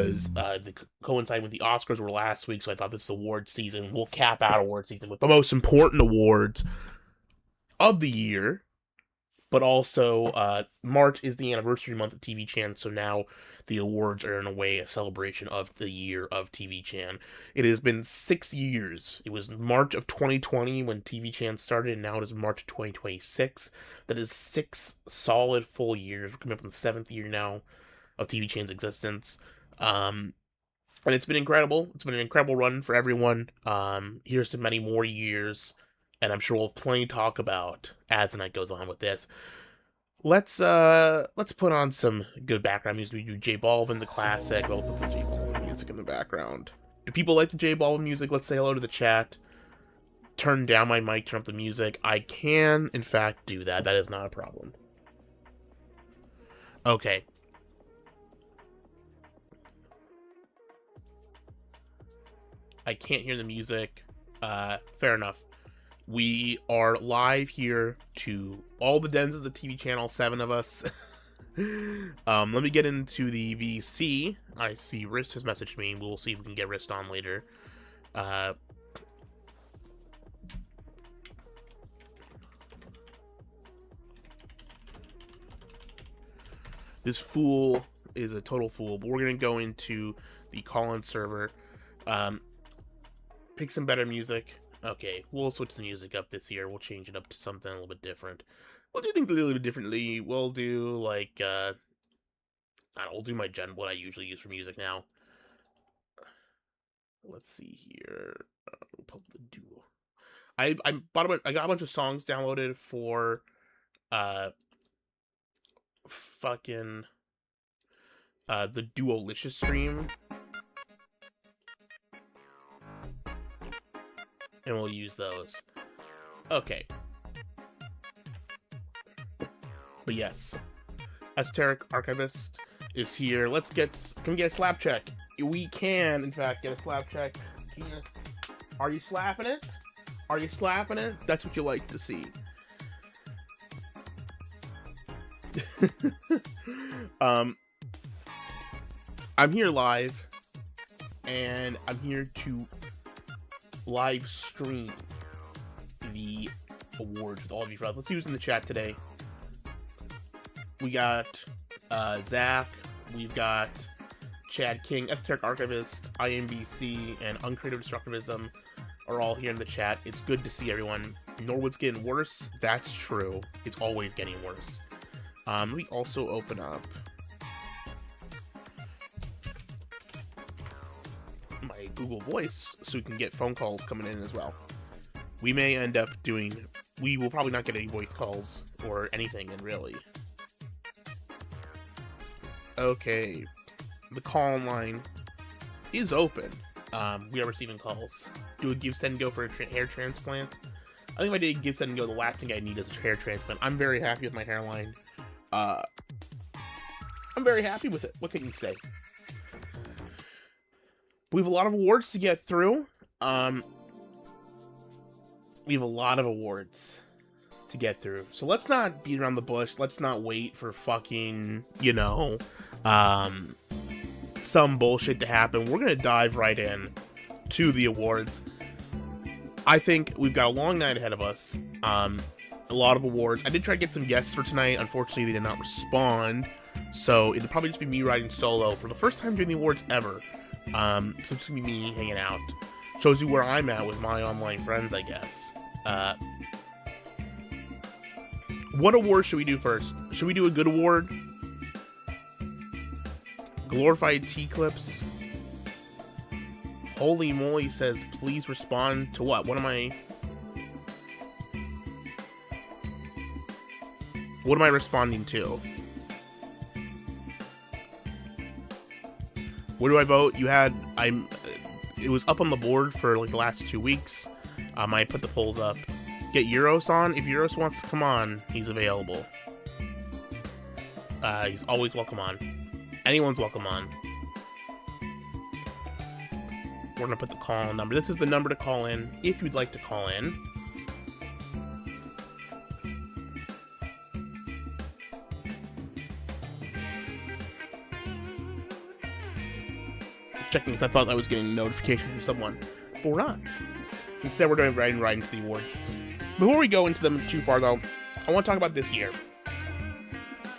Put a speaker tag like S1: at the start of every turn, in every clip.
S1: was coinciding with the Oscars were last week, so I thought this award season will cap out award season with the most important awards of the year. But also, March is the anniversary month of TV Chan, so now the awards are in a way a celebration of the year of TV Chan. It has been 6 years. It was March of 2020 when TV Chan started, and now it is March of 2026. That is 6 solid full years. We're coming up on the 7th year now of TV Chan's existence. And it's been incredible. It's been an incredible run for everyone. Here's to many more years. And I'm sure we'll have plenty to talk about as the night goes on with this. Let's put on some good background music. We do J Balvin, the classic. I'll put the J Balvin music in the background. Do people like the J Balvin music? Let's say hello to the chat. Turn down my mic, turn up the music. I can, in fact, do that. That is not a problem. Okay. I can't hear the music. Fair enough. We are live here to all the denses of TV channel, 7 of us. Let me get into the VC. I see Wrist has messaged me. We'll see if we can get Wrist on later. This fool is a total fool, but we're going to go into the call-in server. Pick some better music. Okay, we'll switch the music up this year. We'll change it up to something a little bit different. We'll do things a little bit differently. We'll do, like, I don't know, we'll do what I usually use for music now. Let's see here. We'll put the duo. I got a bunch of songs downloaded for, fucking, the Duolicious stream. And we'll use those. Okay. But yes. Esoteric Archivist is here. Can we get a slap check? We can, in fact, get a slap check. Are you slapping it? Are you slapping it? That's what you like to see. I'm here live. And I'm here to live stream the awards with all of you friends. Let's see who's in the chat today. We got Zach, we've got Chad King, Esoteric Archivist, IMBC, and Uncreative Destructivism are all here in the chat. It's good to see everyone. Norwood's getting worse. That's true. It's always getting worse. Let me also open up my Google Voice so we can get phone calls coming in as well. We may end up we will probably not get any voice calls or anything in really. Okay, the call line is open. We are receiving calls. Do a give, send, go for a hair transplant? I think if I did give, send, go, the last thing I need is a hair transplant. I'm very happy with my hairline. I'm very happy with it. What can you say? We have a lot of awards to get through. We have a lot of awards to get through. So let's not beat around the bush. Let's not wait for fucking, some bullshit to happen. We're going to dive right in to the awards. I think we've got a long night ahead of us. A lot of awards. I did try to get some guests for tonight. Unfortunately, they did not respond. So it'll probably just be me riding solo for the first time during the awards ever. So it's just gonna be me hanging out. Shows you where I'm at with my online friends, I guess. What award should we do first? Should we do a good award? Glorified T-Clips. Holy moly says, please respond to what? What am I responding to? Where do I vote? It was up on the board for like the last 2 weeks. I put the polls up. Get Euros on. If Euros wants to come on, he's available. He's always welcome on. Anyone's welcome on. We're gonna put the call number. This is the number to call in if you'd like to call in. checking because I thought I was getting a notification from someone, but we're not. Instead, we're going right into the awards. Before we go into them too far, though, I want to talk about this year.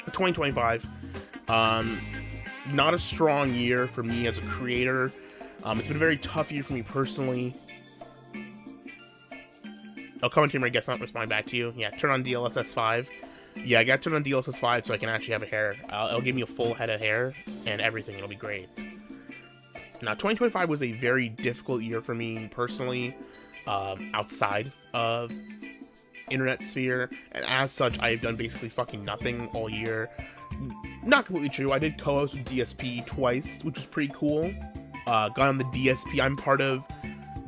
S1: 2025. Not a strong year for me as a creator. It's been a very tough year for me personally. Oh, commentator, I guess not responding back to you. Yeah, turn on DLSS 5. Yeah, I got to turn on DLSS 5 so I can actually have a hair. It'll give me a full head of hair and everything. It'll be great. Now, 2025 was a very difficult year for me personally, outside of internet sphere, and as such, I've done basically fucking nothing all year. Not completely true. I did co-host with DSP twice, which was pretty cool. Got on the DSP. I'm part of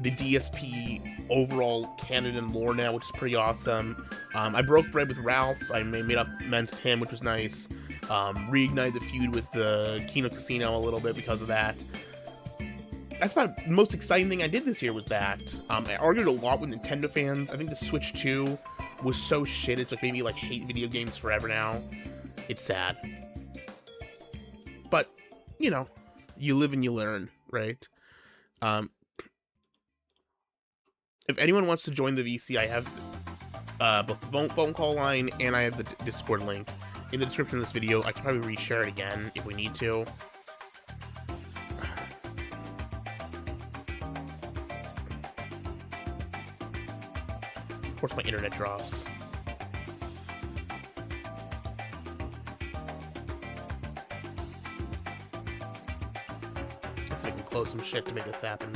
S1: the DSP overall canon and lore now, which is pretty awesome. I broke bread with Ralph. I made up amends with him, which was nice. Reignited the feud with the Kino Casino a little bit because of that. That's about the most exciting thing I did this year was that. I argued a lot with Nintendo fans. I think the Switch 2 was so shit, it's like made me like hate video games forever now. It's sad. But, you know, you live and you learn, right? If anyone wants to join the VC, I have both the phone call line and I have the Discord link in the description of this video. I can probably reshare it again if we need to. Of course, my internet drops. Let's see if I can close some shit to make this happen.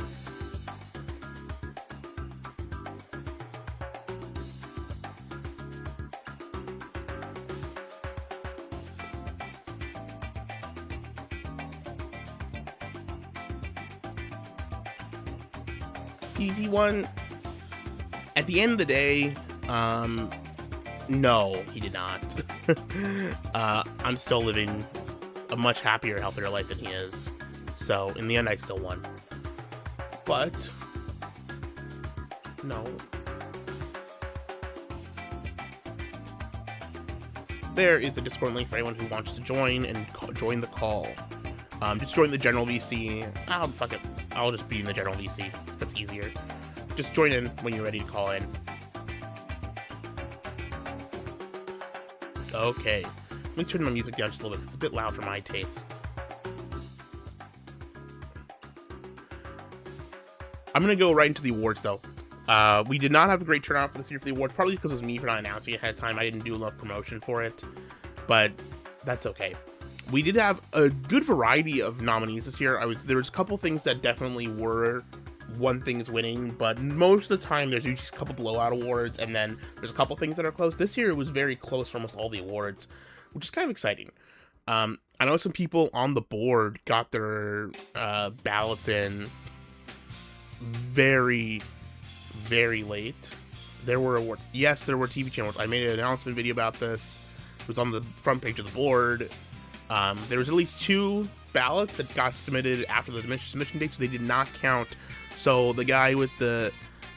S1: PG1, at the end of the day, no, he did not. I'm still living a much happier, healthier life than he is. So, in the end, I still won. But, no. There is a Discord link for anyone who wants to join and join the call. Just join the general VC. Fuck it. I'll just be in the general VC. That's easier. Just join in when you're ready to call in. Okay. Let me turn my music down just a little bit. It's a bit loud for my taste. I'm going to go right into the awards, though. We did not have a great turnout for this year for the awards, probably because it was me for not announcing it ahead of time. I didn't do enough promotion for it, but that's okay. We did have a good variety of nominees this year. There was a couple things that definitely were one thing is winning, but most of the time there's usually a couple blowout awards, and then there's a couple things that are close. This year it was very close for almost all the awards, which is kind of exciting. I know some people on the board got their ballots in very, very late. There were awards. Yes, there were Tvch Awards. I made an announcement video about this. It was on the front page of the board. There was at least 2 ballots that got submitted after the submission date, so they did not count. So the guy with the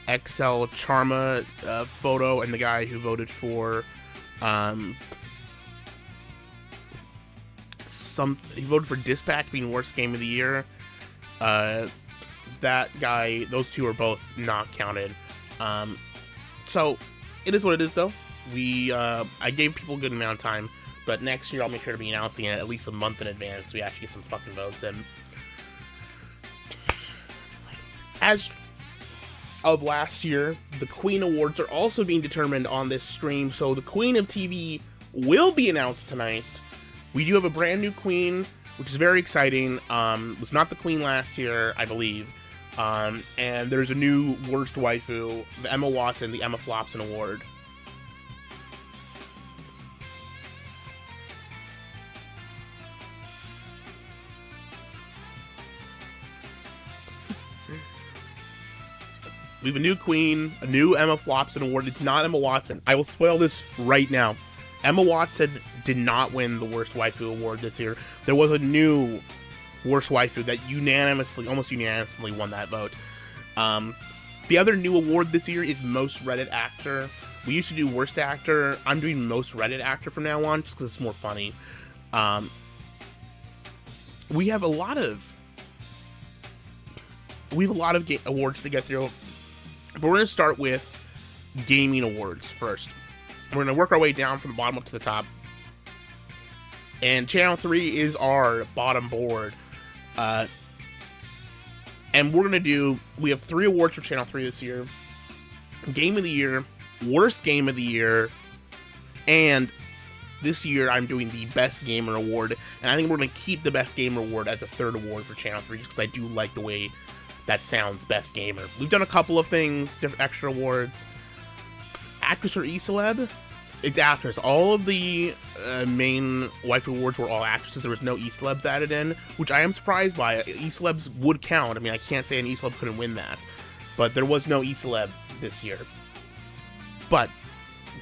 S1: XL Charma photo and the guy who voted for he voted for Dispatch being worst game of the year. That guy, those 2 are both not counted. So it is what it is, though. I gave people a good amount of time. But next year, I'll make sure to be announcing it at least a month in advance so we actually get some fucking votes in. As of last year, the Queen Awards are also being determined on this stream, so the Queen of TV will be announced tonight. We do have a brand new Queen, which is very exciting. Was not the Queen last year, I believe. And there's a new Worst Waifu, the Emma Watson, the Emma Flopson Award. We have a new Queen, a new Emma Flopson Award. It's not Emma Watson. I will spoil this right now. Emma Watson did not win the Worst Waifu Award this year. There was a new Worst Waifu that almost unanimously won that vote. The other new award this year is Most Reddit Actor. We used to do Worst Actor. I'm doing Most Reddit Actor from now on just because it's more funny. We have a lot of we have a lot of awards to get through, but we're going to start with gaming awards first. We're going to work our way down from the bottom up to the top. And Channel 3 is our bottom board. And we're going to do, we have 3 awards for Channel 3 this year. Game of the Year, Worst Game of the Year, and this year I'm doing the Best Gamer Award. And I think we're going to keep the Best Gamer Award as a 3rd award for Channel 3, just because I do like the way that sounds, Best Gamer. We've done a couple of things, different extra awards. Actress or E-Celeb? It's actress. All of the main waifu awards were all actresses. There was no E-Celebs added in, which I am surprised by. E-Celebs would count. I mean, I can't say an E-Celeb couldn't win that. But there was no E-Celeb this year. But,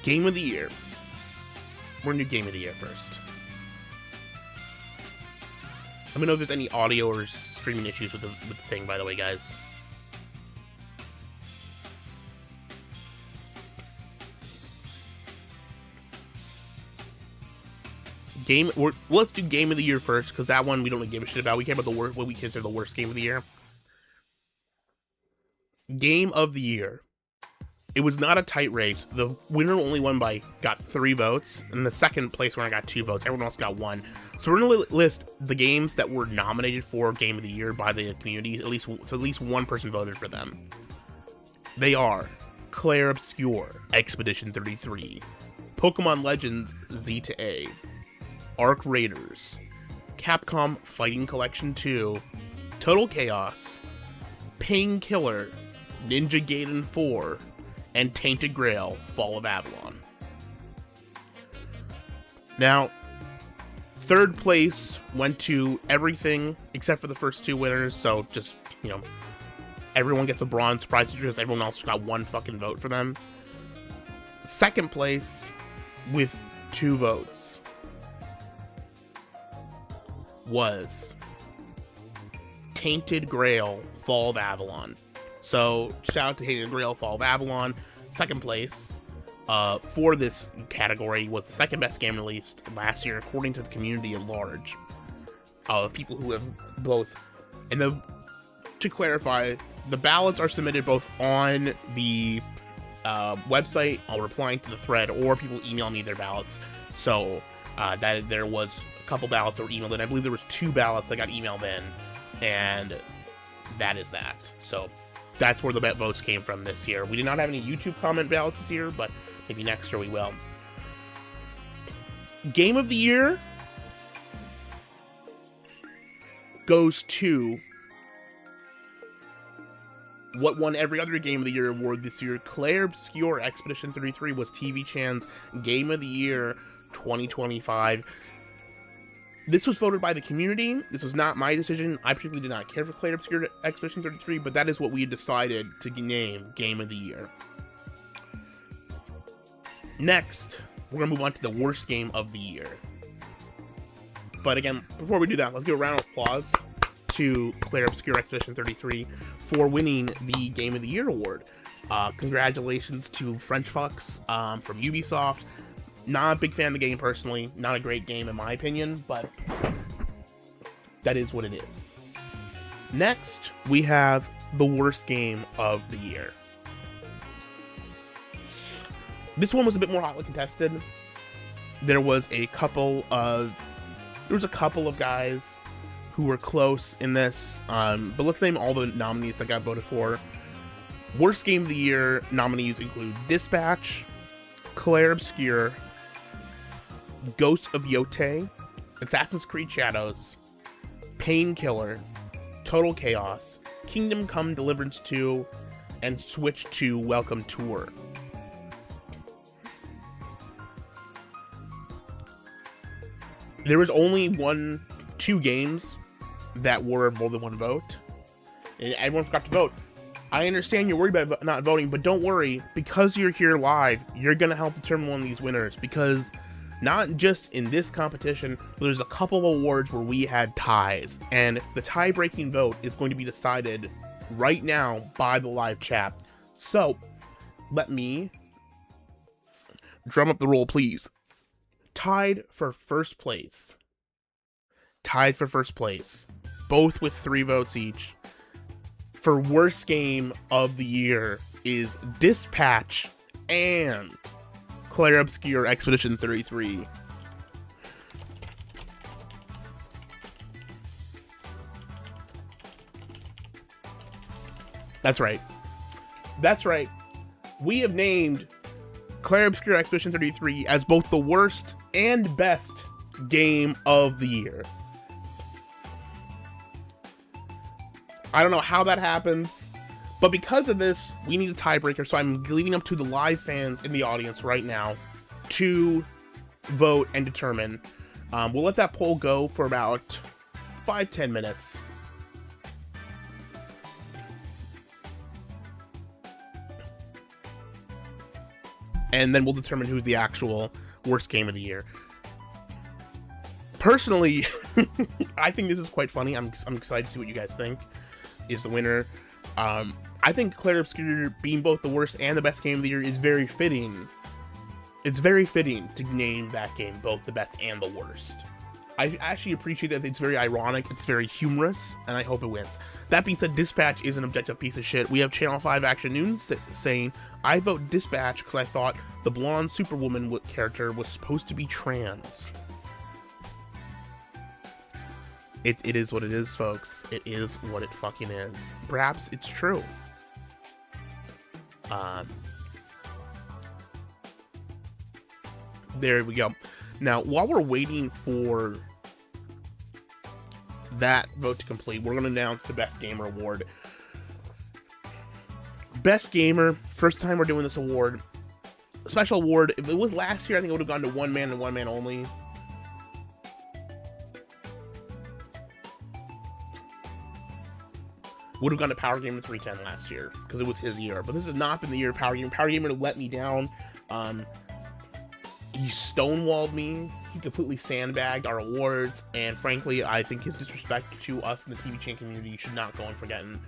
S1: Game of the Year. We're going to do Game of the Year first. Let me know if there's any audio or streaming issues with the thing, by the way, guys. Let's do Game of the Year first, because that one we don't really give a shit about. We care about what we consider the worst game of the year. Game of the Year. It was not a tight race. The winner only got 3 votes, and the second place winner got 2 votes. Everyone else got 1. So we're gonna list the games that were nominated for Game of the Year by the community. At least one person voted for them. They are Clair Obscur, Expedition 33, Pokemon Legends Z to A, Arc Raiders, Capcom Fighting Collection 2, Total Chaos, Painkiller, Ninja Gaiden 4, and Tainted Grail, Fall of Avalon. Now, 3rd place went to everything except for the first 2 winners, so just, everyone gets a bronze prize because everyone else got 1 fucking vote for them. 2nd place, with 2 votes, was Tainted Grail, Fall of Avalon. So, shout out to Tainted Grail, Fall of Avalon. 2nd place for this category was the 2nd best game released last year, according to the community at large, of people who have both. And to clarify, the ballots are submitted both on the website, I'll replying to the thread, or people email me their ballots. So, that there was a couple ballots that were emailed in. I believe there was 2 ballots that got emailed in, and that is that. So that's where the votes came from this year. We did not have any YouTube comment ballots this year, but maybe next year we will. Game of the Year goes to what won every other Game of the Year award this year. Clair Obscur, Expedition 33 was TVChan's Game of the Year 2025. This was voted by the community. This was not my decision. I particularly did not care for Clair Obscur Expedition 33, but that is what we had decided to name Game of the Year. Next, we're going to move on to the worst game of the year. But again, before we do that, let's give a round of applause to Clair Obscur Expedition 33 for winning the Game of the Year award. Congratulations to French Fox from Ubisoft. Not a big fan of the game personally. Not a great game in my opinion, but that is what it is. Next, we have the worst game of the year. This one was a bit more hotly contested. There was a couple of guys who were close in this, but let's name all the nominees that got voted for. Worst game of the year nominees include Dispatch, Clair Obscur, Ghost of Yotei, Assassin's Creed Shadows, Painkiller, Total Chaos, Kingdom Come Deliverance 2, and Switch 2 Welcome Tour. There was only 2 games that were more than 1 vote, and everyone forgot to vote. I understand you're worried about not voting, but don't worry, because you're here live, you're gonna help determine one of these winners, because not just in this competition, but there's a couple of awards where we had ties, and the tie-breaking vote is going to be decided right now by the live chat. So, let me drum up the roll, please. Tied for first place, both with 3 votes each. for worst game of the year is Dispatch and Clair Obscur Expedition 33. That's right. That's right. We have named Clair Obscur Expedition 33 as both the worst and best game of the year. I don't know how that happens, but because of this, we need a tiebreaker, so I'm leaving up to the live fans in the audience right now to vote and determine. We'll let that poll go for about 5-10 minutes. And then we'll determine who's the actual worst game of the year. Personally, I think this is quite funny. I'm excited to see what you guys think is the winner. I think Clair Obscur being both the worst and the best game of the year is very fitting. It's very fitting to name that game both the best and the worst. I actually appreciate that it's very ironic, it's very humorous, and I hope it wins. That being said, Dispatch is an objective piece of shit. We have Channel 5 Action News saying, I vote Dispatch because I thought the blonde Superwoman character was supposed to be trans. It is what it is, folks. It is what it fucking is. Perhaps it's true. There we go. Now, while we're waiting for that vote to complete, we're going to announce the Best Gamer Award. Best Gamer, first time we're doing this award. Special award. If it was last year, I think it would have gone to one man and one man only. Would have gone to Power Gamer 310 last year because it was his year, but this has not been the year of Power Gamer. Power Gamer let me down. He stonewalled me. He completely sandbagged our awards, and frankly, I think his disrespect to us in the TVChan community should not go unforgotten.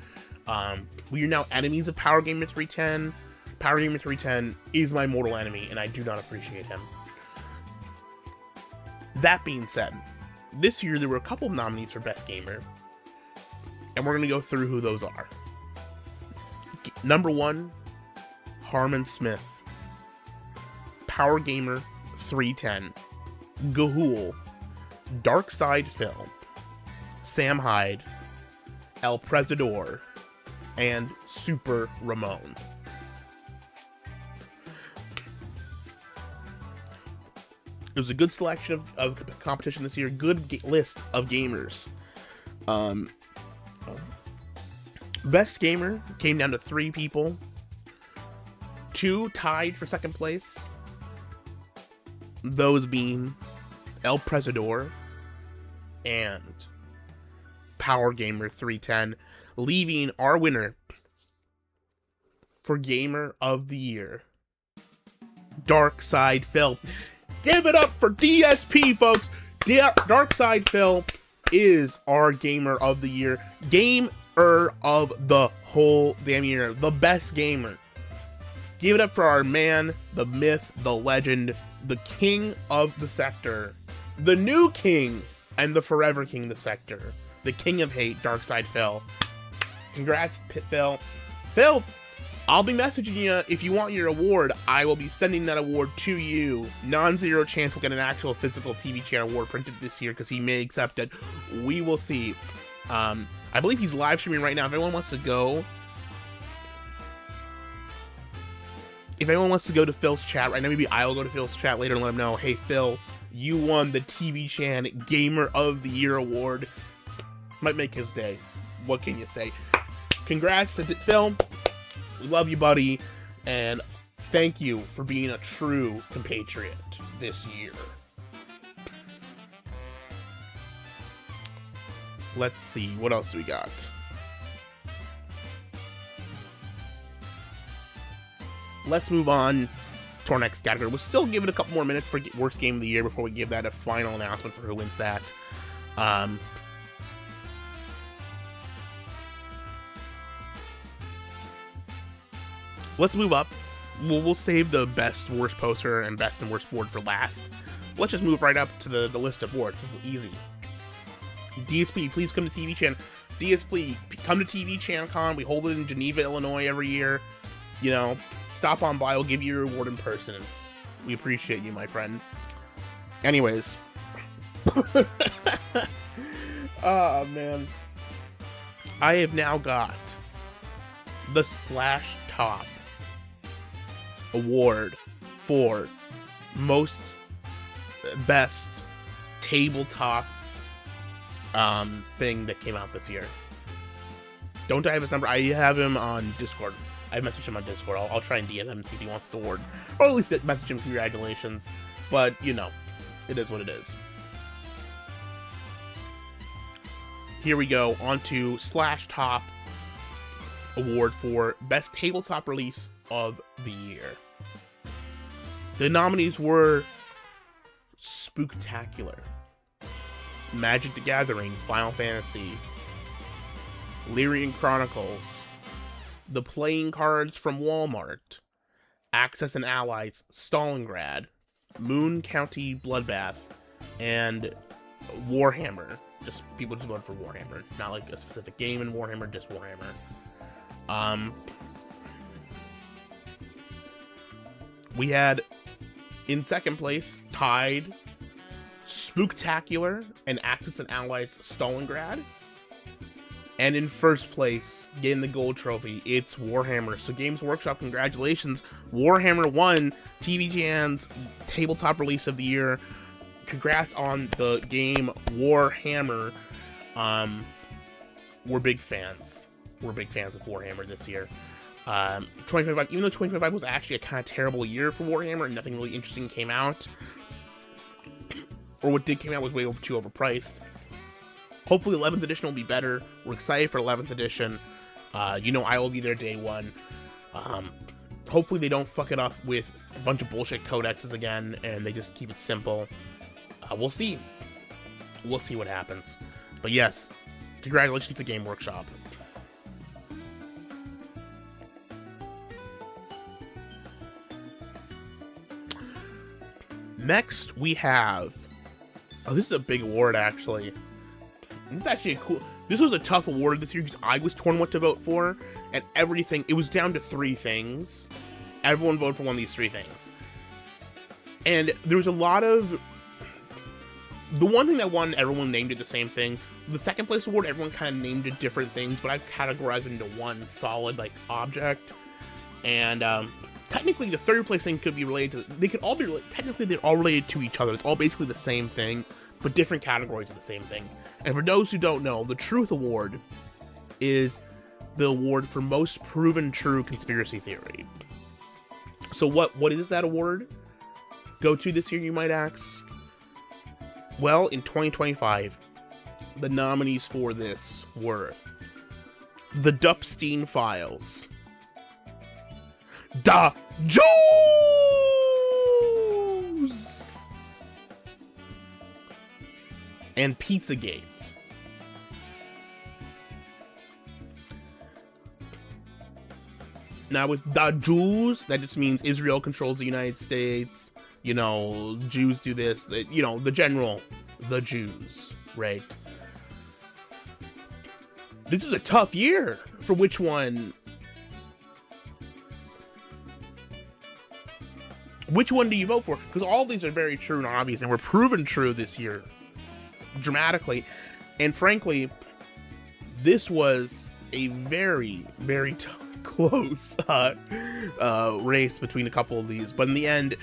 S1: We are now enemies of Power Gamer 310. Power Gamer 310 is my mortal enemy, and I do not appreciate him. That being said, this year there were a couple of nominees for Best Gamer, and we're going to go through who those are. Number 1, Harmon Smith. Power Gamer 310. Gahul. Darkside Phil. Sam Hyde. El Presidor. And Super Ramon. It was a good selection of competition this year. Good list of gamers. Best Gamer came down to 3 people. 2 tied for second place. Those being El Presidor and Power Gamer 310, leaving our winner for Gamer of the Year, Darkside Phil. Give it up for DSP, folks. Darkside Phil is our Gamer of the Year. Gamer of the whole damn year. The best gamer. Give it up for our man, the myth, the legend, the king of the sector, the new king, and the forever king of the sector, the king of hate, Darkside Phil. Congrats, Phil. Phil, I'll be messaging you if you want your award. I will be sending that award to you. Non-zero chance we'll get an actual physical TVChan award printed this year because he may accept it. We will see. I believe he's live streaming right now. If anyone wants to go, to Phil's chat right now, maybe I'll go to Phil's chat later and let him know, hey Phil, you won the TVChan Gamer of the Year award. Might make his day. What can you say? Congrats to Phil. We love you, buddy, and thank you for being a true compatriot this year. Let's see, what else do we got? Let's move on to our next category. We'll still give it a couple more minutes for worst game of the year before we give that a final announcement for who wins that. Let's move up. We'll save the best worst poster and best and worst board for last. Let's just move right up to the list of awards. This is easy. DSP, please come to TVChan. DSP, come to Tvch Con. We hold it in Geneva, Illinois every year. You know, stop on by. We'll give you your reward in person. We appreciate you, my friend. Anyways. Oh, man. I have now got the Slash Top Award for best tabletop thing that came out this year. Don't I have his number? I have him on Discord. I messaged him on Discord. I'll try and DM him and see if he wants this award. Or at least message him congratulations. But, you know, it is what it is. Here we go, on to Slash Top Award for Best Tabletop Release of the Year. The nominees were Spooktacular, Magic the Gathering, Final Fantasy, Lyrian Chronicles, The Playing Cards from Walmart, Axis and Allies, Stalingrad, Moon County Bloodbath, and Warhammer. Just people just voted for Warhammer, not like a specific game in Warhammer, just Warhammer. We had in second place, tied, Spooktacular and Axis and Allies Stalingrad. And in first place, getting the gold trophy, it's Warhammer. So Games Workshop, congratulations. Warhammer won TVGN's tabletop release of the year. Congrats on the game Warhammer. We're big fans. We're big fans of Warhammer this year. 2025, even though 2025 was actually a kind of terrible year for Warhammer and nothing really interesting came out, or what did come out was way too overpriced. Hopefully 11th edition will be better. We're excited for 11th edition. You know I will be there day one. Hopefully they don't fuck it up with a bunch of bullshit codexes again and they just keep it simple. We'll see. We'll see what happens. But yes, congratulations to Game Workshop. Next, we have... Oh, this is a big award, actually. This is actually a cool... This was a tough award this year because I was torn what to vote for. And everything... It was down to 3 things. Everyone voted for one of these 3 things. And there was a lot of... The one thing that won, everyone named it the same thing. The second place award, everyone kind of named it different things, but I've categorized it into one solid, like, object. And, technically, the third place thing could be related to... They could all be... Technically, they're all related to each other. It's all basically the same thing, but different categories of the same thing. And for those who don't know, the Truth Award is the award for most proven true conspiracy theory. So what is that award go to this year, you might ask? Well, in 2025, the nominees for this were The Dupstein Files, The Jews, and Pizzagate. Now with the Jews, that just means Israel controls the United States, you know, Jews do this, you know, the Jews, right? This is a tough year for which one... Which one do you vote for? Because all these are very true and obvious, and were proven true this year, dramatically. And frankly, this was a very, very close race between a couple of these. But in the end,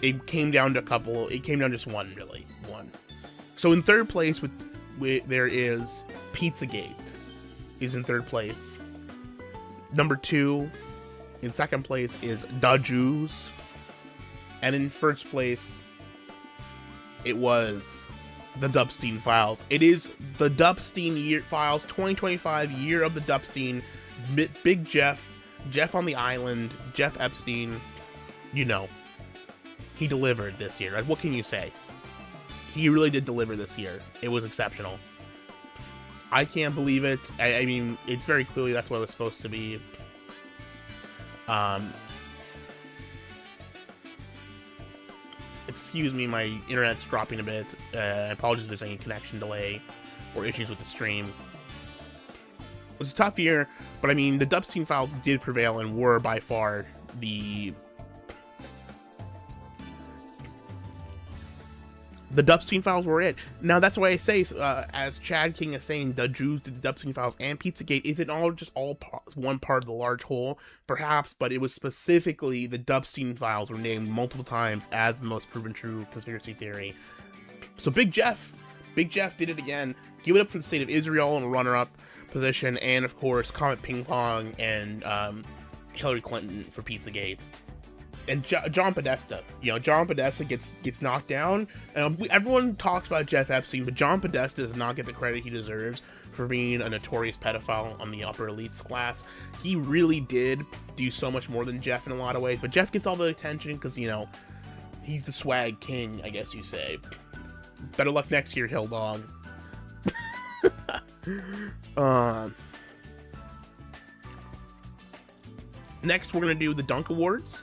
S1: it came down to a couple. It came down to just one, really. One. So in third place, there is Pizzagate. Is in third place. Number 2, in second place, is The Jews. And in first place, it was The Dupstein Files. It is the Dupstein Files 2025 Year of the Dupstein. Big Jeff on the island, Jeff Epstein. You know, he delivered this year. What can you say? He really did deliver this year. It was exceptional. I can't believe it. I mean, it's very clearly that's what it was supposed to be. Excuse me, my internet's dropping a bit. I apologize if there's any connection delay or issues with the stream. It was a tough year, but I mean, the Dubstein Files did prevail and were by far the Dubstein Files were it. Now, that's why I say, as Chad King is saying, the Jews did the Dubstein Files and Pizzagate. Is it all just one part of the large whole? Perhaps, but it was specifically the Dubstein Files were named multiple times as the most proven true conspiracy theory. So Big Jeff did it again. Give it up for the State of Israel in a runner-up position, and of course, Comet Ping Pong and Hillary Clinton for Pizzagate. And John Podesta, John Podesta gets knocked down. Everyone talks about Jeff Epstein, but John Podesta does not get the credit he deserves for being a notorious pedophile on the upper elites class. He really did do so much more than Jeff in a lot of ways, but Jeff gets all the attention because, he's the swag king, I guess you say. Better luck next year, Hill Dog. Next, we're going to do the Dunk Awards.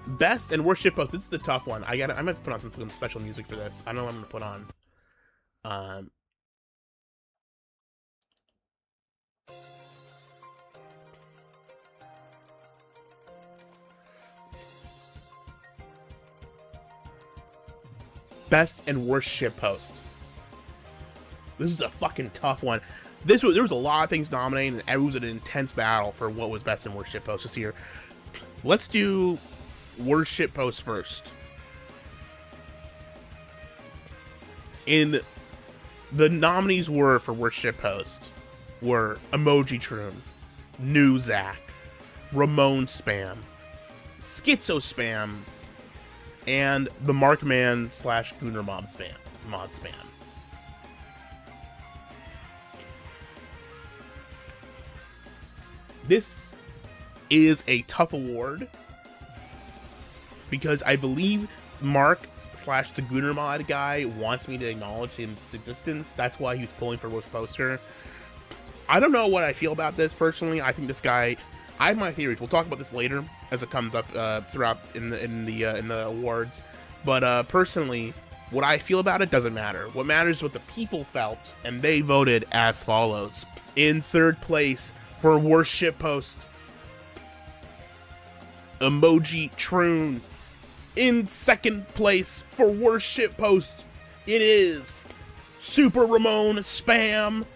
S1: Best and worst shitpost. This is a tough one. I'm gonna have to put on some special music for this. I know what I'm gonna put on. Best and worst shitpost. This is a fucking tough one. There was a lot of things nominated, and it was an intense battle for what was best and worst shitpost this year. Let's do worst shitpost first. The nominees for worst shitpost were Emoji Troon, New Zach, Ramon Spam, Schizo Spam, and the Markman / Gunner Mod Spam. This is a tough award because I believe Mark / the Gunner Mod guy wants me to acknowledge his existence. That's why he's pulling for worst poster. I don't know what I feel about this personally. I think this guy. I have my theories. We'll talk about this later as it comes up throughout in the awards. But personally, what I feel about it doesn't matter. What matters is what the people felt, and they voted as follows. In third place for worst shitpost, Emoji Troon. In second place for worst shitpost, it is Super Ramon Spam.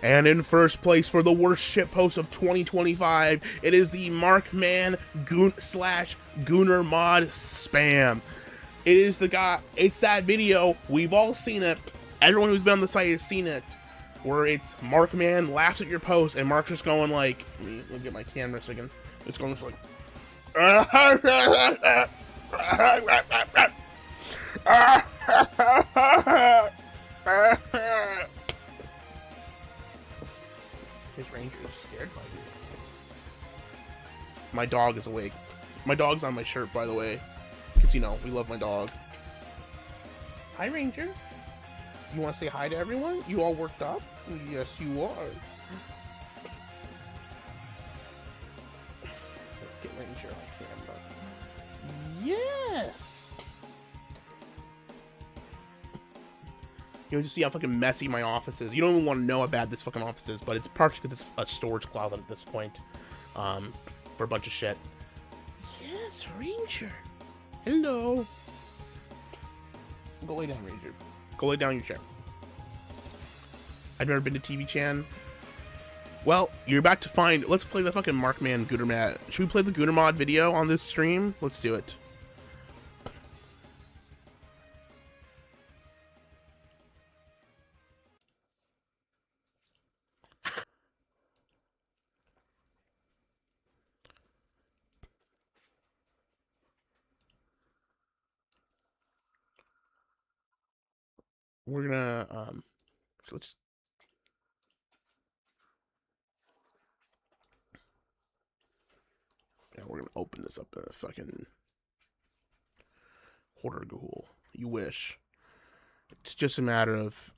S1: And in first place for the worst shitpost of 2025, it is the Markman / Gunner Mod Spam. It is the guy. It's that video. We've all seen it. Everyone who's been on the site has seen it. Where it's Markman laughs at your post, and Mark's just going like, let me get my camera so I can. It's going just like. His ranger is scared by you. My dog is awake. My dog's on my shirt, by the way. Because, we love my dog. Hi, Ranger. You want to say hi to everyone? You all worked up? Yes, you are. Let's get Ranger on camera. Yes! Just see how fucking messy my office is. You don't even want to know how bad this fucking office is, but it's partially because it's a storage closet at this point. For a bunch of shit. Yes, Ranger. Hello. Go lay down, Ranger. Go lay down in your chair. I've never been to Tvch. Well, you're about to find. Let's play the fucking Markman Gunner Mod. Should we play the Gunner Mod video on this stream? Let's do it. We're gonna so let's we're gonna open this up in a fucking Hoarder Ghoul. You wish. It's just a matter of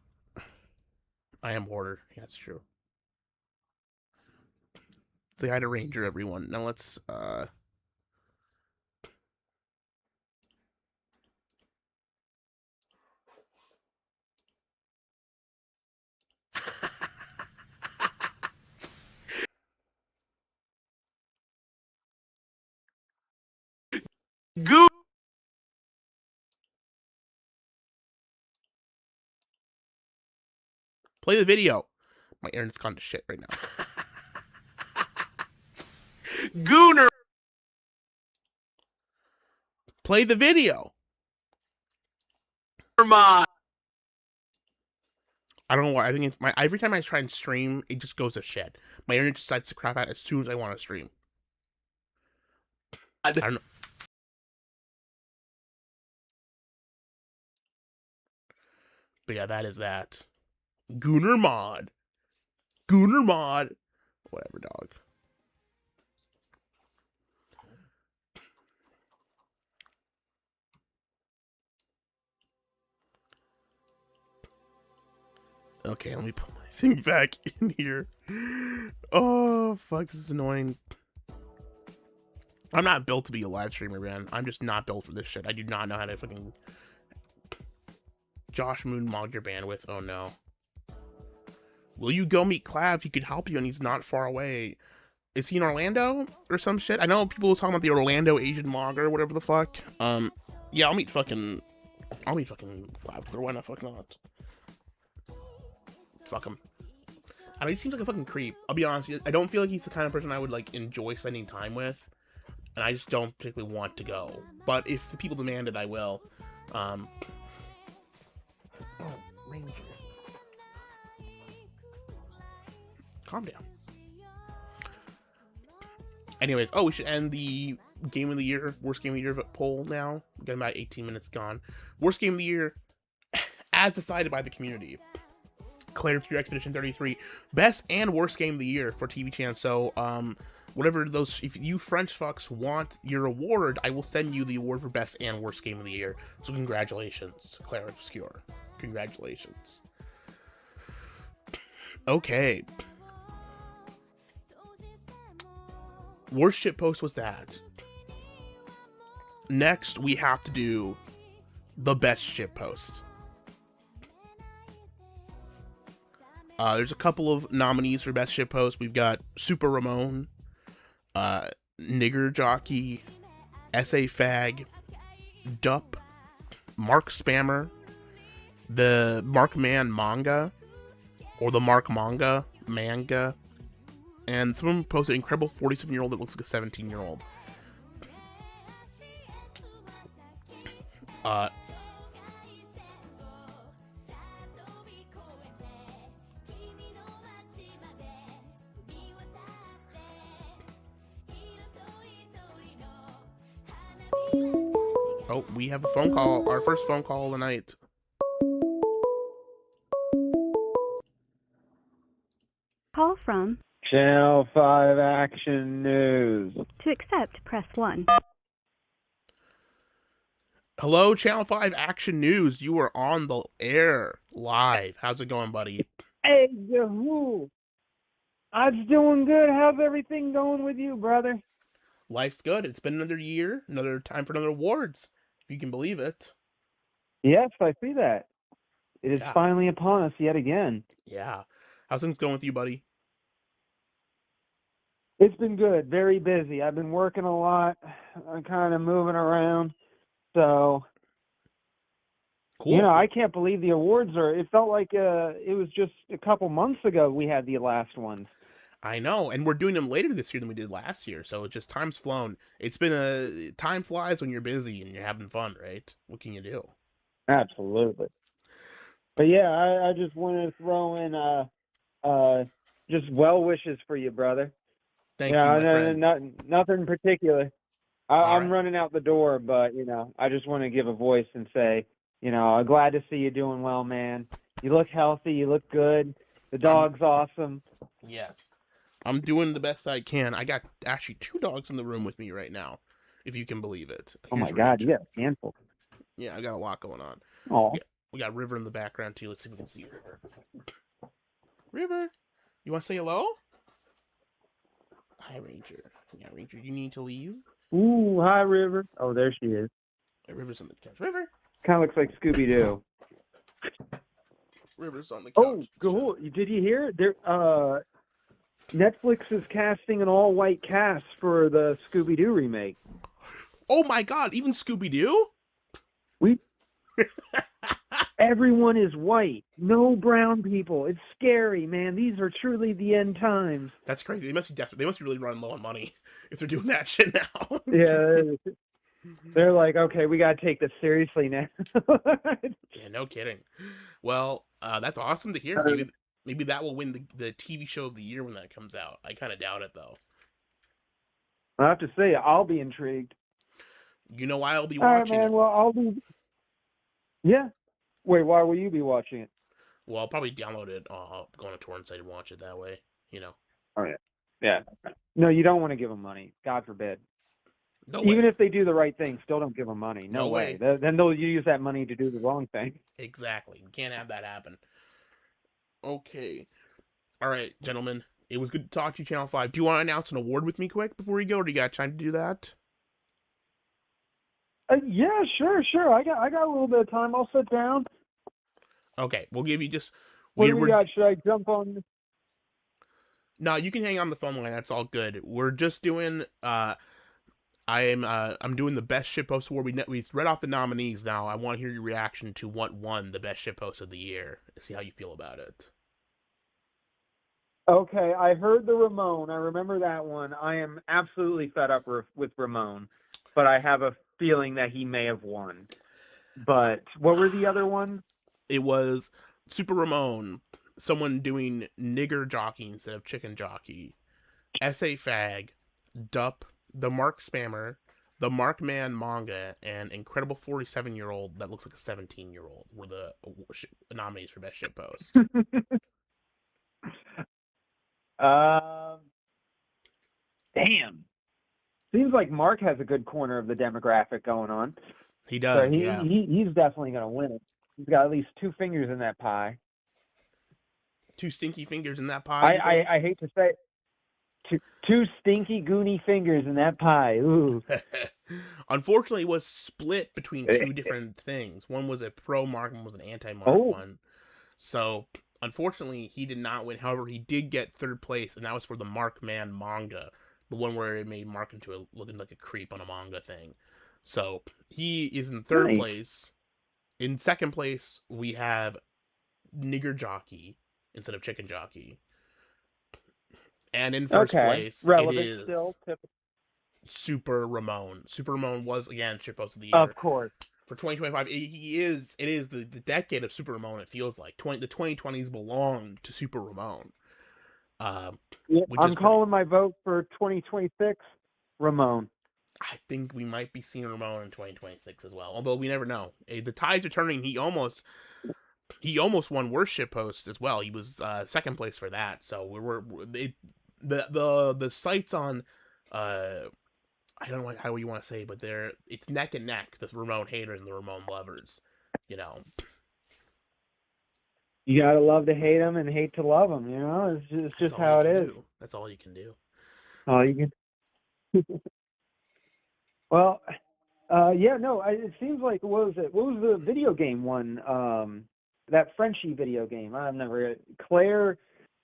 S1: I am Hoarder. Yeah, that's true. Say hi to Ranger, everyone. Now let's
S2: Goo.
S1: Play the video. My internet's gone to shit right now.
S2: Gooner.
S1: Play the video.
S2: Mod.
S1: I don't know why. I think it's every time I try and stream, it just goes to shit. My internet decides to crap out as soon as I want to stream. I don't know. But yeah, that is that. Gooner mod. Gooner mod. Whatever, dog. Okay, let me put my thing back in here. Oh, fuck, this is annoying. I'm not built to be a live streamer, man. I'm just not built for this shit. I do not know how to fucking... Josh Moon mogged your bandwidth. Oh, no. Will you go meet Clav? He could help you, and he's not far away. Is he in Orlando or some shit? I know people were talking about the Orlando Asian mogger or whatever the fuck. Yeah, I'll meet fucking Clav. Why not? Fuck not. Fuck him. I know he seems like a fucking creep. I'll be honest. I don't feel like he's the kind of person I would like enjoy spending time with, and I just don't particularly want to go. But if the people demand it, I will. Oh, Ranger. Calm down. Anyways, we should end the game of the year, worst game of the year poll now. We've got about 18 minutes gone. Worst game of the year, as decided by the community. Claire to Expedition 33, best and worst game of the year for Tvch. So, whatever those, if you French fucks want your award, I will send you the award for best and worst game of the year. So, congratulations, Claire Obscure. Congratulations. Okay. Worst shitpost was that. Next, we have to do the best shitpost. There's a couple of nominees for best shitpost. We've got Super Ramon, Nigger Jockey, SA Fag, Dup, Mark Spammer, the Mark Man Manga, or the Mark Manga, and someone posted an incredible 47-year-old that looks like a 17-year-old. Oh, we have a phone call. Our first phone call of the night.
S3: Call from
S4: Channel 5 Action News.
S3: To accept, press 1.
S1: Hello, Channel 5 Action News. You are on the air live. How's it going, buddy?
S4: Hey, Yahoo! I'm doing good. How's everything going with you, brother?
S1: Life's good. It's been another year, another time for another awards, if you can believe it.
S4: Yes, I see that. It is finally upon us yet again.
S1: Yeah. How's things going with you, buddy?
S4: It's been good. Very busy. I've been working a lot. I'm kind of moving around. So,
S1: cool.
S4: You know, I can't believe the awards are... It felt like it was just a couple months ago we had the last ones.
S1: I know, and we're doing them later this year than we did last year, so it just time's flown. It's been time flies when you're busy and you're having fun, right? What can you do?
S4: Absolutely. But yeah, I just wanted to throw in just well wishes for you, brother.
S1: Thank you, my friend.
S4: Nothing in particular. I'm
S1: right.
S4: running out the door, but you know, I just want to give a voice and say, you know, I'm glad to see you doing well, man. You look healthy. You look good. The dog's awesome.
S1: Yes. I'm doing the best I can. I got actually 2 dogs in the room with me right now, if you can believe it.
S4: Oh my God, you got a handful.
S1: Yeah, I got a lot going on.
S4: Oh.
S1: We got River in the background too. Let's see if we can see River. River, you want to say hello? Hi, Ranger. Yeah, Ranger, you need to leave?
S4: Ooh, hi, River. Oh, there she is.
S1: River's on the couch. River?
S4: Kind of looks like Scooby-Doo.
S1: River's on the couch.
S4: Oh, cool. Did you hear? Netflix is casting an all-white cast for the Scooby-Doo remake.
S1: Oh my god, even Scooby-Doo?
S4: Everyone is white. No brown people. It's scary, man. These are truly the end times.
S1: That's crazy. They must be desperate. They must be really running low on money if they're doing that shit now.
S4: Yeah, they're like, okay, we gotta take this seriously now.
S1: Yeah, no kidding. Well, that's awesome to hear. Maybe that will win the TV show of the year when that comes out. I kind of doubt it though.
S4: I have to say, I'll be intrigued.
S1: You know, I'll be
S4: All right,
S1: watching
S4: man.
S1: it.
S4: Well, I'll be. Yeah. Wait, why will you be watching it?
S1: Well, I'll probably download it. I'll go on a torrent site and watch it that way. You know.
S4: Oh yeah. Yeah. No, you don't want to give them money. God forbid.
S1: No
S4: Even
S1: way.
S4: if they do the right thing, still don't give them money. No,
S1: No
S4: way.
S1: way.
S4: Then they'll use that money to do the wrong thing.
S1: Exactly. We can't have that happen. Okay. All right, gentlemen. It was good to talk to you, Channel 5. Do you want to announce an award with me quick before we go, or do you got time to do that?
S4: Yeah, sure. I got a little bit of time. I'll sit down.
S1: Okay, we'll give you just...
S4: What do we got? Should I jump on?
S1: No, you can hang on the phone line. That's all good. We're just doing... I'm doing the best shitpost award. We read off the nominees now. I want to hear your reaction to what won the best shitpost of the year. See how you feel about it.
S4: Okay, I heard the Ramon. I remember that one. I am absolutely fed up with Ramon, but I have a feeling that he may have won. But what were the other ones?
S1: It was Super Ramon, someone doing nigger jockey instead of chicken jockey, SA Fag, Dup, the Mark Spammer, the Mark Man manga, and Incredible 47-year-old that looks like a 17-year-old were the nominees for best shitpost.
S4: Damn. Seems like Mark has a good corner of the demographic going on.
S1: He does,
S4: so
S1: yeah.
S4: He's definitely going to win it. He's got at least 2 fingers in that pie.
S1: 2 stinky fingers in that pie.
S4: I hate to say it. 2 stinky, goony fingers in that pie. Ooh.
S1: Unfortunately, it was split between 2 different things. One was a pro Mark, one was an anti-Mark one. So, unfortunately, he did not win. However, he did get 3rd place, and that was for the Mark Man manga. The one where it made Mark into looking like a creep on a manga thing. So, he is in 3rd place. In 2nd place, we have Nigger Jockey instead of Chicken Jockey. And in 1st place,
S4: relevant
S1: it is
S4: still.
S1: Super Ramon. Super Ramon was, again, shitpost of the year.
S4: Of course.
S1: For 2025, it is the decade of Super Ramon, it feels like. The 2020s belong to Super Ramon. I'm
S4: calling my vote for 2026, Ramon.
S1: I think we might be seeing Ramon in 2026 as well, although we never know. The tides are turning. He almost won worst shitpost as well. He was 2nd place for that. So the sites on I don't know how you want to say, but it's neck and neck. The Ramon haters and the Ramon lovers, you know.
S4: You gotta love to hate them and hate to love them. You know, it's just how it is.
S1: That's all you can do.
S4: All you can. Well, yeah, no. It seems like what was the video game one? That Frenchie video game. I've never. Claire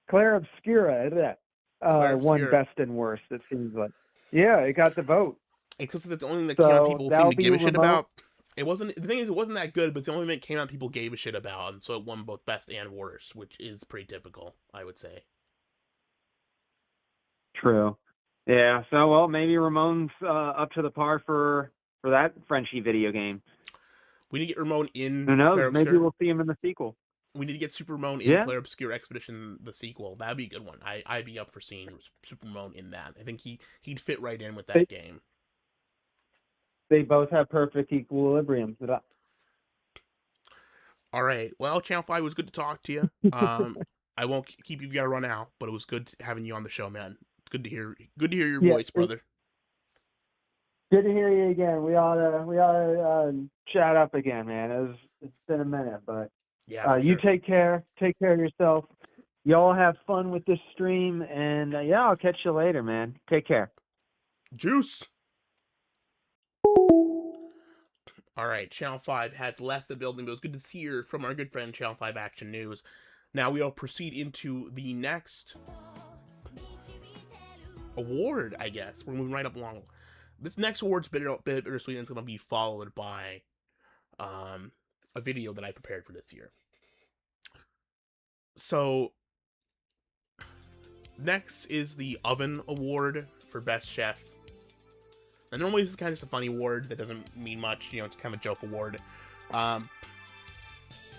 S4: Obscura. Won best and worst. It seems like. Yeah, it got the vote.
S1: Because that's the only thing that came out people seem to give a shit about. The thing is, it wasn't that good, but it's the only thing that came out people gave a shit about, and so it won both best and worst, which is pretty typical, I would say.
S4: True. Yeah. So well, maybe Ramon's up to the par for that Frenchie video game.
S1: We need to get Ramon in.
S4: Who knows? Maybe we'll see him in the sequel.
S1: We need to get Super Ramon in Claire Obscure Expedition, the sequel. That'd be a good one. I'd be up for seeing Super Ramon in that. I think he'd fit right in with that game.
S4: They both have perfect equilibrium.
S1: All right. Well, Channel 5, was good to talk to you. I won't keep you. You gotta run out, but it was good having you on the show, man. It's good to hear your voice, brother.
S4: Good to hear you again. We ought to chat up again, man. It's been a minute, but
S1: yeah.
S4: You take care. Take care of yourself. Y'all have fun with this stream, and I'll catch you later, man. Take care.
S1: Juice. All right, Channel 5 has left the building, but it was good to hear from our good friend Channel 5 Action News. Now we'll proceed into the next award, I guess. We're moving right up along. This next award's bit bittersweet, and it's going to be followed by a video that I prepared for this year. So, next is the Oven Award for Best Chef. And normally this is kind of just a funny award that doesn't mean much, you know, it's kind of a joke award.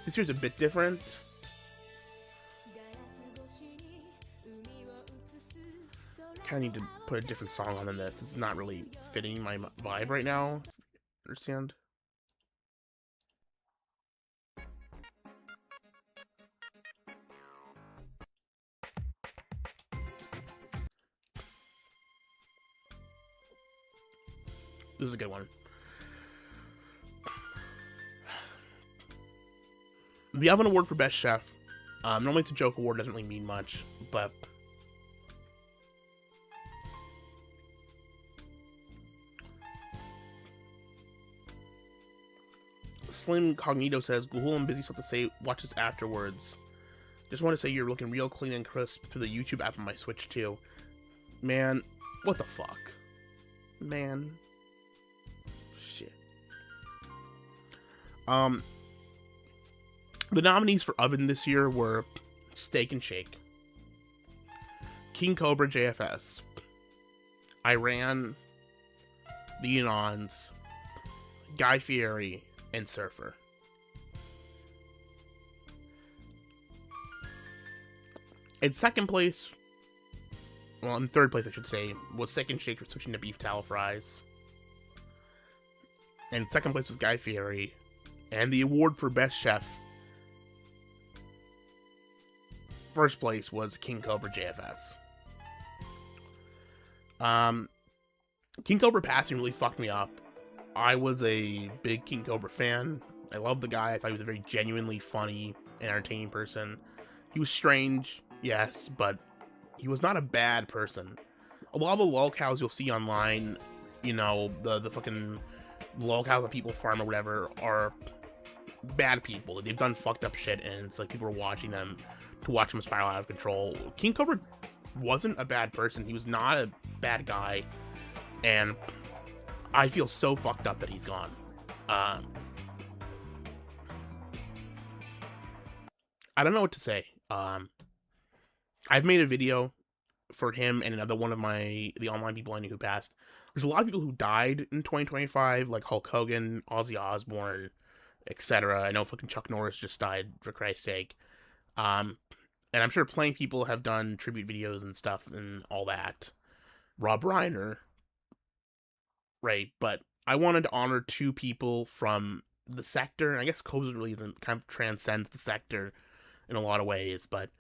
S1: This year's a bit different. Kind of need to put a different song on than this. This is not really fitting my vibe right now. Understand? This is a good one. The Oven Award for Best Chef. Normally it's a joke award, doesn't really mean much, but Slim Cognito says, Gahul, I'm busy, stuff to say, watch this afterwards. Just want to say you're looking real clean and crisp through the YouTube app on my Switch too. Man, what the fuck? Man. Shit. The nominees for Oven this year were Steak and Shake, King Cobra JFS, Iran, The Anons, Guy Fieri, and Surfer. In second place, well, in third place I should say, was Steak and Shake for switching to beef tallow fries. And second place was Guy Fieri. And the award for Best Chef, first place was King Cobra JFS. King Cobra passing really fucked me up. I was a big King Cobra fan. I loved the guy. I thought he was a very genuinely funny and entertaining person. He was strange, yes, but he was not a bad person. A lot of the lolcows you'll see online, you know, the fucking lolcows that people farm or whatever, are bad people. They've done fucked up shit, and it's like people are watching them to watch them spiral out of control. King Cobra wasn't a bad person. He was not a bad guy, and I feel so fucked up that he's gone. I don't know what to say. I've made a video for him and another one of the online people I knew who passed. There's a lot of people who died in 2025, like Hulk Hogan, Ozzy Osbourne, etc. I know fucking Chuck Norris just died, for Christ's sake. And I'm sure plenty of people have done tribute videos and stuff and all that. Rob Reiner. Right, but I wanted to honor two people from the sector, and I guess Cobra really isn't, kind of transcends the sector in a lot of ways, but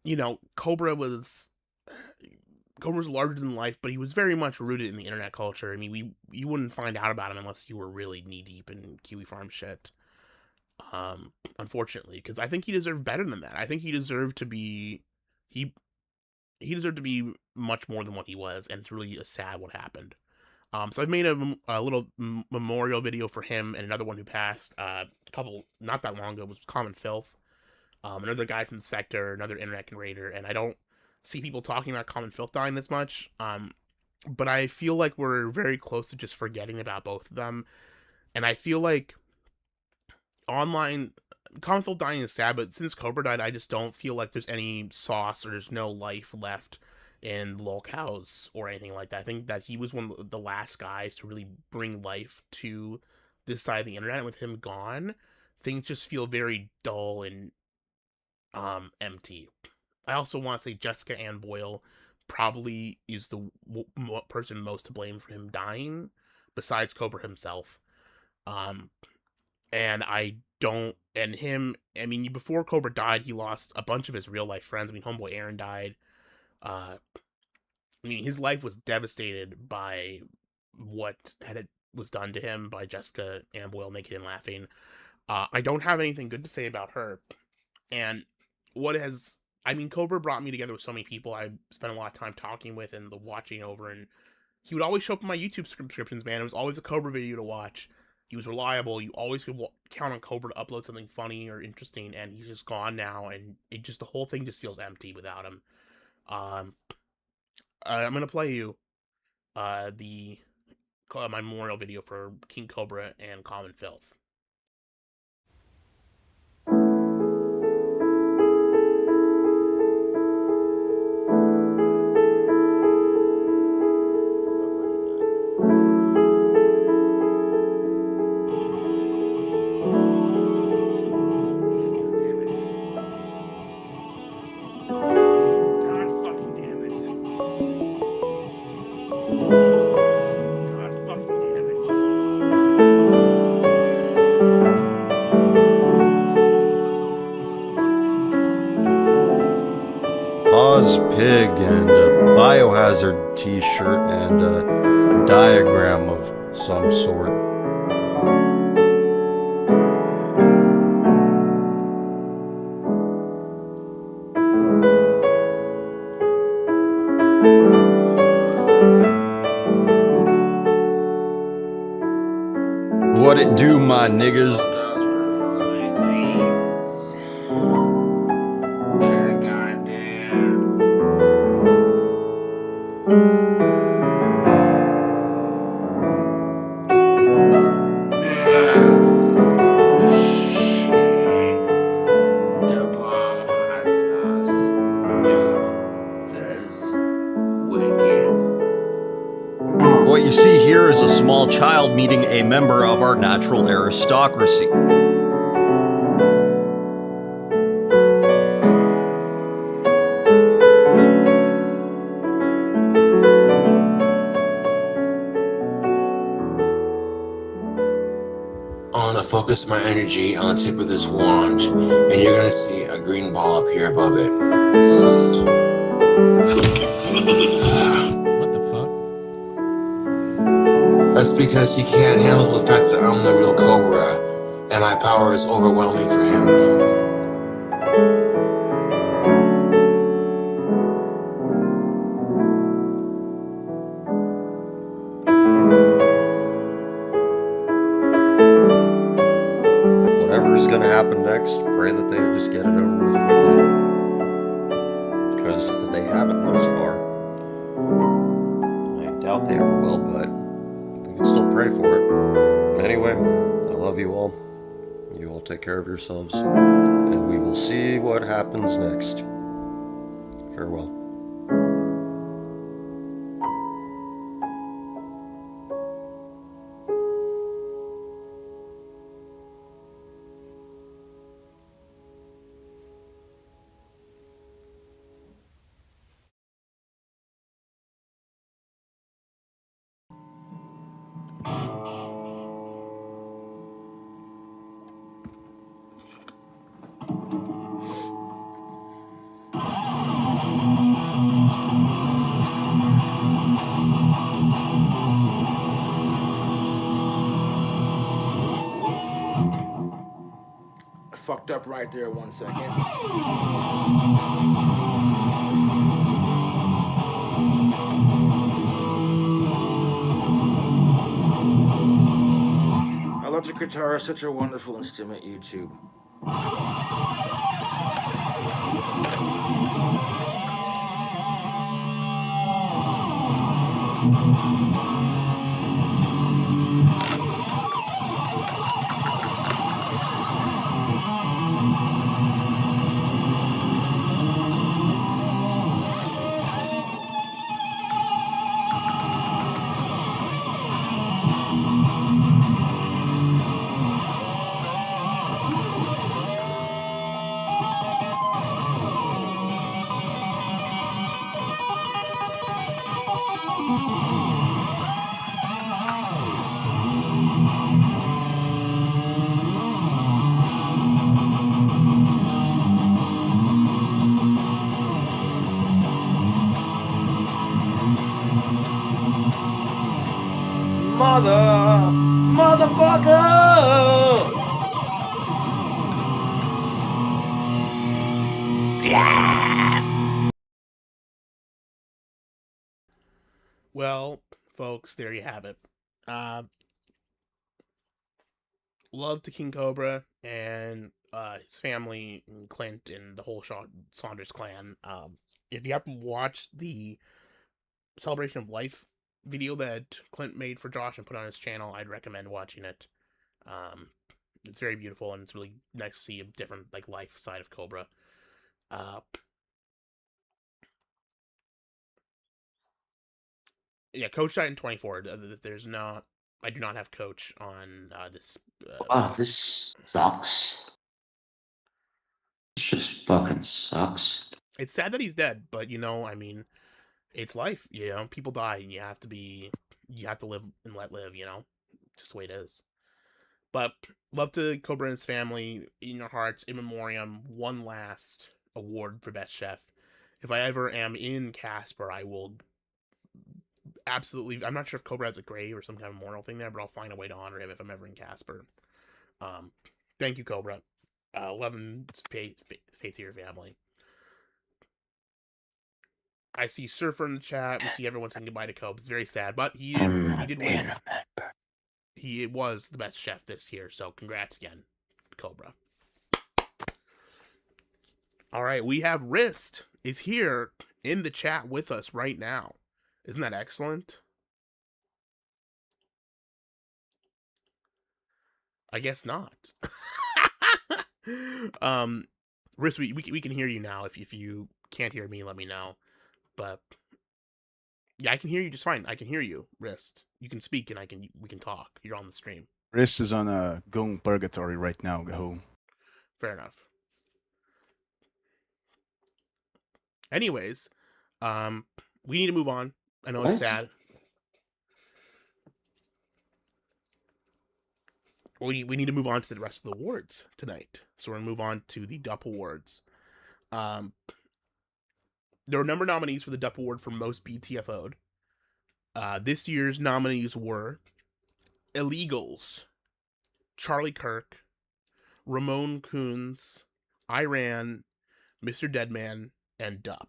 S1: you know, Cobra was larger than life, but he was very much rooted in the internet culture. I mean, you wouldn't find out about him unless you were really knee deep in Kiwi Farm shit. Unfortunately, because I think he deserved better than that. I think he deserved to be he deserved to be much more than what he was, and it's really sad what happened. So I've made a little memorial video for him and another one who passed a couple, not that long ago, was Common Filth. Another guy from the sector, another internet creator, and I don't see people talking about Common Filth dying this much, but I feel like we're very close to just forgetting about both of them, and I feel like online, Common Filth dying is sad, but since Cobra died, I just don't feel like there's any sauce or there's no life left in lolcows or anything like that. I think that he was one of the last guys to really bring life to this side of the internet, and with him gone, things just feel very dull and empty. I also want to say Jessica Ann Boyle probably is the person most to blame for him dying, besides Cobra himself. And I mean, before Cobra died, he lost a bunch of his real life friends. I mean, homeboy Aaron died. I mean, his life was devastated by what was done to him by Jessica Ann Boyle, Naked and Laughing. I don't have anything good to say about her. And Cobra brought me together with so many people I spent a lot of time talking with and watching over, and he would always show up in my YouTube subscriptions, man. It was always a Cobra video to watch. He was reliable. You always could count on Cobra to upload something funny or interesting, and he's just gone now, and the whole thing just feels empty without him. I'm gonna play you the my memorial video for King Cobra and Common Filth.
S5: Oz Pig and a Biohazard t-shirt and a diagram of some sort. What it do, my niggas? What you see here is a small child meeting a member of our natural aristocracy.
S6: I want to focus my energy on the tip of this wand, and you're going to see a green ball up here above it.
S7: What the fuck?
S6: That's because he can't handle the fact that I'm the real Cobra, and my power is overwhelming for him.
S5: Whatever's gonna happen next, pray that they just get it over with quickly. Because they haven't thus far. I doubt they ever will, but we can still pray for it. Anyway, I love you all. You all take care of yourselves. And we will see what happens next. Farewell.
S2: I fucked up right there 1 second. Electric guitar is such a wonderful instrument, YouTube. Motherfucker!
S1: Well, folks, there you have it. Love to King Cobra and his family and Clint and the whole Saunders clan. If you haven't watched the Celebration of Life video that Clint made for Josh and put on his channel. I'd recommend watching it. It's very beautiful, and it's really nice to see a different like life side of Cobra. Yeah, Coach died in 24. There's not. I do not have Coach on this.
S7: Wow, this sucks. This just fucking sucks.
S1: It's sad that he's dead, but I mean, it's life. People die, and you have to live and let live. Just the way it is. But love to Cobra and his family. In your hearts, in memoriam. One last award for best chef. If I ever am in Casper, I will absolutely. I'm not sure if Cobra has a grave or some kind of memorial thing there, but I'll find a way to honor him if I'm ever in Casper. Thank you, Cobra. Love and faith to your family. I see Surfer in the chat. We see everyone saying goodbye to Cobra. It's very sad, but he did win. He was the best chef this year, so congrats again, Cobra. All right, we have Wrist is here in the chat with us right now. Isn't that excellent? I guess not. Wrist, we can hear you now. If you can't hear me, let me know. But yeah, I can hear you just fine. I can hear you, Wrist. You can speak and we can talk. You're on the stream.
S8: Wrist is on a going purgatory right now, Gaho.
S1: Fair enough. Anyways, we need to move on. I know it's sad. We need to move on to the rest of the awards tonight. So we're going to move on to the DUP Awards. There were a number of nominees for the DUP Award for most BTFO'd. This year's nominees were Illegals, Charlie Kirk, Ramon Coons, Iran, Mr. Deadman, and DUP.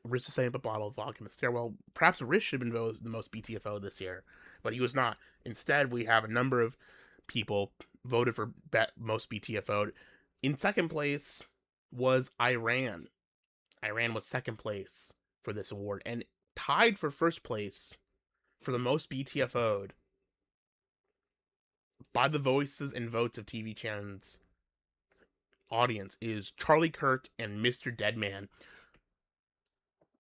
S1: Rish is saying a bottle of vodka in the stairwell. Perhaps Rish should have been voted the most BTFO this year, but he was not. Instead, we have a number of people voted for most BTFO'd. In second place was Iran. Iran was second place for this award, and tied for first place for the most BTFO'd by the voices and votes of TVChan's audience is Charlie Kirk and Mr. Deadman.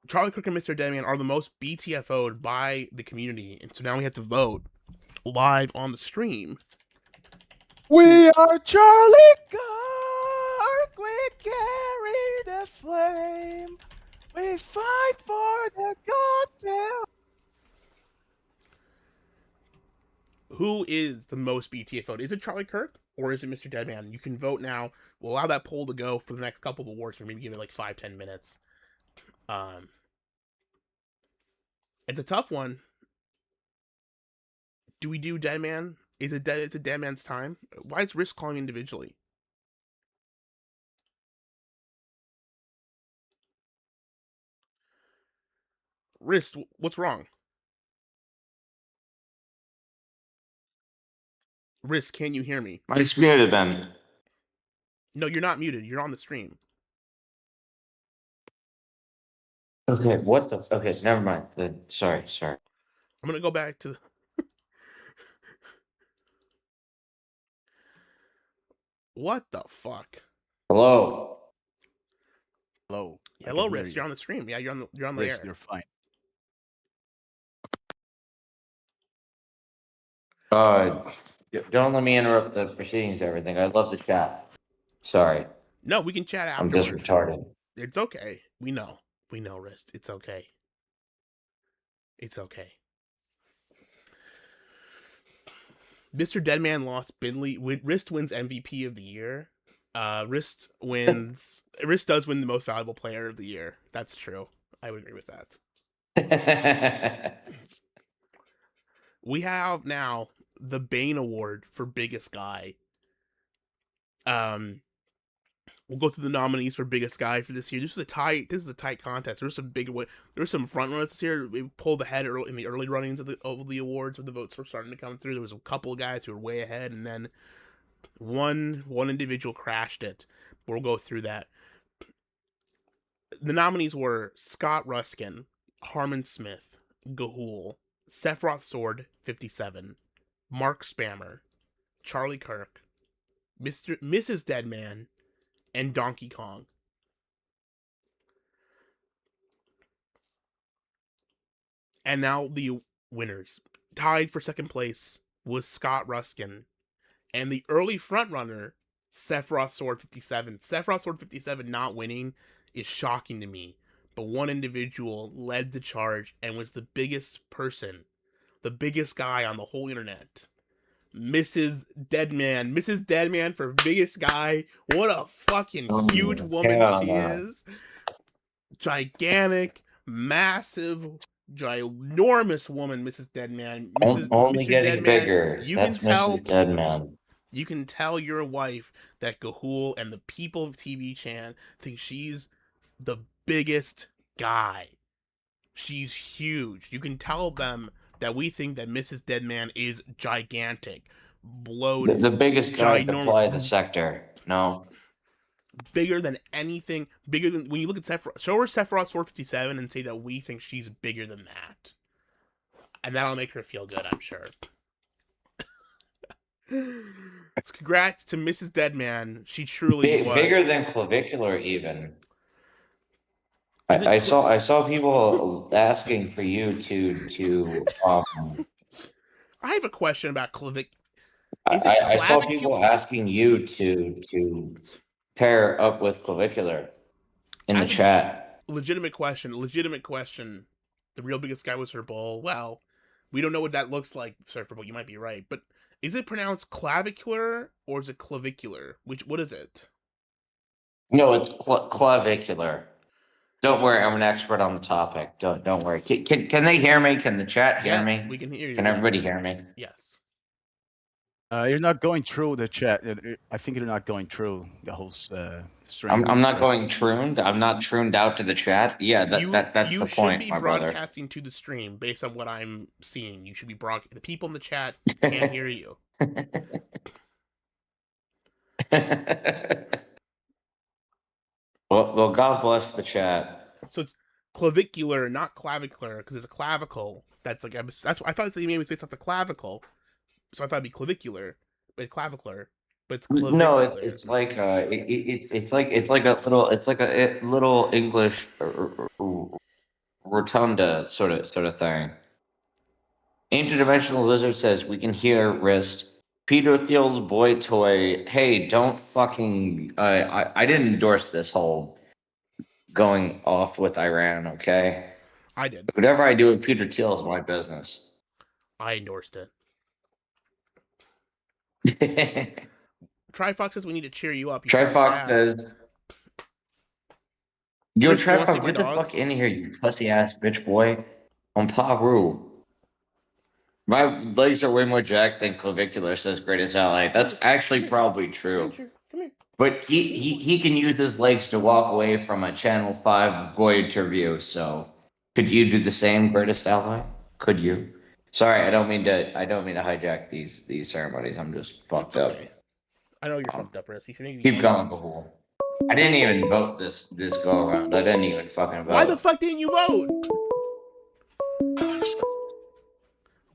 S1: Charlie Kirk and Mr. Deadman are the most BTFO'd by the community, and so now we have to vote live on the stream.
S8: We are Charlie Kirk, we carry the flame, we fight for the gospel.
S1: Who is the most BTFO'd? Is it Charlie Kirk or is it Mr. Deadman? You can vote now. We'll allow that poll to go for the next couple of awards, or maybe give it like 5-10 minutes. It's a tough one. Do we do Deadman? It's a Deadman's time. Why is Risk calling individually? Risk, what's wrong? Risk, can you hear me?
S7: Mike's muted, Ben.
S1: No, you're not muted. You're on the stream.
S7: Okay, what the? Okay, so never mind. Then sorry.
S1: I'm gonna go back to what the fuck?
S7: Hello.
S8: Hello.
S1: Yeah, hello, Risk. You're on the stream. Yeah, you're on the
S8: Risk,
S1: air.
S8: you're fine.
S7: Don't let me interrupt the proceedings. Everything. I'd love to chat. Sorry,
S1: No, we can chat
S7: I'm
S1: afterwards.
S7: just retarded.
S1: It's okay. We know, Risk. It's okay. It's okay. Mr. Deadman lost Binley. Risk wins MVP of the year. Risk does win the most valuable player of the year. That's true. I would agree with that. We have now the Bane Award for biggest guy. We'll go through the nominees for biggest guy for this year. This is a tight contest. There were some front runners this year. We pulled ahead in the early runnings of the awards when the votes were starting to come through. There was a couple of guys who were way ahead, and then One individual crashed it. We'll go through that. The nominees were Scott Ruskin, Harmon Smith, Gahul, Sephiroth Sword 57, Mark Spammer, Charlie Kirk, Mrs. Deadman, and Donkey Kong. And now the winners. Tied for second place was Scott Ruskin. And the early frontrunner, Sephiroth Sword 57. Sephiroth Sword 57 not winning is shocking to me. But one individual led the charge and was the biggest person, the biggest guy on the whole internet. Mrs. Deadman. Mrs. Deadman for biggest guy. What a fucking huge woman she is. Gigantic, massive, ginormous woman, Mrs. Deadman.
S7: Only
S1: Mr.
S7: getting
S1: Deadman,
S7: bigger.
S1: You
S7: That's
S1: can tell,
S7: Mrs. Deadman.
S1: You can tell your wife that Gahul and the people of TV think she's the biggest guy. She's huge. You can tell them that we think that Mrs. Deadman is gigantic, bloated.
S7: The biggest guy to
S1: ginormous,
S7: fly the sector. No.
S1: Bigger than anything. Bigger than when you look at Sephiroth. Show her Sephiroth Sword 57 and say that we think she's bigger than that, and that'll make her feel good, I'm sure. Congrats to Mrs. Deadman. She truly was
S7: Bigger than clavicular, even. I saw people asking for you to
S1: I have a question about clavicular.
S7: I saw people asking you to pair up with clavicular in the chat.
S1: Legitimate question. The real biggest guy was her bull. Well, we don't know what that looks like, Surfer, but you might be right. But is it pronounced clavicular or is it clavicular? What is it?
S7: No, it's clavicular. Don't worry, I'm an expert on the topic. Don't worry. Can they hear me? Can the chat hear me?
S1: Yes, we can hear you.
S7: Can everybody hear me?
S1: Yes.
S8: You're not going through the chat. I think you're not going through the whole stream.
S7: I'm not going trooned. I'm not trooned out to the chat. Yeah, that's the point, my brother. You should be
S1: broadcasting to the stream based on what I'm seeing. You should be broadcasting. The people in the chat can't hear you.
S7: Well, God bless the chat.
S1: So it's clavicular, not clavicular, because it's a clavicle. That's like I thought the name was based off the clavicle, so I thought it'd be clavicular, but it's clavicular. But it's clavicular.
S7: No, it's like it's like a little English rotunda sort of thing. Interdimensional Lizard says we can hear wrist. Peter Thiel's boy toy. Hey, don't fucking. I didn't endorse this whole going off with Iran. Okay.
S1: I did.
S7: Whatever I do with Peter Thiel is my business.
S1: I endorsed it. Trifox says we need to cheer you up.
S7: Trifox says, "Yo, Trifox, get the fuck in here, you pussy ass bitch boy." On Paru. My legs are way more jacked than clavicular, says Greatest Ally. That's actually probably true. But he can use his legs to walk away from a Channel 5 Goy interview, so could you do the same, Greatest Ally? Could you? Sorry, I don't mean to hijack these ceremonies. I'm just fucked up.
S1: I know you're fucked up, Riz. You should
S7: keep going, Bahul. I didn't even vote this go around. I didn't even fucking vote.
S1: Why the fuck didn't you vote?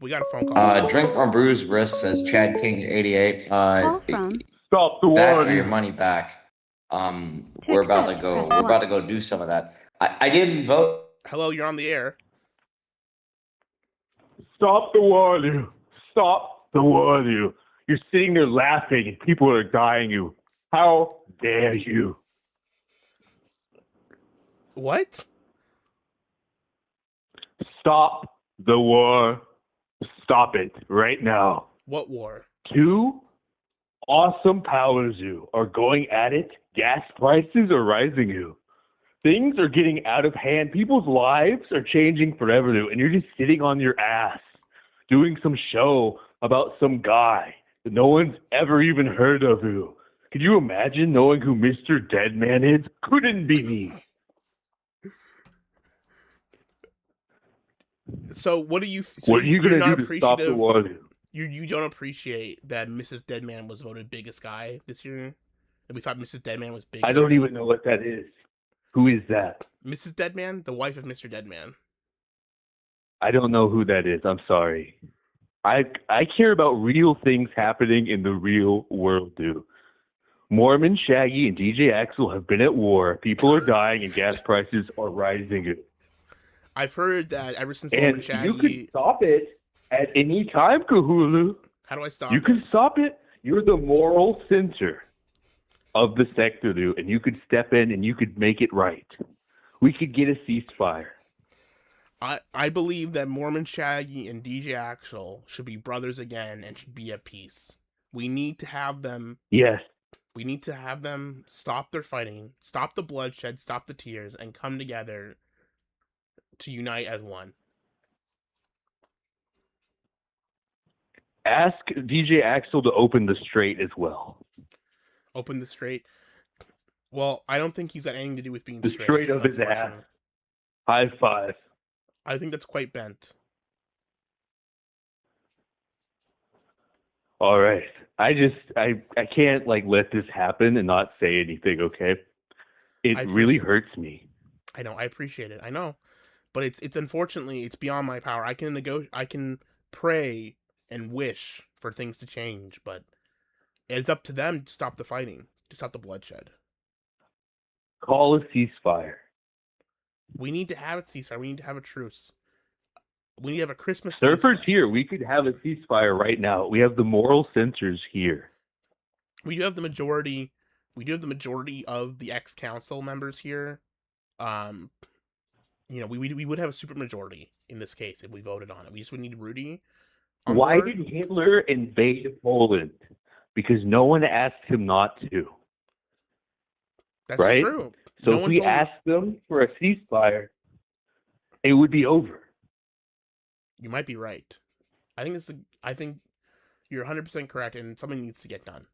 S1: We got a phone call.
S7: Drink more brews, Wrist, says Chad King 88.
S3: Call from
S7: Stop the war. Or your money back. We're about to go do some of that. I didn't vote.
S1: Hello, you're on the air.
S9: Stop the war, you. Stop the war, you. You're sitting there laughing and people are dying you. How dare you?
S1: What?
S9: Stop the war. Stop it right now.
S1: What war?
S9: 2 awesome powers you are going at it. Gas prices are rising you. Things are getting out of hand. People's lives are changing forever you, and you're just sitting on your ass doing some show about some guy that no one's ever even heard of you. Could you imagine knowing who Mr. Deadman is? Couldn't be me.
S1: So what are you?
S9: What are you going to do to stop the war?
S1: You don't appreciate that Mrs. Deadman was voted biggest guy this year, and we thought Mrs. Deadman was bigger.
S9: I don't even know what that is. Who is that?
S1: Mrs. Deadman, the wife of Mr. Deadman.
S9: I don't know who that is. I'm sorry. I care about real things happening in the real world, dude. Mormon, Shaggy, and DJ Axel have been at war. People are dying, and gas prices are rising.
S1: I've heard that ever since Mormon
S9: And
S1: Shaggy.
S9: you can stop it at any time, Kahulu.
S1: How do I stop
S9: You
S1: it?
S9: can stop it. You're the moral censor of the sector, dude, and you could step in and you could make it right. We could get a ceasefire.
S1: I believe that Mormon Shaggy and DJ Axel should be brothers again and should be at peace. We need to have them.
S9: Yes.
S1: We need to have them stop their fighting, stop the bloodshed, stop the tears, and come together to unite as one.
S9: Ask DJ Axel to open the straight as well.
S1: Open the straight. Well, I don't think he's got anything to do with being
S9: The
S1: straight.
S9: straight of his ass.
S1: unfortunately.
S9: High five.
S1: I think that's quite bent.
S9: All right. I can't let this happen and not say anything, okay? It really hurts me.
S1: I know. I appreciate it. I know, but it's unfortunately it's beyond my power. I can pray and wish for things to change, but it's up to them to stop the fighting, to stop the bloodshed.
S9: Call a ceasefire.
S1: We need to have a ceasefire. We need to have a truce. We need to have a Christmas.
S9: Surfers here. We could have a ceasefire right now. We have the moral censors here.
S1: We do have the majority. We do have the majority of the ex-council members here. We would have a super majority in this case if we voted on it. We just would need Rudy.
S9: Why did Hitler invade Poland? Because no one asked him not to.
S1: That's
S9: right?
S1: true.
S9: So
S1: No
S9: if we asked them for a ceasefire, it would be over.
S1: You might be right. I think you're 100% correct, and something needs to get done.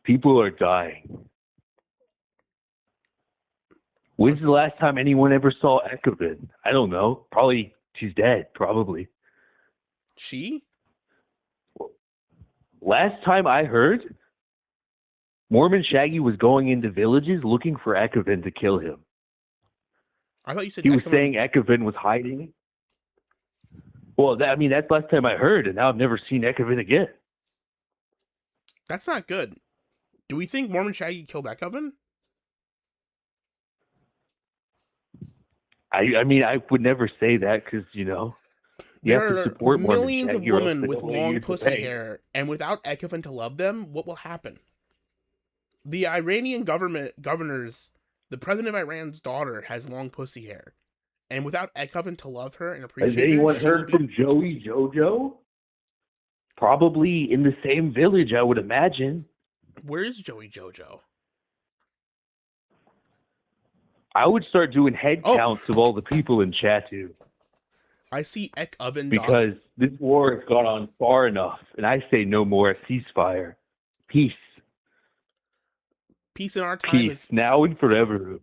S9: People are dying. When's the last time anyone ever saw Ekevin? I don't know. Probably she's dead. Probably.
S1: She?
S9: Last time I heard, Mormon Shaggy was going into villages looking for Ekevin to kill him.
S1: I thought you said
S9: he was saying Ekevin was hiding. Well, that's last time I heard, and now I've never seen Ekevin again.
S1: That's not good. Do we think Mormon Shaggy killed Ekevin?
S9: I would never say that because, you have to support
S1: millions of
S9: Mormon Shaggy
S1: women with long pussy
S9: hair.
S1: hair, and without Ekevin to love them, what will happen? The Iranian governors, the president of Iran's daughter has long pussy hair, and without Ekevin to love her and appreciate her,
S9: Has anyone heard from Joey Jojo? Probably in the same village, I would imagine.
S1: Where is Joey Jojo?
S9: I would start doing head counts of all the people in Chatu.
S1: I see Ekevin
S9: because this war has gone on far enough, and I say no more ceasefire. Peace.
S1: Peace in our time
S9: Peace,
S1: is
S9: now and forever.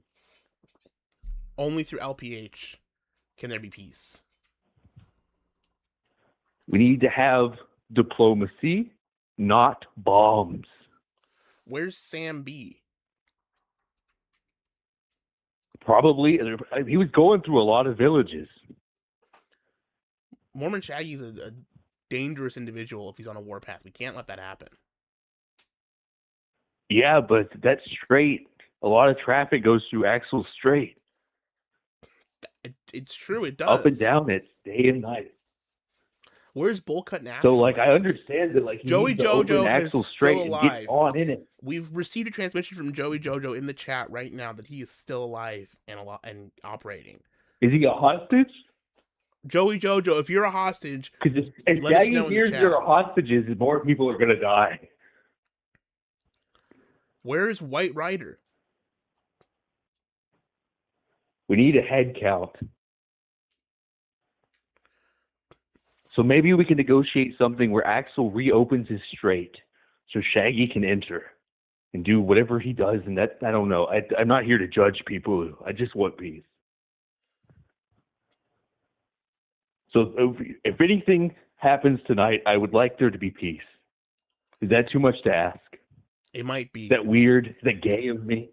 S1: Only through LPH can there be peace.
S9: We need to have diplomacy, not bombs.
S1: Where's Sam B?
S9: Probably, he was going through a lot of villages.
S1: Mormon Shaggy's a dangerous individual if he's on a warpath. We can't let that happen.
S9: Yeah, but that's straight. A lot of traffic goes through Axel Strait.
S1: It's true, it does.
S9: Up and down it, day and night.
S1: Where's Bullcut National?
S9: So, I understand that,
S1: Joey Jojo
S9: Axel
S1: is
S9: Strait
S1: still
S9: and
S1: alive.
S9: get on in it.
S1: We've received a transmission from Joey Jojo in the chat right now that he is still alive and operating.
S9: Is he a hostage?
S1: Joey Jojo, if you're a hostage,
S9: because if Shaggy hears there are hostages, more people are going to die.
S1: Where is White Rider?
S9: We need a head count. So maybe we can negotiate something where Axel reopens his strait so Shaggy can enter and do whatever he does. And that, I don't know. I'm not here to judge people. I just want peace. So if anything happens tonight, I would like there to be peace. Is that too much to ask?
S1: It might be.
S9: Is that weird? Is that gay of me?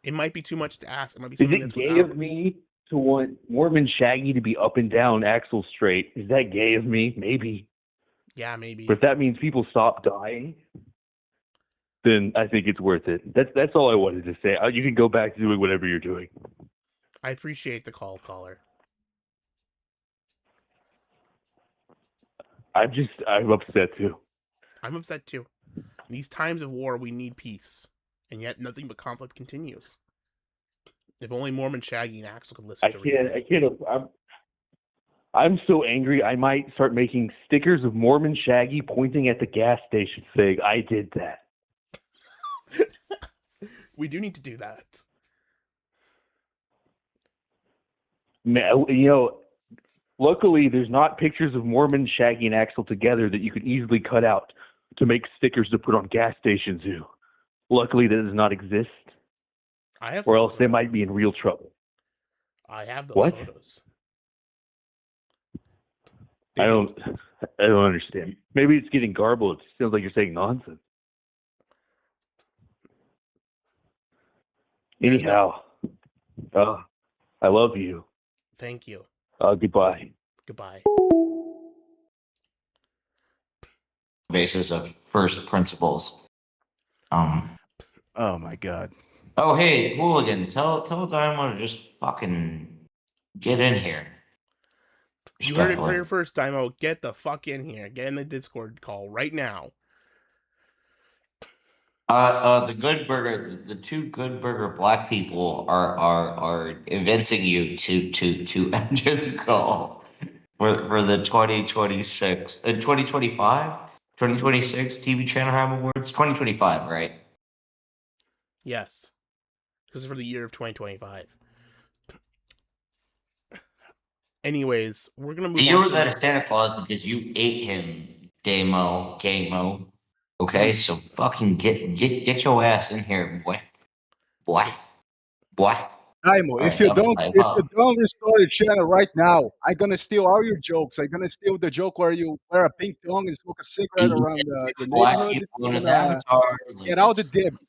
S1: It might be too much to ask. It might be
S9: Is
S1: something
S9: it
S1: that's
S9: gay
S1: without.
S9: of me to want Mormon Shaggy to be up and down, Axel straight? Is that gay of me? Maybe.
S1: Yeah, maybe.
S9: But if that means people stop dying, then I think it's worth it. That's all I wanted to say. You can go back to doing whatever you're doing.
S1: I appreciate the call, caller.
S9: I'm upset too.
S1: I'm upset too. In these times of war, we need peace, and yet nothing but conflict continues. If only Mormon Shaggy and Axel could listen to reason.
S9: I'm so angry. I might start making stickers of Mormon Shaggy pointing at the gas station, saying, "I did that."
S1: We do need to do that.
S9: Man, luckily there's not pictures of Mormon Shaggy and Axel together that you could easily cut out to make stickers to put on gas stations. Luckily that does not exist.
S1: I have.
S9: Or else they might be in real trouble.
S1: I have those
S9: What?
S1: photos.
S9: I don't understand. Maybe it's getting garbled. It sounds like you're saying nonsense. Anyhow, I love you.
S1: Thank you.
S9: Goodbye.
S1: Goodbye.
S7: Basis of first principles.
S8: Oh my God.
S7: Oh hey, hooligan, tell Dynamo to just fucking get in here.
S1: You heard it here first, Dymo. Get the fuck in here. Get in the Discord call right now.
S7: The Good Burger, the two Good Burger black people are evincing you to enter the call for the 2026, 2025, 2026 Tvch Awards, 2025, right?
S1: Yes. This is for the year of 2025. Anyways, we're gonna move on.
S7: You were that Santa Claus because you ate him, Gamo. Okay, so fucking get your ass in here, boy.
S8: Imo, if you don't restore the channel right now, I'm gonna steal all your jokes. I'm gonna steal the joke where you wear a pink tongue and smoke a cigarette around the neighborhood. Get all the dibs.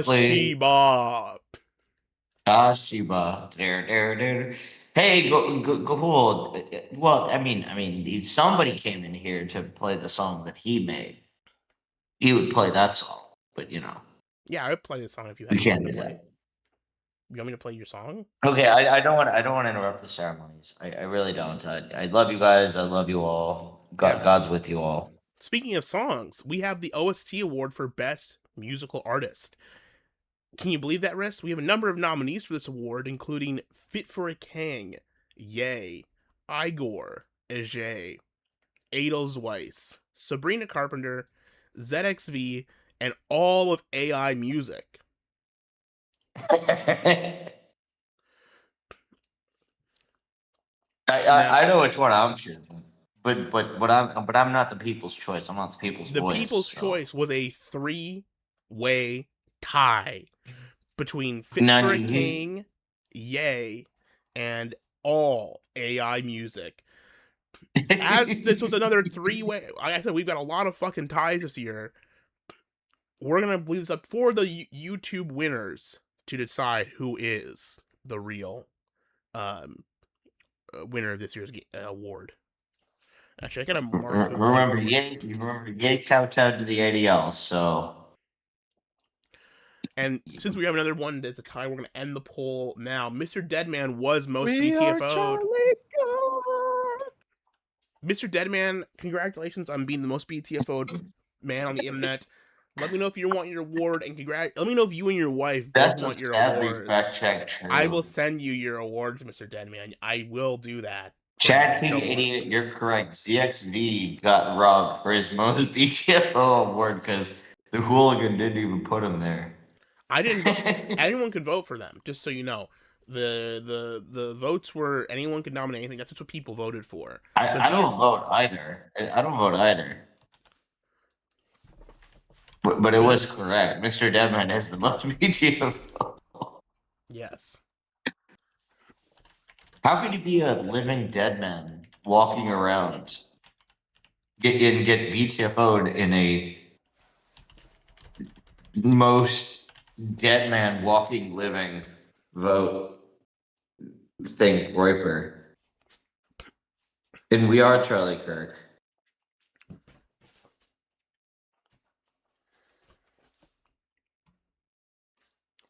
S1: Shiba.
S7: Shiba. There. Hey, go. Well, I mean, somebody came in here to play the song that he made. He would play that song, but
S1: Yeah, I would play this song if you had.
S7: You can't do that.
S1: You want me to play your song?
S7: Okay, I don't want to interrupt the ceremonies. I really don't. I love you guys. I love you all. God's with you all.
S1: Speaking of songs, we have the OST award for Best Musical Artist. Can you believe that, Rest? We have a number of nominees for this award, including Fit for a King, Yay, Igor, Ajay, Edelweiss, Sabrina Carpenter, ZXV, and all of AI Music.
S7: I know which one I'm choosing, but I'm not the people's choice. I'm not the people's voice.
S1: The people's choice was a 3-way tie between Fit for a King, Yay, and all AI Music. As this was another 3-way, like I said, we've got a lot of fucking ties this year. We're gonna leave this up for the YouTube winners to decide who is the real winner of this year's award. Actually, I gotta mark.
S7: Remember, yay, kowtow to the ADLs. So,
S1: and since we have another one that's a tie, we're gonna end the poll now. Mr. Deadman was most BTFO'd. Mr. Deadman, congratulations on being the most BTFO'd man on the internet. Let me know if you want your award, and let me know if you and your wife both want your awards. I will send you your awards, Mr. Deadman. I will do that.
S7: Chad King Idiot, you're correct. ZXV got robbed for his most BTFO award because the hooligan didn't even put him there.
S1: I didn't vote. Anyone could vote for them, just so you know. The votes were anyone could nominate anything. That's what people voted for.
S7: I don't vote either. But it was correct. Mr. Deadman has the most BTFO.
S1: Yes.
S7: How could you be a living dead man walking around get BTFO'd in a most dead man walking living vote thing, Royper? And we are Charlie Kirk.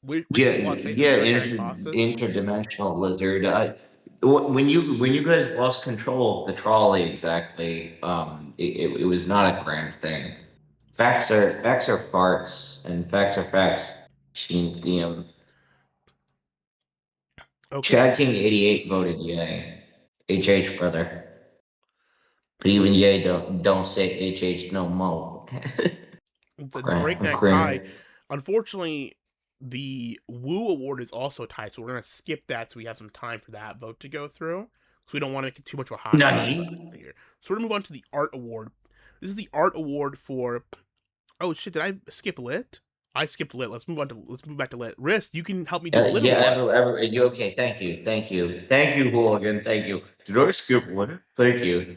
S7: Interdimensional lizard. When you guys lost control of the trolley, exactly, it was not a grand thing. Facts are farts, and facts are facts. DM.
S1: Okay.
S7: Chad King 88 voted yay. HH brother. But even yay don't say HH no more.
S1: It's a breakneck tie. Unfortunately, the Woo Award is also tied, so we're going to skip that so we have some time for that vote to go through. So we don't want to make it too much of a hot here. So we're going to move on to the Art Award. This is the Art Award for... Oh shit, did I skip Lit? I skipped Lit. Let's move back to Lit. Wrist, you can help me do the Lit Award.
S7: You okay? Thank you, Hooligan. Thank you. Did I skip Lit? Thank you.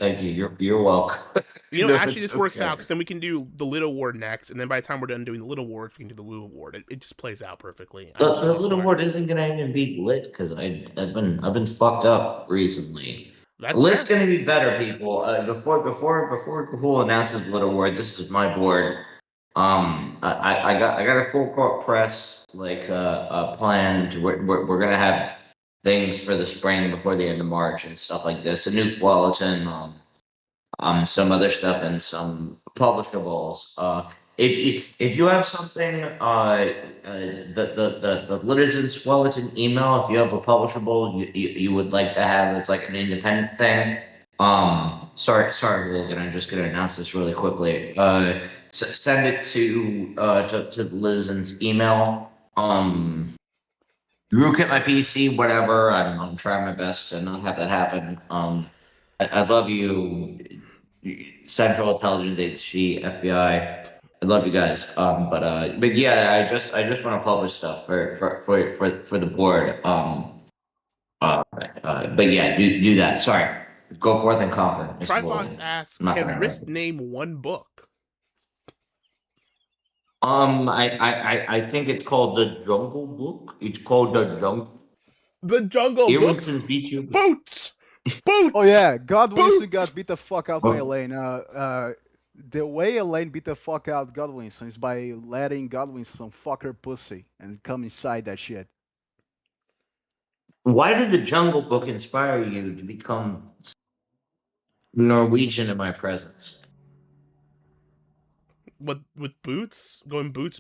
S7: You're welcome.
S1: Actually, this works out because then we can do the Lit Award next, and then by the time we're done doing the Lit Awards, we can do the Woo Award. It just plays out perfectly.
S7: The Lit Award isn't gonna even be lit because I've been fucked up recently. Lit's gonna be better, people. Before Kahul announces the Lit Award, this is my board. I got a full court press planned. We're gonna have things for the spring before the end of March and stuff like this. A new skeleton, some other stuff, and some publishables. If you have something, the Litters and Skeleton email, if you have a publishable you would like to have as like an independent thing. Sorry, Logan. I'm just gonna announce this really quickly. Send it to the Lizen's email. Rook at my PC, whatever. I'm trying my best to not have that happen. I love you, Central Intelligence Agency, FBI. I love you guys. But yeah, I just want to publish stuff for the board. But yeah, do that. Sorry. Go forth and conquer.
S1: Trifox asks, can Wrist name one book?
S7: I think it's called the Jungle Book. It's called the Jungle.
S1: The Jungle Book. Boots.
S8: Oh yeah, Godwinson got beat the fuck out by Elaine. The way Elaine beat the fuck out Godwinson is by letting Godwinson fuck her pussy and come inside that shit.
S7: Why did the Jungle Book inspire you to become Norwegian in my presence?
S1: With boots? Going boots,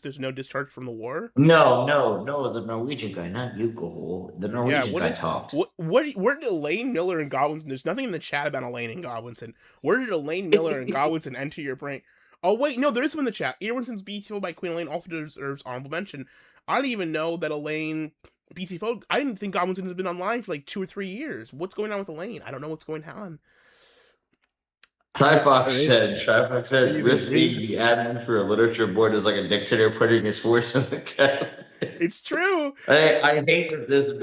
S1: there's no discharge from the war?
S7: No, the Norwegian guy, not you, Cahul. The Norwegian guy talked.
S1: Where did Elaine Miller and Godwinson... There's nothing in the chat about Elaine and Godwinson. Where did Elaine Miller and Godwinson enter your brain? Oh, wait, no, there is some in the chat. Earwinson's BTFO by Queen Elaine also deserves honorable mention. I didn't even know that Elaine... BTFO... I didn't think Godwinson has been online for like 2 or 3 years. What's going on with Elaine? I don't know what's going on.
S7: Trifox said, Risk being the admin for a literature board is like a dictator putting his horse in the cabinet.
S1: It's true.
S7: I hate that this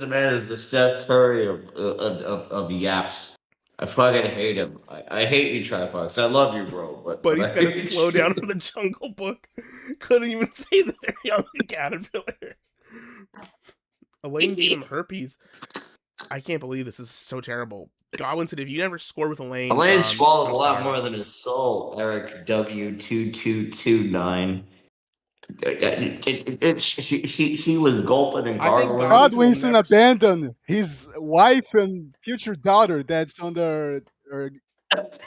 S7: man is the Steph Curry of yaps. I fucking hate him. I hate you, Trifox. I love you, bro. But
S1: he's gonna slow down on the Jungle Book. Couldn't even say the very on the caterpillar. Elaine gave him herpes. I can't believe this is so terrible. Godwinson, if you never scored with Elaine...
S7: Elaine swallowed a lot more than his soul, Eric W2229. She was gulping and gargling.
S8: Godwinson abandoned his wife and future daughter that's under her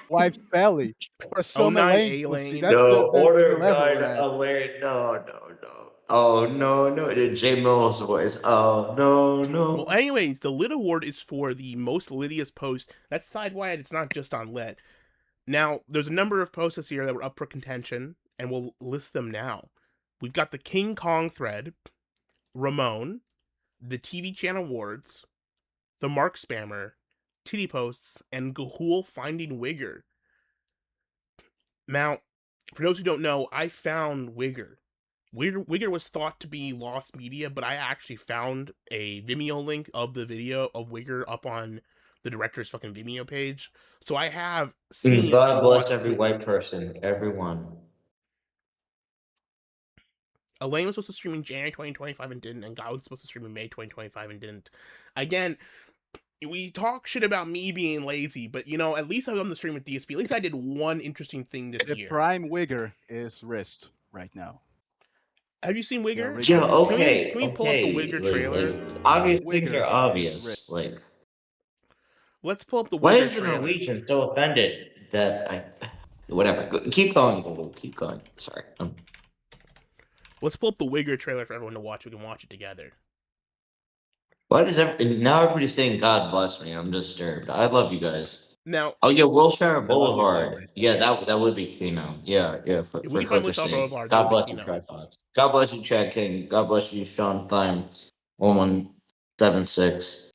S8: wife's belly. For some Elaine.
S7: Order guide Elaine. No. Oh, no. J. Mills' voice. Oh, no.
S1: Well, anyways, the Lit Award is for the most Litiest post. That's side-wide. It's not just on Lit. Now, there's a number of posts this year that were up for contention, and we'll list them now. We've got the King Kong thread, Ramon, the Tvch Awards, the Mark Spammer, Titty Posts, and Gahul finding Wigger. Now, for those who don't know, I found Wigger Wigger was thought to be lost media, but I actually found a Vimeo link of the video of Wigger up on the director's fucking Vimeo page. So I have seen
S7: God
S1: and
S7: bless
S1: watched
S7: every white person, everyone.
S1: Elaine was supposed to stream in January 2025 and didn't, and God was supposed to stream in May 2025 and didn't. Again, we talk shit about me being lazy, but you know, at least I was on the stream with DSP. At least I did one interesting thing this
S8: The
S1: year.
S8: prime Wigger is wrist right now.
S1: Have you seen Wigger?
S7: Yeah, okay.
S1: Can we pull up the Wigger trailer?
S7: Obvious things
S8: Wigger
S7: are obvious.
S8: is
S7: Like,
S1: Let's pull up the Wigger
S7: why is the
S1: trailer.
S7: Norwegian so offended that I? Whatever. Keep going, Google. Keep going. Sorry.
S1: Let's pull up the Wigger trailer for everyone to watch. We can watch it together.
S7: Why does now everybody's saying God bless me? I'm disturbed. I love you guys.
S1: Now,
S7: oh yeah, Wilshire Boulevard. Yeah, that would be Kino. Yeah. For
S1: we can find
S7: Coach's
S1: Wilshire
S7: sake.
S1: Boulevard.
S7: God bless you, Chad Fox. God bless you, Chad King. God bless you, Sean Thime. 1176.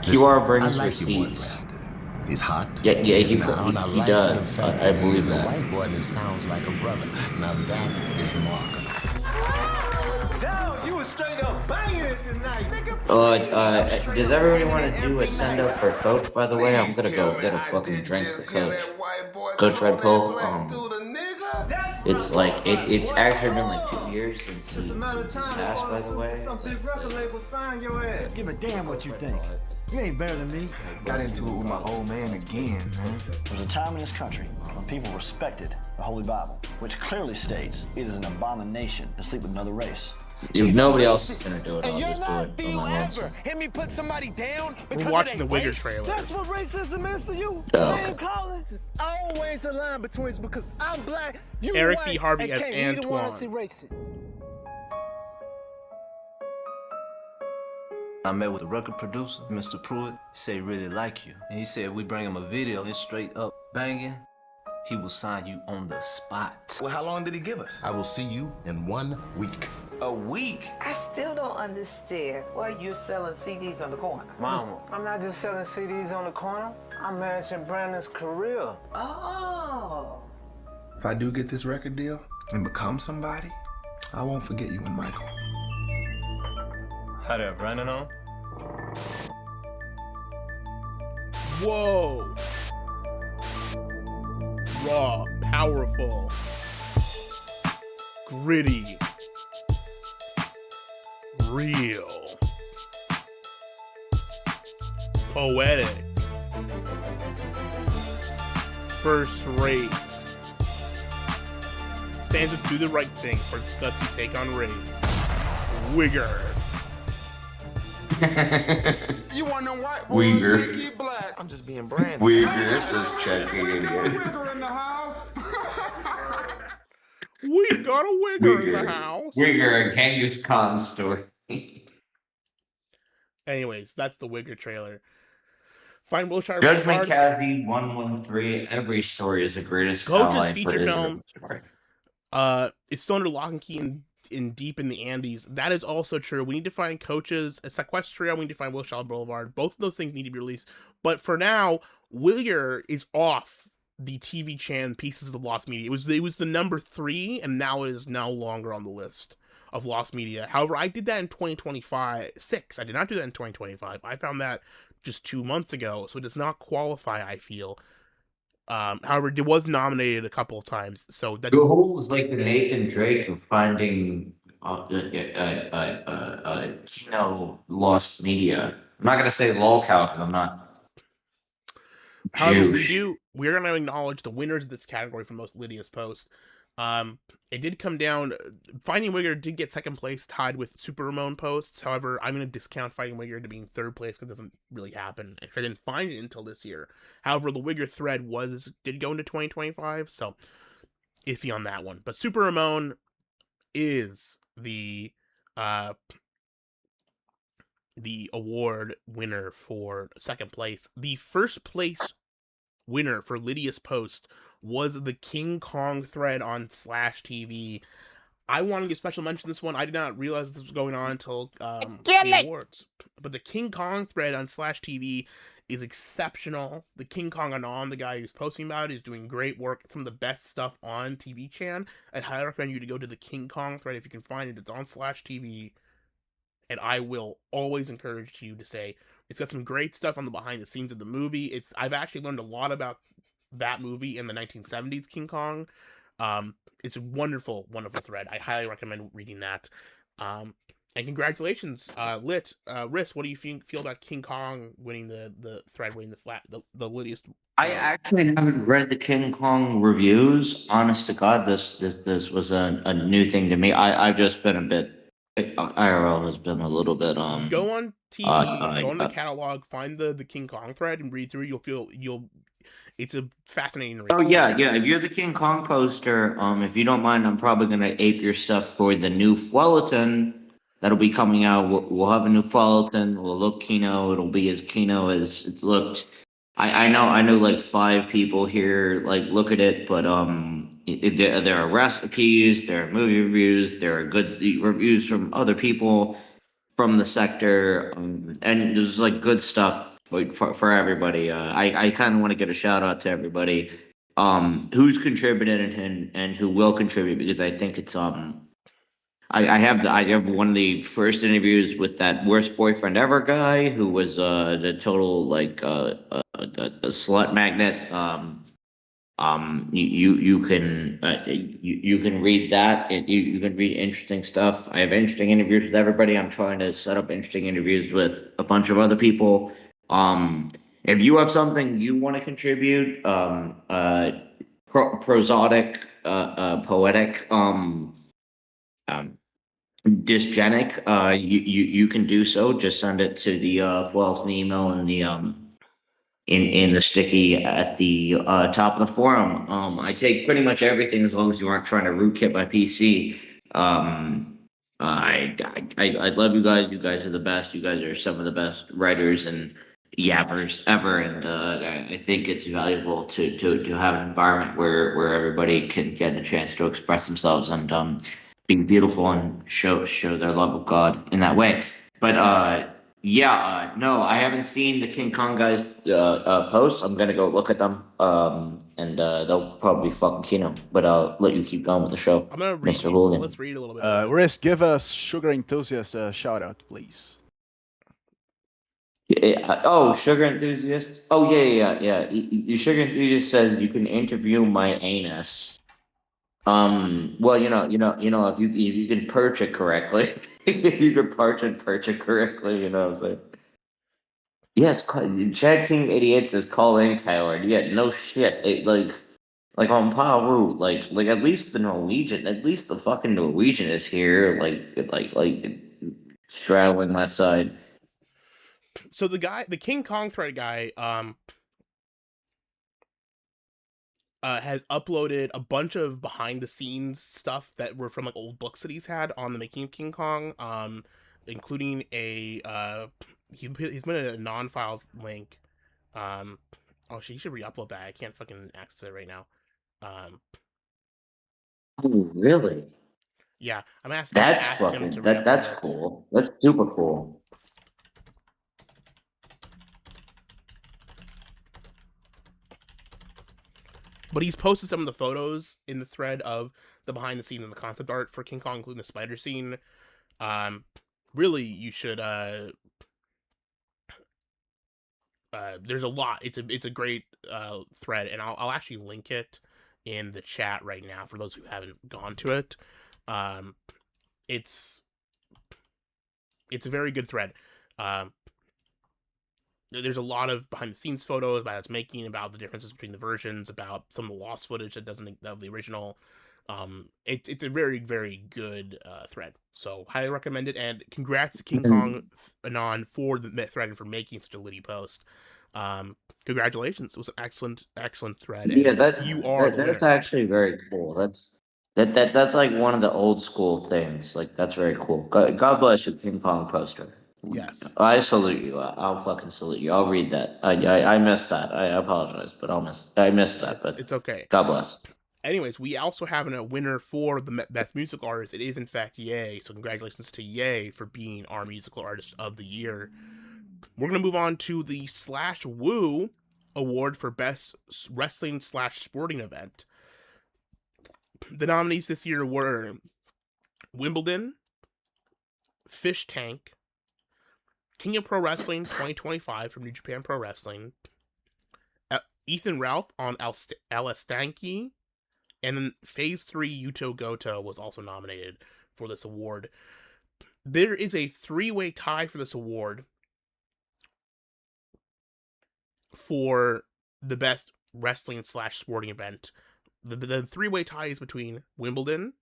S7: QR brings receipts.
S10: He's hot.
S7: Yeah,
S10: He's
S7: he
S10: loud. I like
S7: does.
S10: the fact
S7: I
S10: that
S7: believe
S10: he's
S7: that.
S10: a white boy that sounds like a brother. Now that is marvelous.
S11: Damn, you was straight up banging tonight.
S7: Does everybody want to do a send up for Coach? By the way, I'm gonna go get a fucking drink for Coach. Coach Red Bull. It's like it's actually been like 2 years since he passed. By the way.
S11: Give a damn what you think. You ain't better than me. Got into it with my old man again, man.
S12: There's a time in this country when people respected the Holy Bible, which clearly states it is an abomination to sleep with another race.
S7: If nobody else is gonna do it, I'll just do it on my own.
S11: Hear me put somebody down because
S1: we're watching the
S11: of their
S1: Wigger
S11: race?
S1: trailer.
S11: That's what racism is to you.
S7: Oh.
S11: Man, Collins is always a line between us because I'm black, you
S1: Eric
S11: white,
S1: B. Harvey
S11: and
S1: as
S11: can't neither one of us
S1: Antoine.
S11: erase it.
S13: I met with the record producer, Mr. Pruitt. He said he really like you. And he said if we bring him a video and it's straight up banging, he will sign you on the spot.
S11: Well, how long did he give us?
S10: I will see you in 1 week.
S11: A week?
S14: I still don't understand why you're selling CDs on the corner.
S11: Mama, I'm not just selling CDs on the corner. I'm managing Brandon's career.
S14: Oh.
S11: If I do get this record deal and become somebody, I won't forget you and Michael.
S9: How that Brandon on?
S1: Whoa. Raw, powerful, gritty, real, poetic, first rate, stands to do the right thing for its gutsy take on race. Wigger.
S11: You want them white
S7: boys Wigger. To get
S11: black? I'm just being Brandon.
S7: Wigger says Chad King again.
S11: Wigger in the house.
S1: We've got a Wigger in the house.
S7: Wigger, a Genghis Khan story.
S1: Anyways, that's the Wigger trailer. Find Wilshire
S7: Judgment
S1: Boulevard.
S7: Kazi 113. Every story is the greatest.
S1: Coach's feature film. It's still under lock and key in deep in the Andes. That is also true. We need to find Coaches, Sequestria. We need to find Wilshire Boulevard. Both of those things need to be released. But for now, Wigger is off the TV channel Pieces of Lost Media. It was the number 3, and now it is no longer on the list of Lost Media. However, I did that in 2025. I did not do that in 2025. I found that just 2 months ago, so it does not qualify, I feel. However, it was nominated a couple of times, so that
S7: Google was like the Nathan Drake of finding lost media. I'm not gonna say lolcow because I'm not.
S1: However, we're gonna acknowledge the winners of this category for most Lydia's post. It did come down. Finding Wigger did get second place, tied with Super Ramon posts. However, I'm going to discount Finding Wigger to being third place because it doesn't really happen. Actually, I didn't find it until this year. However, the Wigger thread did go into 2025, so iffy on that one. But Super Ramon is the award winner for second place. The first place winner for Lydia's post was the King Kong thread on /TV. I want to give special mention to this one. I did not realize this was going on until the awards. But the King Kong thread on /TV is exceptional. The King Kong Anon, the guy who's posting about it, is doing great work. Some of the best stuff on Tvch. I'd highly recommend you to go to the King Kong thread if you can find it. It's on /TV. And I will always encourage you to say it's got some great stuff on the behind the scenes of the movie. I've actually learned a lot about that movie in the 1970s King Kong. It's a wonderful, wonderful thread. I highly recommend reading that. And congratulations, Riss. What do you feel about King Kong winning the thread, winning the Lydiest?
S7: I actually haven't read the King Kong reviews. Honest to God, this was a new thing to me. I've just been a bit. IRL has been a little bit
S1: Go on TV, go on the catalog, find the King Kong thread, and read through. It's a fascinating read.
S7: Oh yeah. If you're the King Kong poster, if you don't mind, I'm probably gonna ape your stuff for the new Fwelleton that'll be coming out. We'll have a new Fwelleton. We'll look Kino. It'll be as Kino as it's looked. I know like 5 people here like look at it, but there are recipes, there are movie reviews, there are good reviews from other people from the sector, and there's like good stuff for everybody. I kind of want to get a shout out to everybody who's contributed and who will contribute, because I think it's I have one of the first interviews with that worst boyfriend ever guy who was the total like a slut magnet. You can read that. You can read interesting stuff. I have interesting interviews with everybody. I'm trying to set up interesting interviews with a bunch of other people. If you have something you want to contribute, prosodic, poetic, dysgenic, you can do so. Just send it to the Wells email in the in the sticky at the top of the forum. I take pretty much everything as long as you aren't trying to rootkit my PC. I love you guys. You guys are the best. You guys are some of the best writers and yappers ever, and I think it's valuable to have an environment where everybody can get a chance to express themselves and be beautiful and show their love of God in that way. But no, I haven't seen the King Kong guys posts. I'm gonna go look at them, and they'll probably be fucking Kino. But I'll let you keep going with the show,
S1: I'm gonna read.
S7: Mr. Hooligan.
S1: Let's read a little bit.
S8: Riz, give us Sugar Enthusiast a shout out, please.
S7: Sugar Enthusiast. Oh yeah. Sugar Enthusiast says you can interview my anus. Well, if you can perch it correctly, you can perch it correctly. You know what I'm saying? Yes, Chad Team 88 says call in coward. Yeah, no shit. Like on Paru, like at least the fucking Norwegian is here, like straddling my side.
S1: So the King Kong thread guy, has uploaded a bunch of behind the scenes stuff that were from like old books that he's had on the making of King Kong, including he's put a non-files link. You should re-upload that. I can't fucking access it right now.
S7: Oh really?
S1: Yeah, I'm asking.
S7: That's fucking that's cool. That's super cool.
S1: But he's posted some of the photos in the thread of the behind the scenes and the concept art for King Kong, including the spider scene. Really, you should. There's a lot. It's a great thread, and I'll actually link it in the chat right now for those who haven't gone to it. It's a very good thread. There's a lot of behind the scenes photos about its making, about the differences between the versions, about some of the lost footage that doesn't of the original. It's a very, very good thread. So highly recommend it, and congrats to King Kong Anon for the thread and for making such a litty post. Congratulations! It was an excellent thread.
S7: Yeah,
S1: that's
S7: actually very cool. That's like one of the old school things. Like that's very cool. God bless you, King Kong poster.
S1: Yes.
S7: I salute you. I'll fucking salute you. I'll read that. I missed that. I apologize, but I missed that. But
S1: it's okay.
S7: God bless.
S1: Anyways, we also have a winner for the best musical artist. It is in fact Ye. So congratulations to Ye for being our musical artist of the year. we're going to move on to the Slash Woo Award for Best Wrestling / Sporting Event. The nominees this year were Wimbledon, Fish Tank, King of Pro Wrestling 2025 from New Japan Pro Wrestling, Ethan Ralph on Alastanki, and then Phase 3 Yuto Goto was also nominated for this award. There is a 3-way tie for this award for the best wrestling / sporting event. The 3-way tie is between Wimbledon,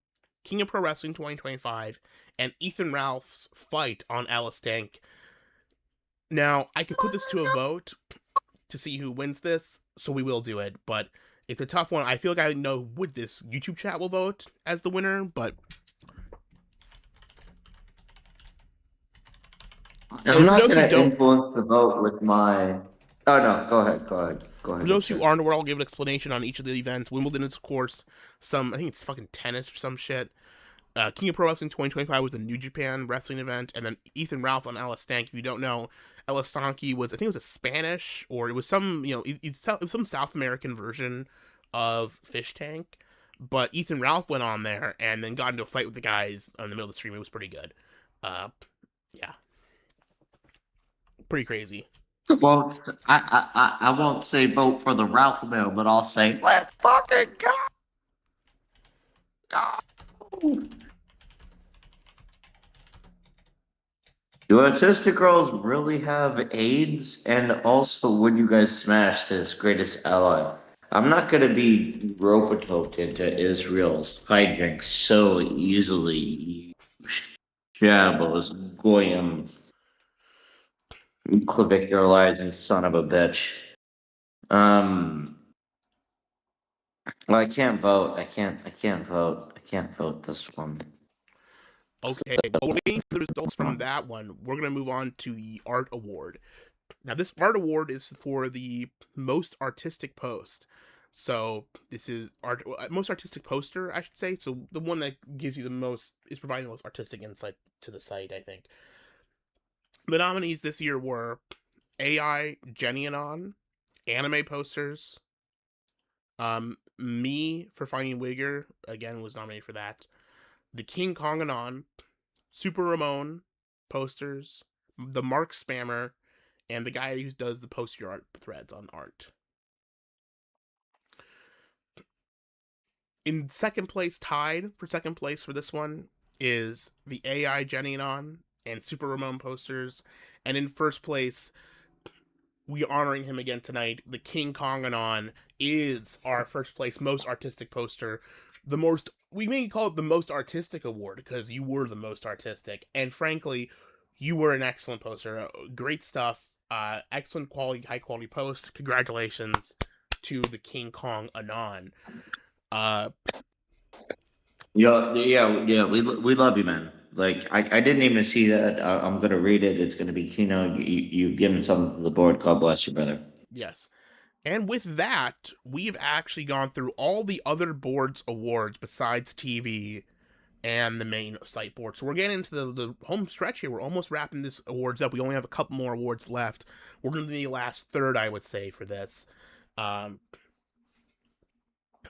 S1: King of Pro Wrestling 2025, and Ethan Ralph's fight on Alastank. Now, I could put this to a vote to see who wins this, so we will do it, but it's a tough one. I feel like I know what this YouTube chat will vote as the winner, but
S7: I'm not going to influence the vote with my... Oh, no, go ahead.
S1: For those who aren't aware, I'll give an explanation on each of the events. Wimbledon is, of course, I think it's fucking tennis or some shit. King of Pro Wrestling 2025 was a New Japan wrestling event, and then Ethan Ralph on Alastank. If you don't know, Alastanki was, I think it was a Spanish, or it was some, it was some South American version of Fish Tank. But Ethan Ralph went on there and then got into a fight with the guys in the middle of the stream. It was pretty good. Yeah. Pretty crazy.
S7: Well, I won't say vote for the Ralph Mill, but I'll say let's fucking go. Do autistic girls really have AIDS? And also, would you guys smash this Greatest Ally? I'm not going to be rope-a-toped into Israel's hijinks so easily, you shambles, goyim, clavicularizing son of a bitch. Well, I can't vote. I can't vote. I can't vote this one.
S1: Okay, while waiting for the results from that one, we're going to move on to the Art Award. Now, this Art Award is for the most artistic post. So, this is most artistic poster, I should say. So, the one that gives you the most, is providing the most artistic insight to the site, I think. The nominees this year were AI Jenny Anon, anime posters, Me for Finding Wigger, again, was nominated for that. The King Kong Anon, Super Ramon posters, the Mark Spammer, and the guy who does the post your art threads on art. In second place, tied for second place for this one, is the AI Jenny Anon and Super Ramon posters. And in first place, we are honoring him again tonight. The King Kong Anon is our first place most artistic poster. We may call it the most artistic award because you were the most artistic. And frankly, you were an excellent poster. Great stuff. Excellent quality, high quality post. Congratulations to the King Kong Anon.
S7: Yeah. We love you, man. Like I didn't even see that. I'm gonna read it. It's gonna be Kino. You've given something to the board. God bless you, brother.
S1: Yes. And with that, we've actually gone through all the other boards awards besides TV and the main site board. So we're getting into the home stretch here. We're almost wrapping this awards up. We only have a couple more awards left. We're going to be the last third, I would say, for this.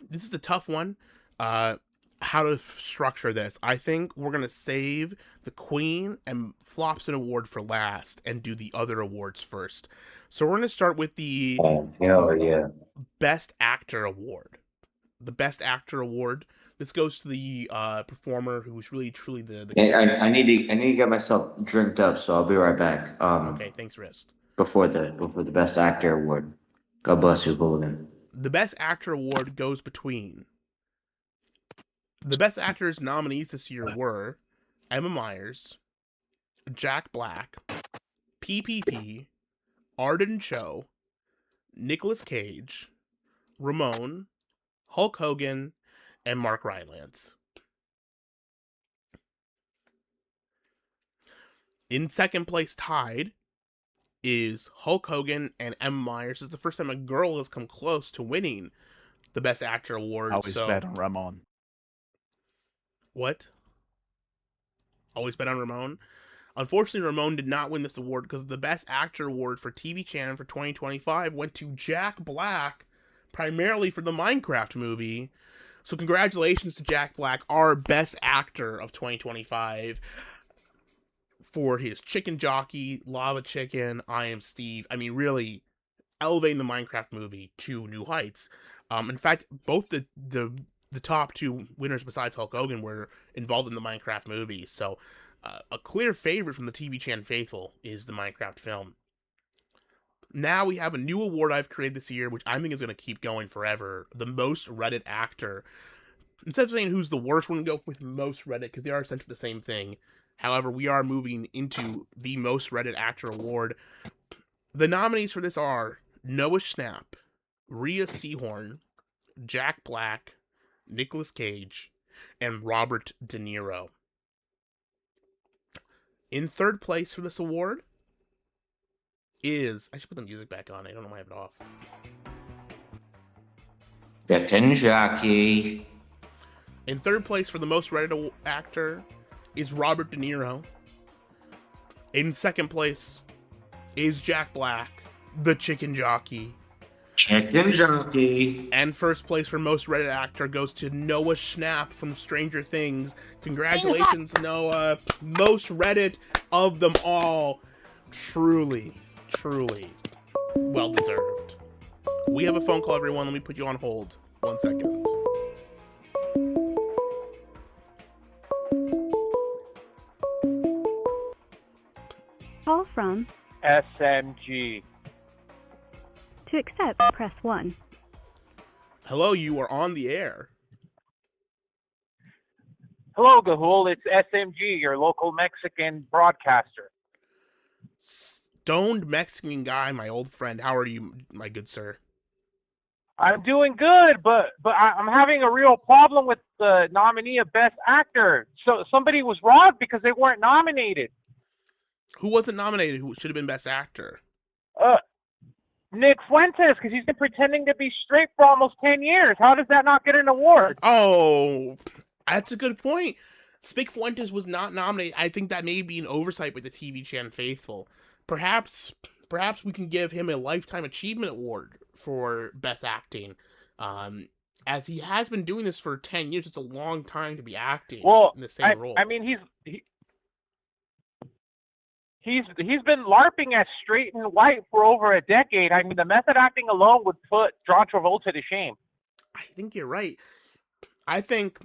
S1: This is a tough one. How to structure this. I think we're going to save the Queen and Flops an Award for last and do the other awards first. So we're going to start with the Best Actor Award. The Best Actor Award. This goes to the performer who's really truly the
S7: I need to get myself drinked up, so I'll be right back.
S1: Okay, thanks, Wrist.
S7: Before the Best Actor Award. God bless you, Hooligan.
S1: The Best Actor Award goes between the Best Actors nominees this year were Emma Myers, Jack Black, PPP, Arden Cho, Nicolas Cage, Ramon, Hulk Hogan, and Mark Rylance. In second place, tied, is Hulk Hogan and Emma Myers. This is the first time a girl has come close to winning the Best Actor Award.
S15: Always bet on Ramon.
S1: What? Always bet on Ramon? Unfortunately, Ramon did not win this award because the Best Actor award for TV Channel for 2025 went to Jack Black, primarily for the Minecraft movie. So congratulations to Jack Black, our Best Actor of 2025, for his Chicken Jockey, Lava Chicken, I Am Steve. I mean, really elevating the Minecraft movie to new heights. In fact, both the top two winners besides Hulk Hogan were involved in the Minecraft movie. So a clear favorite from the TV Chan faithful is the Minecraft film. Now we have a new award I've created this year, which I think is going to keep going forever. The Most Reddit Actor. Instead of saying who's the worst, we're going to go with Most Reddit, because they are essentially the same thing. However, we are moving into the Most Reddit Actor Award. The nominees for this are Noah Schnapp, Rhea Seehorn, Jack Black, Nicolas Cage, and Robert De Niro. In third place for this award is... I should put the music back on. I don't know why I have it off.
S7: Chicken Jockey.
S1: In third place for the Most Reddit Actor is Robert De Niro. In second place is Jack Black, the Chicken Jockey.
S7: Chicken Jockey.
S1: And first place for Most Reddit Actor goes to Noah Schnapp from Stranger Things. Congratulations, Noah. Most Reddit of them all. Truly, truly well deserved. We have a phone call, everyone. Let me put you on hold. 1 second.
S3: Call from
S15: SMG.
S3: To accept, press 1.
S1: Hello, you are on the air.
S15: Hello, Gahul. It's SMG, your local Mexican broadcaster.
S1: Stoned Mexican guy, my old friend. How are you, my good sir?
S15: I'm doing good, but I'm having a real problem with the nominee of Best Actor. So somebody was robbed because they weren't nominated.
S1: Who wasn't nominated? Who should have been Best Actor?
S15: Nick Fuentes, because he's been pretending to be straight for almost 10 years. How does that not get an award?
S1: Oh, that's a good point. Spic Fuentes was not nominated. I think that may be an oversight with the TV Chan faithful. Perhaps we can give him a Lifetime Achievement Award for Best Acting. As he has been doing this for 10 years. It's a long time to be acting in the same role.
S15: I mean, He's been LARPing as straight and white for over a decade. I mean, the method acting alone would put John Travolta to shame.
S1: I think you're right. I think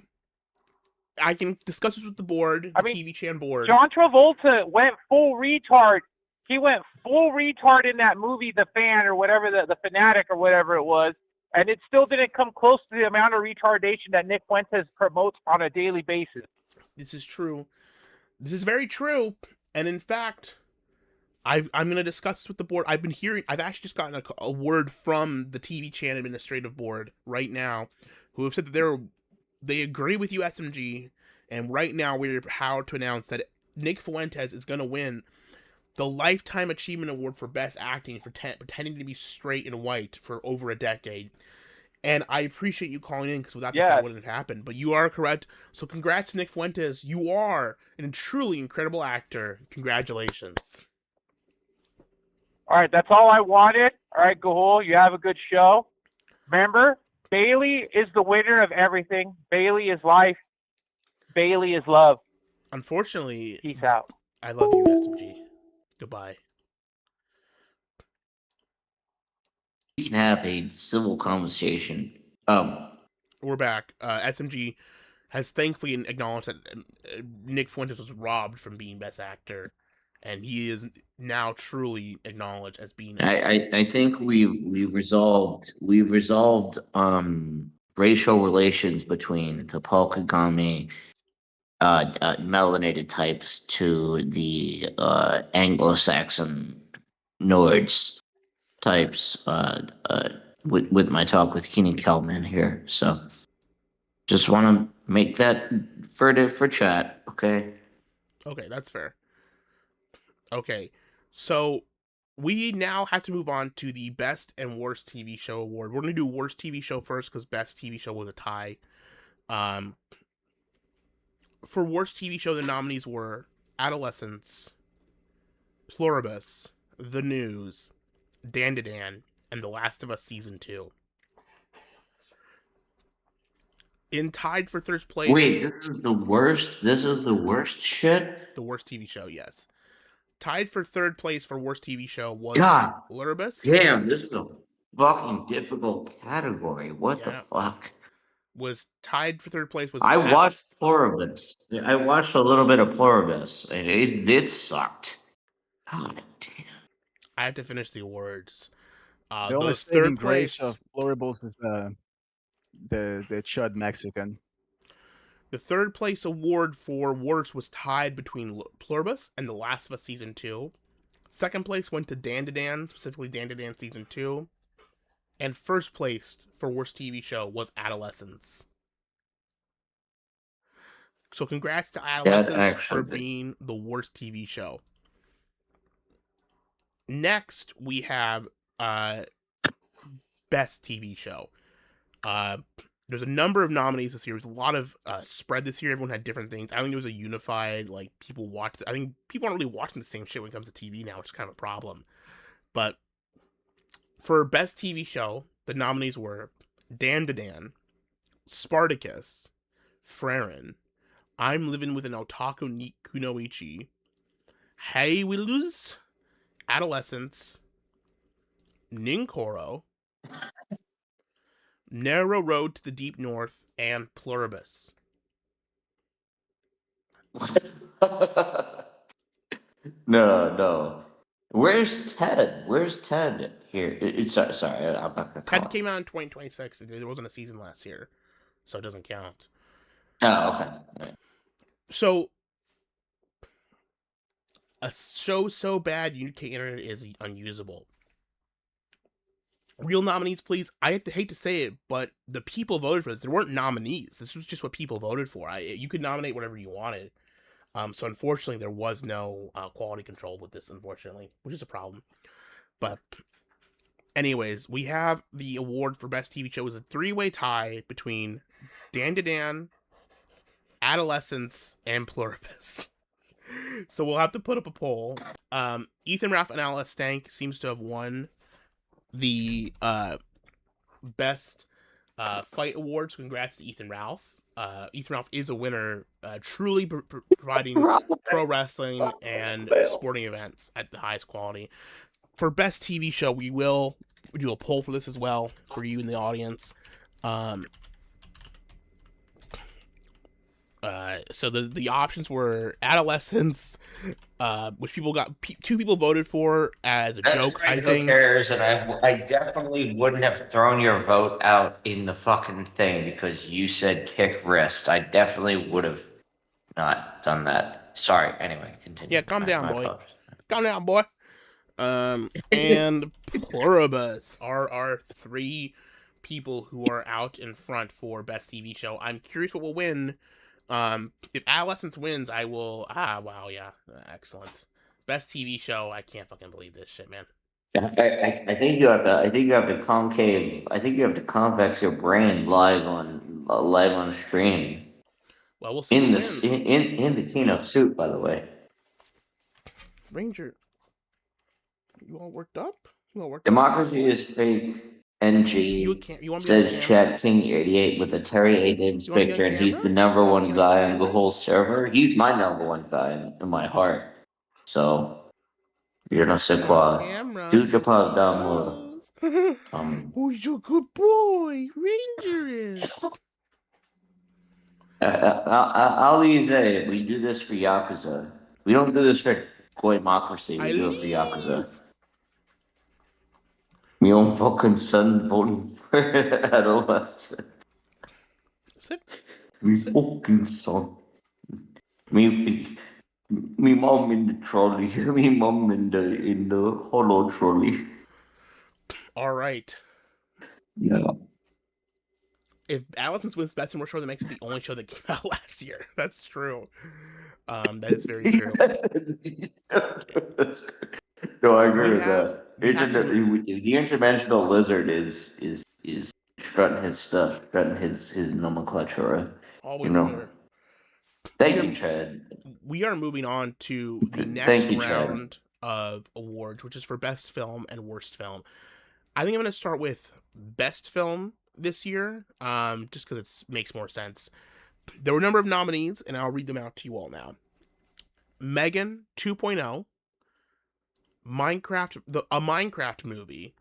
S1: I can discuss this with the board, the TV Chan board.
S15: John Travolta went full retard. He went full retard in that movie, The Fan, or whatever, the Fanatic, or whatever it was, and it still didn't come close to the amount of retardation that Nick Fuentes promotes on a daily basis.
S1: This is true. This is very true. And in fact, I'm going to discuss this with the board. I've actually just gotten a word from the TV Chan administrative board right now, who have said that they agree with you, SMG, and right now we're proud to announce that Nick Fuentes is going to win the Lifetime Achievement Award for Best Acting for pretending to be straight and white for over a decade. And I appreciate you calling in, because without this, that wouldn't have happened. But you are correct. So congrats to Nick Fuentes. You are a truly incredible actor. Congratulations.
S15: All right, that's all I wanted. All right, Gahul, you have a good show. Remember, Bailey is the winner of everything. Bailey is life. Bailey is love.
S1: Unfortunately,
S15: peace out.
S1: I love you, SMG. Goodbye.
S7: We can have a civil conversation.
S1: We're back. SMG has thankfully acknowledged that Nick Fuentes was robbed from being Best Actor, and he is now truly acknowledged as being.
S7: I think we've resolved racial relations between the Polkagami melanated types to the Anglo-Saxon Nords types with my talk with Keenan Kelman here. So just want to make that for chat, okay?
S1: Okay, that's fair. Okay, so we now have to move on to the Best and Worst TV Show Award. We're going to do Worst TV Show first, because Best TV Show was a tie. For Worst TV Show, the nominees were Adolescence, Pluribus, The News, Dandadan, and The Last of Us Season 2. In tied for third place...
S7: Wait, this is the worst? This is the worst shit?
S1: The worst TV show, yes. Tied for third place for worst TV show was
S7: God
S1: Pluribus.
S7: Damn, this is a fucking difficult category. What the fuck?
S1: Was tied for third place was...
S7: I watched Pluribus. I watched a little bit of Pluribus, and it sucked. God damn.
S1: I have to finish the awards.
S8: The only saving grace of Pluribus is the chud Mexican.
S1: The third place award for worst was tied between Pluribus and The Last of Us Season 2. Second place went to Dandadan, specifically Dandadan Season 2. And first place for worst TV show was Adolescence. So congrats to Adolescence for being the worst TV show. Next, we have Best TV Show. There's a number of nominees this year. There's a lot of spread this year. Everyone had different things. I don't think there was a unified, like, people watched. I think people aren't really watching the same shit when it comes to TV now, which is kind of a problem. But for Best TV Show, the nominees were Dandadan, Spartacus, Freren, I'm Living with an Otaku Kunoichi, Hey Willuz, Adolescence, Ninkoro, Narrow Road to the Deep North, and Pluribus.
S7: No. Where's Ted? Where's Ted here? Sorry, I'm not gonna
S1: Ted came out in 2026. There wasn't a season last year, so it doesn't count.
S7: Oh, okay. Right.
S1: So, a show so bad UK internet is unusable. Real nominees, please. I hate to say it, but the people voted for this. There weren't nominees. This was just what people voted for. You could nominate whatever you wanted. So unfortunately, there was no quality control with this, unfortunately, which is a problem. But anyways, we have the award for Best TV Show. It was a three-way tie between Dandadan, Adolescence, and Pluribus. So we'll have to put up a poll. Ethan Ralph and Alice Stank seems to have won the Best Fight Awards. Congrats to Ethan Ralph. Ethan Ralph is a winner, truly providing pro wrestling and sporting events at the highest quality. For Best TV Show, we will do a poll for this as well for you in the audience. So the options were Adolescence, which people got, two people voted for as a joke. I think.
S7: Who cares? And I definitely wouldn't have thrown your vote out in the fucking thing because you said kick wrist. I definitely would have not done that. Sorry. Anyway, continue.
S1: Yeah, calm down, boy. Calm down, boy. And Pluribus are our three people who are out in front for Best TV Show. I'm curious what will win. If Adolescence wins, I will. Wow, yeah, excellent. Best TV Show. I can't fucking believe this shit, man.
S7: I think you have to. I think you have to concave. I think you have to convex your brain live on stream.
S1: Well, we'll see.
S7: In the keynote suit, by the way.
S1: Ranger, you all worked up?
S7: Democracy is fake. NG says Chad King 88 with a Terry A. Davis picture, and he's the number one guy on the whole server. He's my number one guy in my heart. So, you know, c'est quoi? Do your pause down low.
S1: Who's your good boy? Ranger is.
S7: Alize, we do this for Yakuza. We don't do this for Goemocracy. We do it for Yakuza. My own fucking son voting for Adolescence. Me fucking son. Me mom in the trolley. Me mom in the hollow trolley.
S1: All right.
S7: Yeah.
S1: If Adolescence wins Best and Worst Show, that makes it the only show that came out last year. That's true. That is very true.
S7: That's great. No, I agree with that. The interdimensional lizard is strutting his stuff, strutting his nomenclature.
S1: Always
S7: Thank you, Chad.
S1: We are moving on to the next round of awards, which is for best film and worst film. I think I'm going to start with best film this year, just because it makes more sense. There were a number of nominees, and I'll read them out to you all now. Megan 2.0, a Minecraft movie,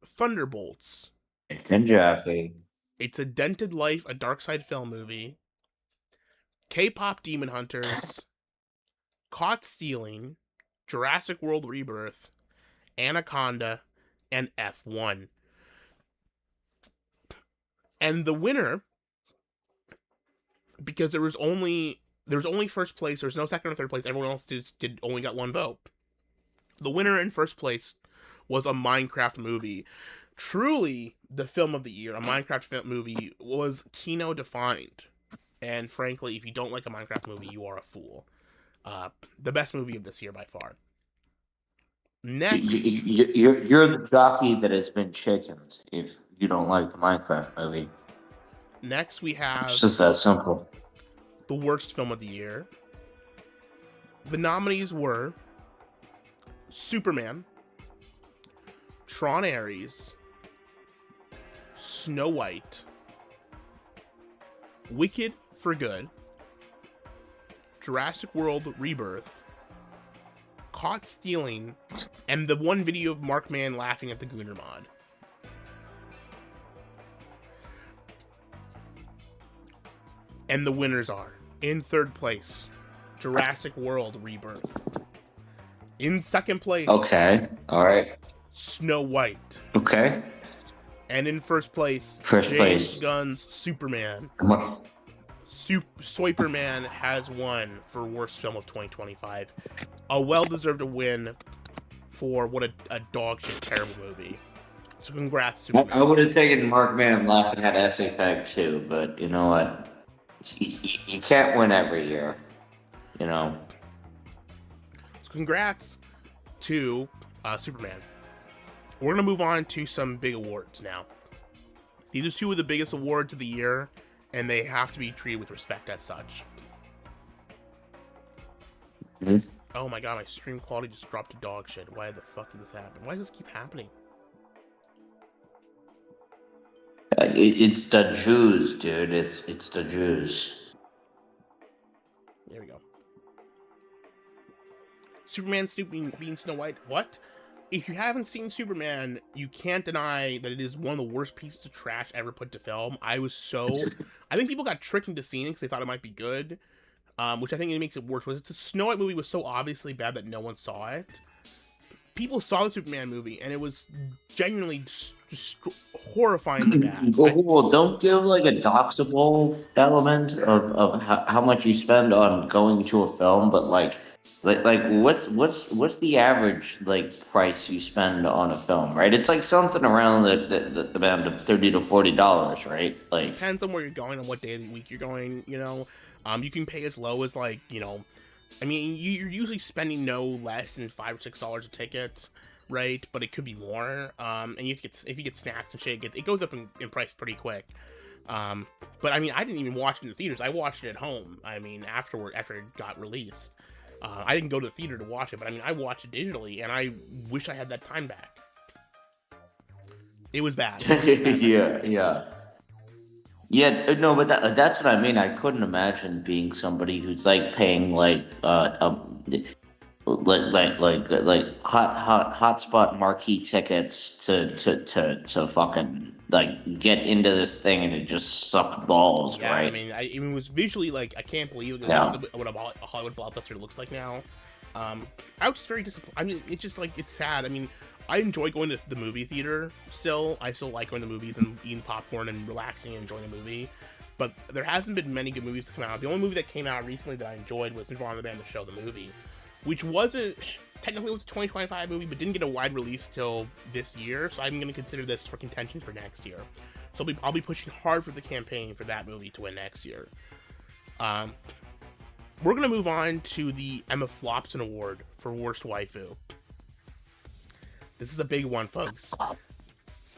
S1: Thunderbolts, It's a Dented Life, a Dark Side Film movie, K-Pop Demon Hunters, Caught Stealing, Jurassic World Rebirth, Anaconda, and F1. And the winner, because there was only first place, there's no second or third place, everyone else only got one vote. The winner in first place was a Minecraft movie. Truly the film of the year, a Minecraft film movie, was Kino Defined. And frankly, if you don't like a Minecraft movie, you are a fool. The best movie of this year by far. Next,
S7: you're the jockey that has been chickened if you don't like the Minecraft movie.
S1: Next, we have...
S7: It's just that simple.
S1: The worst film of the year. The nominees were Superman, Tron Ares, Snow White, Wicked for Good, Jurassic World Rebirth, Caught Stealing, and the one video of Mark Mann laughing at the Gooner mod. And the winners are, in third place, Jurassic World Rebirth. In second place,
S7: Okay, alright.
S1: Snow White.
S7: Okay.
S1: And in first place,
S7: First
S1: James
S7: place.
S1: Gunn's Superman. Swiperman has won for worst film of 2025. A well-deserved win for what a dog shit terrible movie. So congrats to
S7: I would have taken Mark Mann laughing at S Effect too, but you know what? You can't win every year. You know.
S1: So congrats to Superman. We're gonna move on to some big awards now. These are two of the biggest awards of the year, and they have to be treated with respect as such. Oh my god, my stream quality just dropped to dog shit. Why the fuck did this happen? Why does this keep happening?
S7: It's the Jews, dude. It's the Jews.
S1: There we go. Superman being Snow White. What? If you haven't seen Superman, you can't deny that it is one of the worst pieces of trash ever put to film. I think people got tricked into seeing it because they thought it might be good, which I think it makes it worse. The Snow White movie was so obviously bad that no one saw it. People saw the Superman movie, and it was genuinely just horrifyingly bad.
S7: Well, don't give like a doxable element of how much you spend on going to a film, but like what's the average like price you spend on a film, right? It's like something around the band of $30 to $40, right? Like
S1: depends on where you're going and what day of the week you're going. You know, you can pay as low as like, you know, I mean, you're usually spending no less than $5 or $6 a ticket, right? But it could be more. And you have to get, if you get snacks and shit, it goes up in price pretty quick. But I mean, I didn't even watch it in the theaters. I watched it at home. I mean, after it got released. I didn't go to the theater to watch it, but I mean, I watched it digitally, and I wish I had that time back. It was bad.
S7: Yeah, no, but that's what I mean. I couldn't imagine being somebody who's like paying like hotspot marquee tickets to fucking like get into this thing and it just sucked balls,
S1: yeah,
S7: right?
S1: I mean, it was visually like, I can't believe this is what a Hollywood blockbuster looks like now. I was just very disappointed. I mean, it's just like, it's sad. I mean, I enjoy going to the movie theater still. I still like going to movies and eating popcorn and relaxing and enjoying a movie. But there hasn't been many good movies to come out. The only movie that came out recently that I enjoyed was Nirvana the Band, the show, the movie, which technically was a 2025 movie, but didn't get a wide release till this year. So I'm going to consider this for contention for next year. So I'll be pushing hard for the campaign for that movie to win next year. We're going to move on to the Emma Flopson Award for Worst Waifu. This is a big one, folks.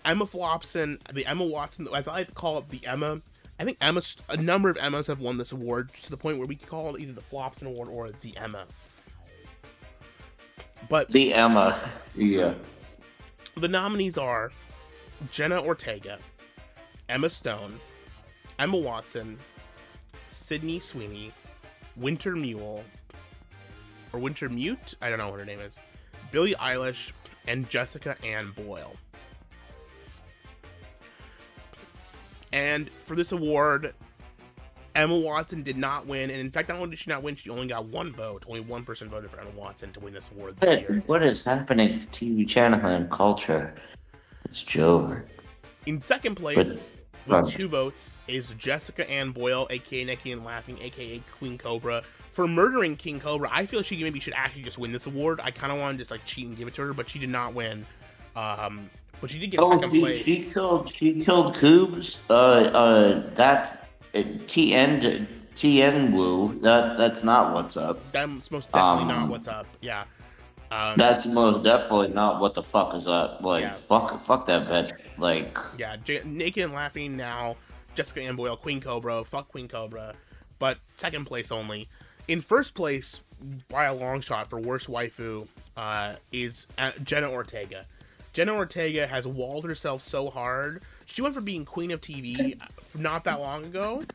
S1: Emma Flopson, the Emma Watson, as I like to call it, the Emma. I think a number of Emmas have won this award to the point where we can call it either the Flopson Award or the Emma. But
S7: the Emma, yeah.
S1: The nominees are Jenna Ortega, Emma Stone, Emma Watson, Sydney Sweeney, Winter Mute, I don't know what her name is, Billie Eilish, and Jessica Ann Boyle. And for this award, Emma Watson did not win, and in fact, not only did she not win, she only got one vote. Only one person voted for Emma Watson to win this award this year.
S7: What is happening to TV channel and culture? It's Jover.
S1: In second place, with 2 votes, is Jessica Ann Boyle, aka Nikki and Laughing, aka Queen Cobra, for murdering King Cobra. I feel she maybe should actually just win this award. I kind of want to just like cheat and give it to her, but she did not win. But she did get second place.
S7: She killed Coobs. That's TN Woo. That's not what's up.
S1: That's most definitely not what's up. Yeah.
S7: That's most definitely not what the fuck is up. Like, yeah. fuck that bitch. Like,
S1: yeah, Naked and Laughing now. Jessica Ann Boyle, Queen Cobra. Fuck Queen Cobra. But second place only. In first place, by a long shot for worst waifu, is Jenna Ortega. Jenna Ortega has walled herself so hard. She went from being queen of TV not that long ago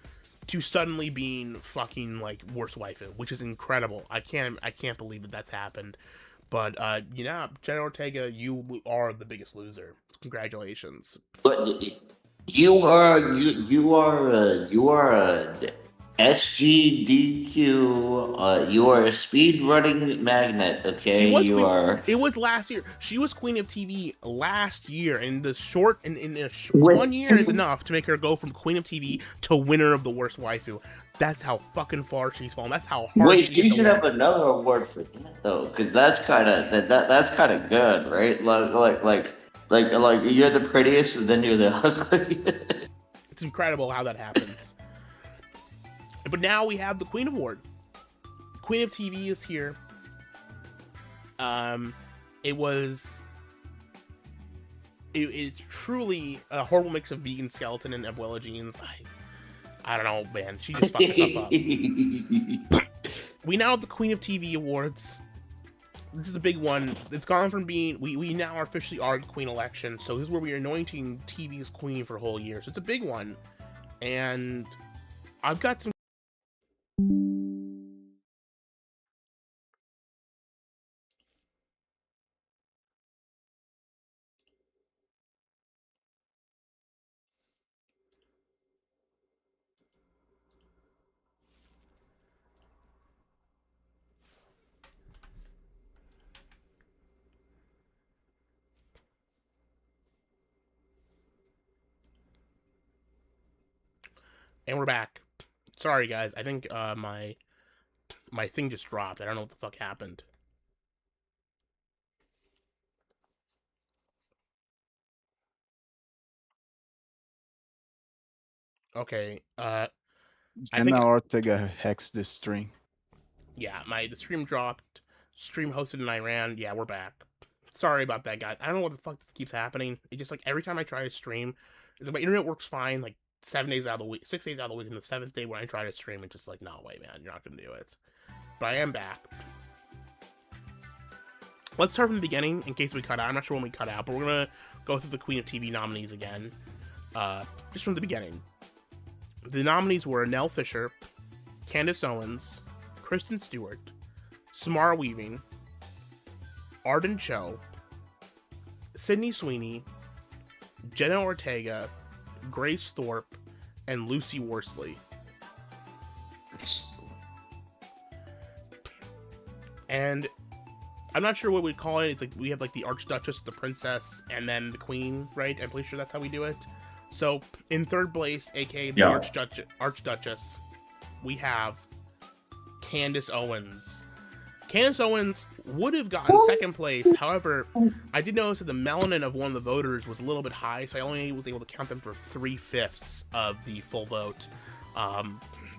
S1: to suddenly being fucking like worst waifu, which is incredible. I can't believe that that's happened. But yeah, Jenna Ortega, you are the biggest loser. Congratulations.
S7: But you are a SGDQ. You are a speed running magnet. Okay,
S1: It was last year. She was queen of TV last year, and in 1 year is enough to make her go from queen of TV to winner of the worst waifu. That's how fucking far she's fallen. That's how hard.
S7: Wait, she should have another award for that though, because that's kind of that's kind of good, right? Like you're the prettiest, and then you're the ugly.
S1: It's incredible how that happens. But now we have the Queen Award. Queen of TV is here. It's truly a horrible mix of vegan skeleton and Abuela jeans. I don't know, man. She just fucked herself up. We now have the Queen of TV Awards. This is a big one. It's gone from being... We now officially are the Queen election. So this is where we are anointing TV's Queen for a whole year. So it's a big one. And I've got some... And we're back. Sorry, guys. I think my thing just dropped. I don't know what the fuck happened. Okay.
S8: Jenna Ortega hexed this stream.
S1: Yeah, the stream dropped. Stream hosted in Iran. Yeah, we're back. Sorry about that, guys. I don't know what the fuck this keeps happening. It just like every time I try to stream, it's like my internet works fine. Like 6 days out of the week, and the 7th day when I try to stream, it's just like, no way, man, you're not gonna do it. But I am back. Let's start from the beginning in case we cut out. I'm not sure when we cut out, but we're gonna go through the Queen of TV nominees again. Just from the beginning. The nominees were Nell Fisher, Candace Owens, Kristen Stewart, Samara Weaving, Arden Cho, Sydney Sweeney, Jenna Ortega, Grace Thorpe, and Lucy Worsley. And I'm not sure what we'd call it. It's like we have like the Archduchess, the Princess, and then the Queen, right? I'm pretty sure that's how we do it. So in third place, aka the Archduchess, we have Candace Owens. Candace Owens would have gotten second place. However, I did notice that the melanin of one of the voters was a little bit high, so I only was able to count them for 3/5 of the full vote.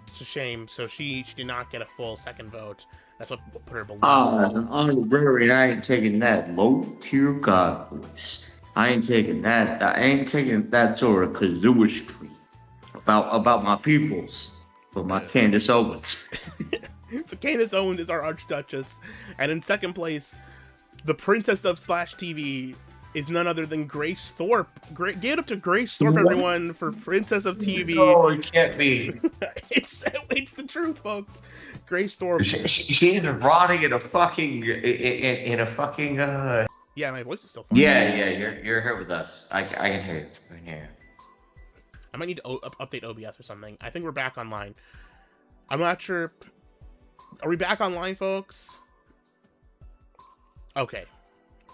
S1: It's a shame. So she did not get a full second vote. That's what put her below.
S7: As an honorary, I ain't taking that low tier god voice. I ain't taking that. I ain't taking that sort of casuistry about my peoples. For my Candace Owens.
S1: So Candace Owens is our Archduchess. And in second place, the princess of /TV is none other than Grace Thorpe. Give it up to Grace Thorpe, everyone, for Princess of TV.
S7: No, it can't be.
S1: it's the truth, folks. Grace Thorpe.
S7: She's rotting in a fucking
S1: Yeah, my voice is still fine.
S7: Yeah, you're here with us. I can hear you. I can hear you.
S1: I might need to update OBS or something. I think we're back online. I'm not sure. Are we back online, folks? Okay.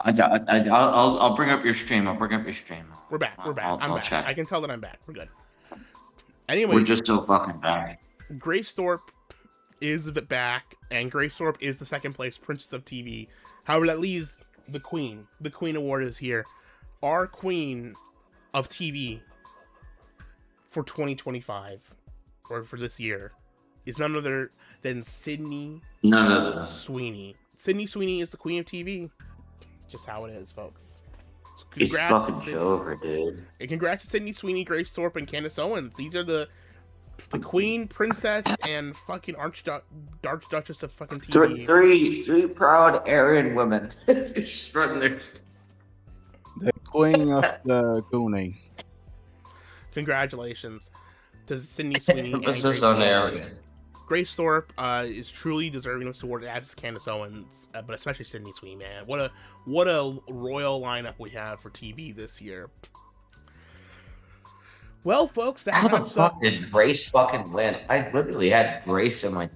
S7: I'll bring up your stream.
S1: We're back. I'm back.
S7: Check.
S1: I can tell that I'm back. We're good. Anyway,
S7: we're just so fucking back.
S1: Grace Thorpe is back, and Grace Thorpe is the second place Princess of TV. However, that leaves the Queen. The Queen Award is here. Our Queen of TV for 2025, or for this year, is none other than Sydney Sweeney. Sydney Sweeney is the Queen of TV. Just how it is, folks. So
S7: it's fucking over, dude.
S1: And congrats to Sydney Sweeney, Grace Thorpe, and Candace Owens. These are the Queen, Princess, and fucking Archduchess of fucking TV.
S7: Three proud Aryan women.
S8: The Queen of the Gooning.
S1: Congratulations to Sydney Sweeney and
S7: This is on Aryan.
S1: Grace Thorpe is truly deserving of this award, as is Candace Owens, but especially Sydney Sweeney, man. What a royal lineup we have for TV this year. Well, folks, that wraps up.
S7: How the fuck did Grace fucking win? I literally had Grace in my...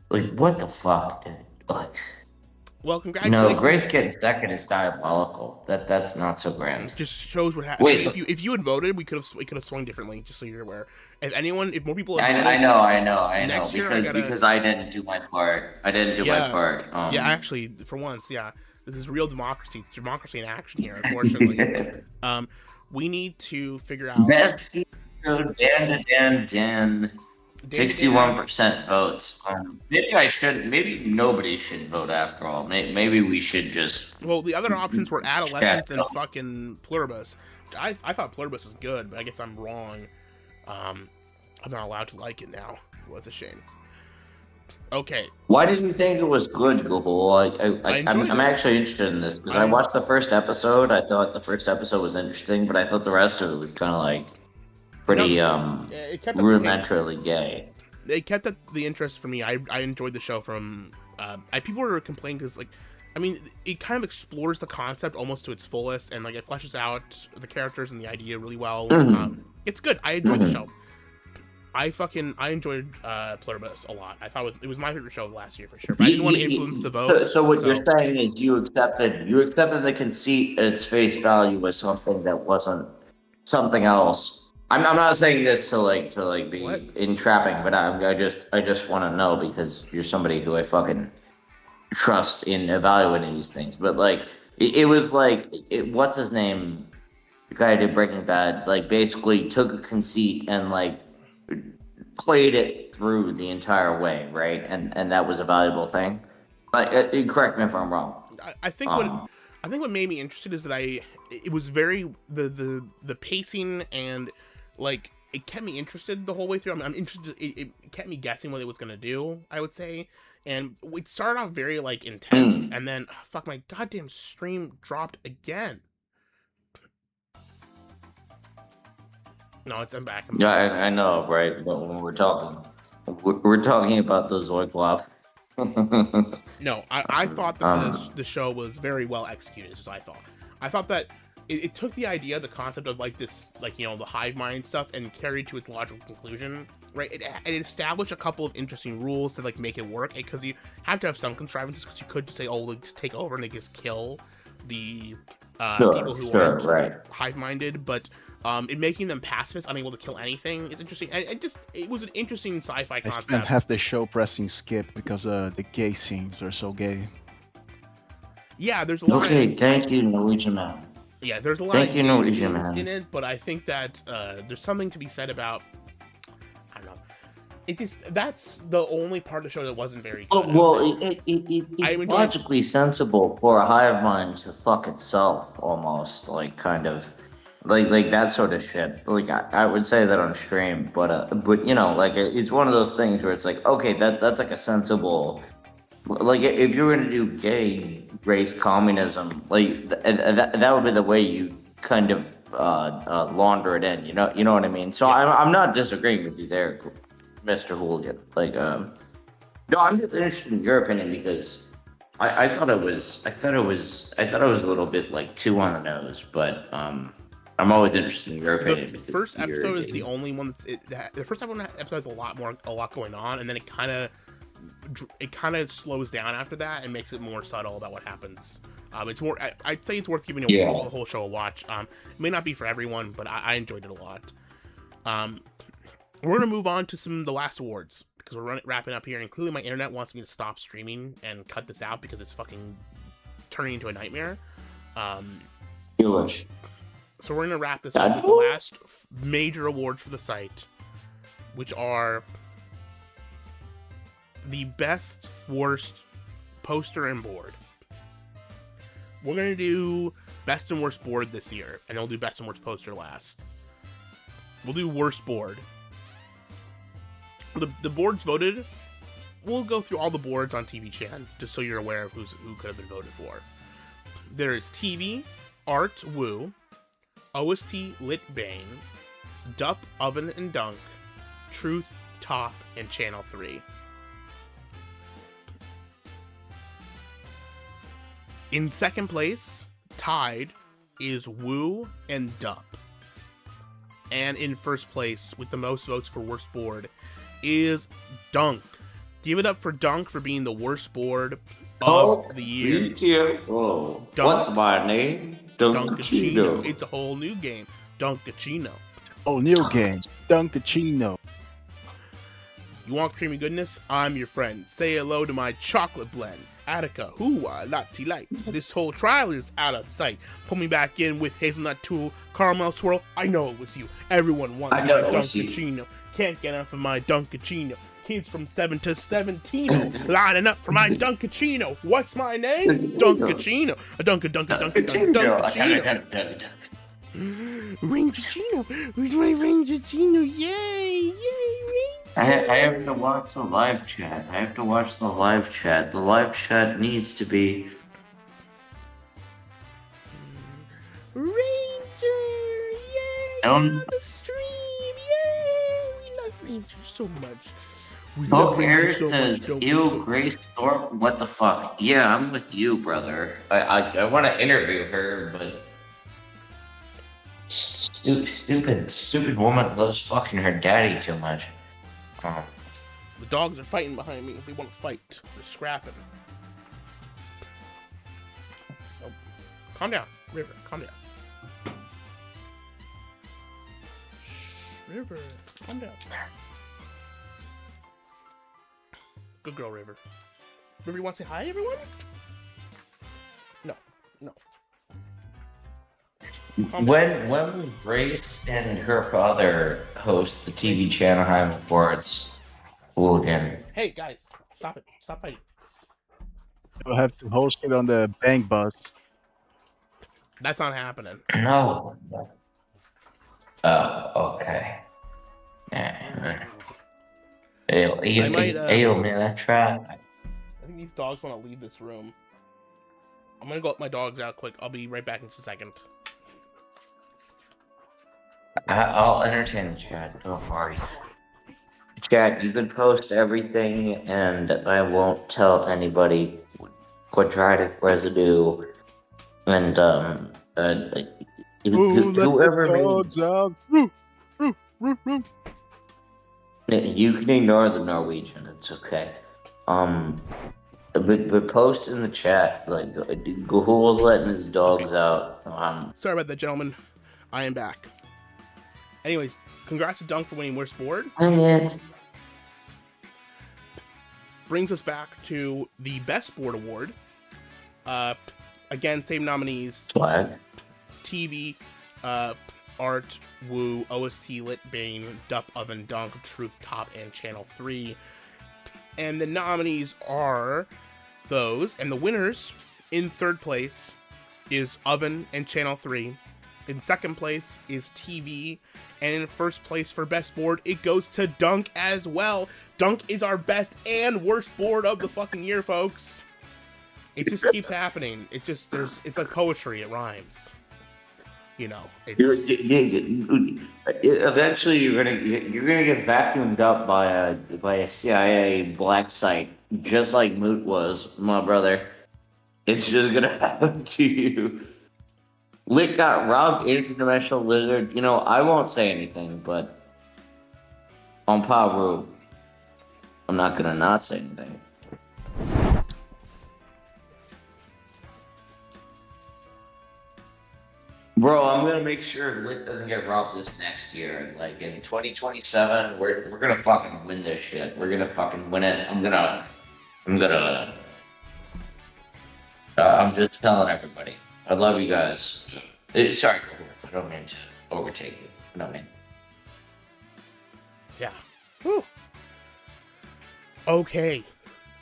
S7: Like, what the fuck, dude? Like...
S1: Well, congratulations.
S7: No, Grace getting second is diabolical. That's not so grand.
S1: It just shows what happened.
S7: Wait,
S1: if you had voted, we could have swung differently. Just so you're aware. If more people had voted,
S7: I know.
S1: Next year,
S7: because I didn't do my part. My part.
S1: Yeah, actually, for once, yeah, this is real democracy. It's democracy in action here. Unfortunately, we need to figure out.
S7: Best Dan. 61% votes. Maybe nobody should vote after all. Maybe we should just.
S1: Well, the other options were Adolescence and fucking Pluribus. I thought Pluribus was good, but I guess I'm wrong. I'm not allowed to like it now. It was a shame. Okay.
S7: Why did you think it was good, Gahul? I'm actually interested in this because I watched the first episode. I thought the first episode was interesting, but I thought the rest of it was kind of like pretty rudimentarily gay.
S1: It kept up the interest for me. I enjoyed the show from people were complaining because it kind of explores the concept almost to its fullest, and it fleshes out the characters and the idea really well. It's good. I enjoyed the show. I enjoyed Pluribus a lot. I thought it was my favorite show of last year for sure. But I didn't want to influence the vote.
S7: So what you're saying is you accepted the conceit at its face value as something that wasn't something else. I'm not saying this to be entrapping, but I just want to know because you're somebody who I fucking trust in evaluating these things. But it was what's his name? The guy who did Breaking Bad, basically took a conceit and played it through the entire way, right? And that was a valuable thing. Correct me if I'm wrong.
S1: I think what made me interested is that it was very the pacing and it kept me interested the whole way through. I'm interested. It kept me guessing what it was gonna do, I would say. And we started off very intense, and then my goddamn stream dropped again. No, I'm back.
S7: Yeah, I know, right? But when we're talking about the Zoiglov.
S1: No, I thought that the show was very well executed. Is what I thought. I thought that it took the idea, the concept of this, the hive mind stuff, and carried to its logical conclusion. Right? It established a couple of interesting rules to make it work, because you have to have some contrivances, because you could just say, let's take over and they just kill the people who aren't hive-minded, but in making them pacifists, unable to kill anything, is interesting. And it was an interesting sci-fi concept.
S8: I spent half the show pressing skip because the gay scenes are so gay.
S1: Yeah, there's a lot.
S7: Okay, thank you, Norwegian man.
S1: Yeah, there's a lot of gay scenes in it, but I think that there's something to be said about. I don't know. That's the only part of the show that wasn't very good.
S7: Well, it's logically sensible for a hive mind to fuck itself, almost kind of. Like that sort of shit. I would say that on stream, but it's one of those things where it's okay, that's a sensible Like, if you were gonna do gay race communism, like that would be the way you kind of launder it in. You know what I mean. So I'm not disagreeing with you there, Mr. Hooligan. Like, no, I'm just interested in your opinion because I thought it was a little bit like too on the nose, but I'm always interested in your opinion.
S1: The first episode is the only one the first episode has a lot going on, and then it kind of slows down after that and makes it more subtle about what happens. It's more. I'd say it's worth giving the whole show a watch. It may not be for everyone, but I enjoyed it a lot. We're gonna move on to the last awards because we're wrapping up here, and clearly my internet wants me to stop streaming and cut this out because it's fucking turning into a nightmare. So we're gonna wrap this up with the last major awards for the site, which are the best, worst poster and board. We're gonna do best and worst board this year, and then we'll do best and worst poster last. We'll do worst board. The boards voted. We'll go through all the boards on Tvch, just so you're aware of who could have been voted for. There is TV, Art, Woo, OST, Lit, Bane, Dup, Oven, and Dunk, Truth, Top, and Channel 3. In second place, tied, is Woo and Dup. And in first place, with the most votes for worst board, is Dunk. Give it up for Dunk for being the worst board of the year.
S7: What's my name?
S1: Dunkachino. It's a whole new game. Dunkachino.
S8: Oh, new game. Dunkachino.
S1: You want creamy goodness? I'm your friend. Say hello to my chocolate blend. Attica, hooah, latte light. This whole trial is out of sight. Pull me back in with hazelnut tool, caramel swirl. I know it was you. Everyone wants my Dunkachino. Can't get enough of my Dunkachino. Kids from 7 to 17 lining up for my Dunkachino. What's my name? Dunkachino. A Dunkachino. Rangachino. Who's my Rangachino? Yay!
S7: I have to watch the live chat. The live chat needs to be.
S1: Ranger! Yay! On the stream! Yay! We love Ranger so much.
S7: Eric says, ew, Grace Thorpe, what the fuck? Yeah, I'm with you, brother. I want to interview her, but stupid woman loves fucking her daddy too much.
S1: The dogs are fighting behind me. If they want to fight, they're scrapping. Nope. Calm down, River. Calm down. River, calm down. Good girl, River. River, you want to say hi, everyone? No.
S7: When will Grace and her father host the Tvch Awards? Hooligan.
S1: Hey, guys, stop it. Stop fighting.
S8: You'll have to host it on the bank bus.
S1: That's not happening.
S7: No. Oh, okay. Man, I tried.
S1: I think these dogs want to leave this room. I'm gonna go let my dogs out quick. I'll be right back in just a second.
S7: I'll entertain the chat. Don't worry. Chat, you can post everything, and I won't tell anybody quadratic residue, and whoever made. You can ignore the Norwegian. It's okay. But post in the chat, like, who's letting his dogs out.
S1: Sorry about that, gentlemen. I am back. Anyways, congrats to Dunk for winning worst board. Brings us back to the best board award. Again, same nominees. TV, Art, Woo, OST, Lit, Bane, Dup, Oven, Dunk, Truth, Top, and Channel 3. And the nominees are those, and the winners in third place is Oven and Channel 3. In second place is TV. And in first place for best board, it goes to Dunk as well. Dunk is our best and worst board of the fucking year, folks. It just keeps happening. It's like poetry. It rhymes. You know,
S7: Eventually you're gonna get vacuumed up by a CIA black site, just like Moot was, my brother. It's just gonna happen to you. Lick got robbed, interdimensional lizard. You know, I won't say anything, but on Paru, I'm not gonna not say anything. Bro, I'm gonna make sure Lick doesn't get robbed this next year. Like in 2027, we're gonna fucking win this shit. We're gonna fucking win it. I'm just telling everybody. I love you guys. Sorry, I don't mean to overtake you. I don't mean.
S1: Yeah. Whew. Okay.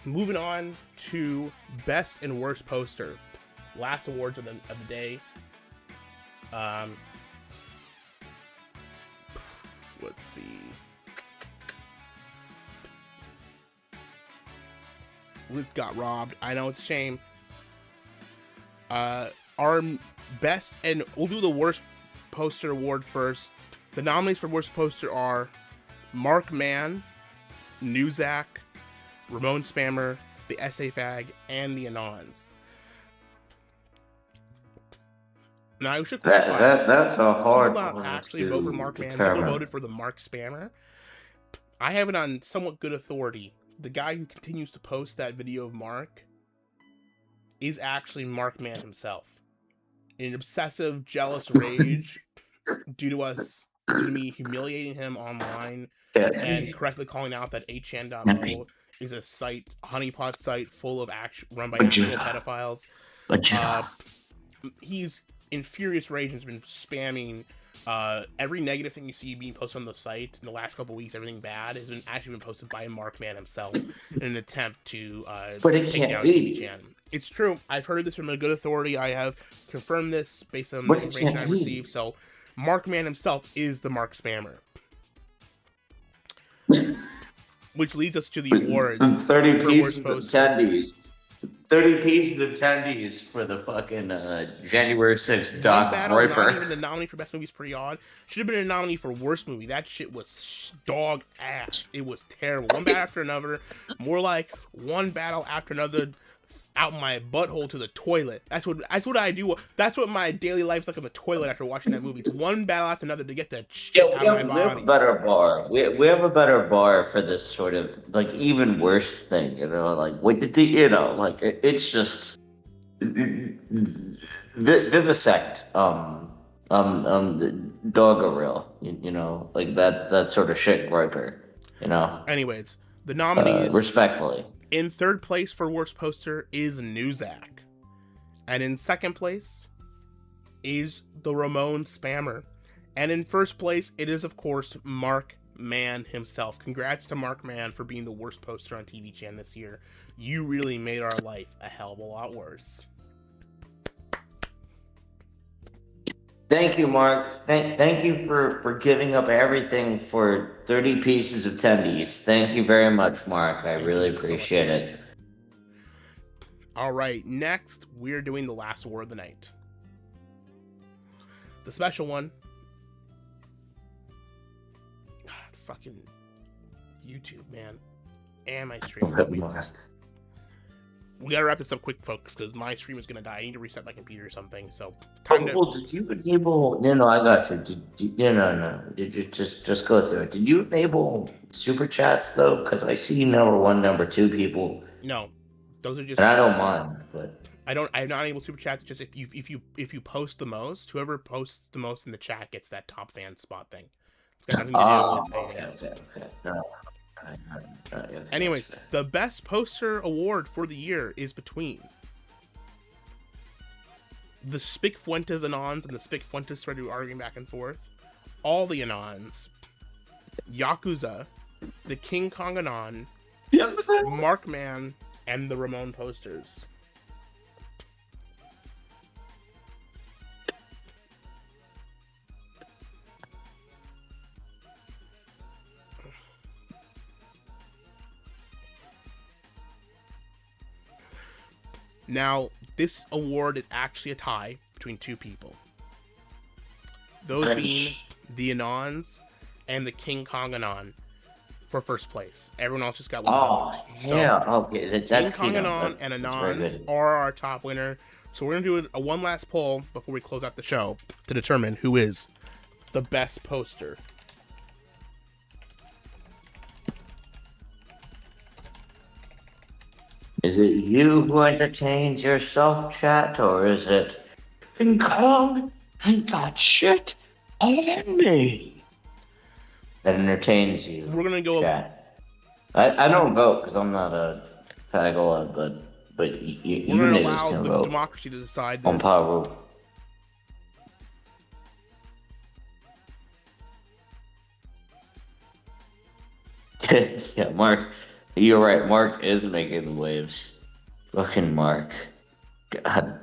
S1: Moving on to best and worst poster. Last awards of the day. Let's see. Luke got robbed. I know, it's a shame. Our best, and we'll do the worst poster award first. The nominees for worst poster are Mark Mann, Newzak, Ramon Spammer, the SA Fag, and the Anons. Now, I should clarify.
S7: That's a hard
S1: people
S7: one.
S1: Actually vote for Mark Mann. People voted for the Mark Spammer. I have it on somewhat good authority. The guy who continues to post that video of Mark is actually Mark Mann himself. In an obsessive, jealous rage due to me humiliating him online and correctly calling out that 8chan.mo is a site, honeypot site full of run by actual pedophiles. He's in furious rage and has been spamming every negative thing you see being posted on the site in the last couple weeks. Everything bad has been posted by Mark Mann himself in an attempt to take down Tvch. It's true. I've heard this from a good authority. I have confirmed this based on the information I've received. So Mark Mann himself is the Mark Spammer. Which leads us to the awards.
S7: 30 pieces of attendees. 30 pieces of attendees for the fucking January 6th Doc Roiper.
S1: Not even the nominee for best movie is pretty odd. Should have been a nominee for worst movie. That shit was dog ass. It was terrible. One battle after another. More like one battle after another. Out my butthole to the toilet. That's what I do. That's what my daily life's like on the toilet after watching that movie. It's one battle after another to get the shit out of my body.
S7: We have a better bar. We have a better bar for this sort of like even worse thing. You know, like it's just vivisect. The doggerel. You know, like that sort of shit, Roiper. You know.
S1: Anyways, the nominees
S7: respectfully.
S1: In third place for worst poster is Newzak. And in second place is the Ramon Spammer. And in first place, it is, of course, Mark Mann himself. Congrats to Mark Mann for being the worst poster on Tvch this year. You really made our life a hell of a lot worse.
S7: Thank you, Mark. Thank you for giving up everything for 30 pieces of tendies. Thank you very much, Mark. I really appreciate it.
S1: All right, next we're doing the last award of the night. The special one. God, fucking YouTube, man. And my stream. We gotta wrap this up quick, folks, because my stream is gonna die. I need to reset my computer or something. So,
S7: did you enable? No, I got you. No. Did you just go through it? Did you enable super chats though? Because I see number 1, number 2 people.
S1: No, those are just.
S7: And I don't mind, but
S1: I'm not able super chats. Just if you post the most, whoever posts the most in the chat gets that top fan spot thing. It's got nothing to do with anything else.
S7: Okay. No.
S1: Anyways, the best poster award for the year is between the Spic Fuentes Anons and the Spic Fuentes thread who are arguing back and forth, all the Anons, Yakuza, the King Kong Anon, Mark Mann, and the Ramon posters. Now, this award is actually a tie between two people. Those being the Anons and the King Kong Anon for first place. Everyone else just got one vote.
S7: Yeah, okay.
S1: King Kong Anon and Anons are our top winner. So we're going to do a one last poll before we close out the show to determine who is the best poster.
S7: Is it you who entertains yourself, chat, or is it King Kong ain't got shit on me that entertains you?
S1: We're gonna go.
S7: Chat. I don't vote because I'm not a faggola, but you
S1: we're gonna
S7: niggas
S1: allow
S7: can
S1: the
S7: vote
S1: democracy to decide this.
S7: on Power. Yeah, Mark, you're right. Mark is making the waves. Fucking Mark. God.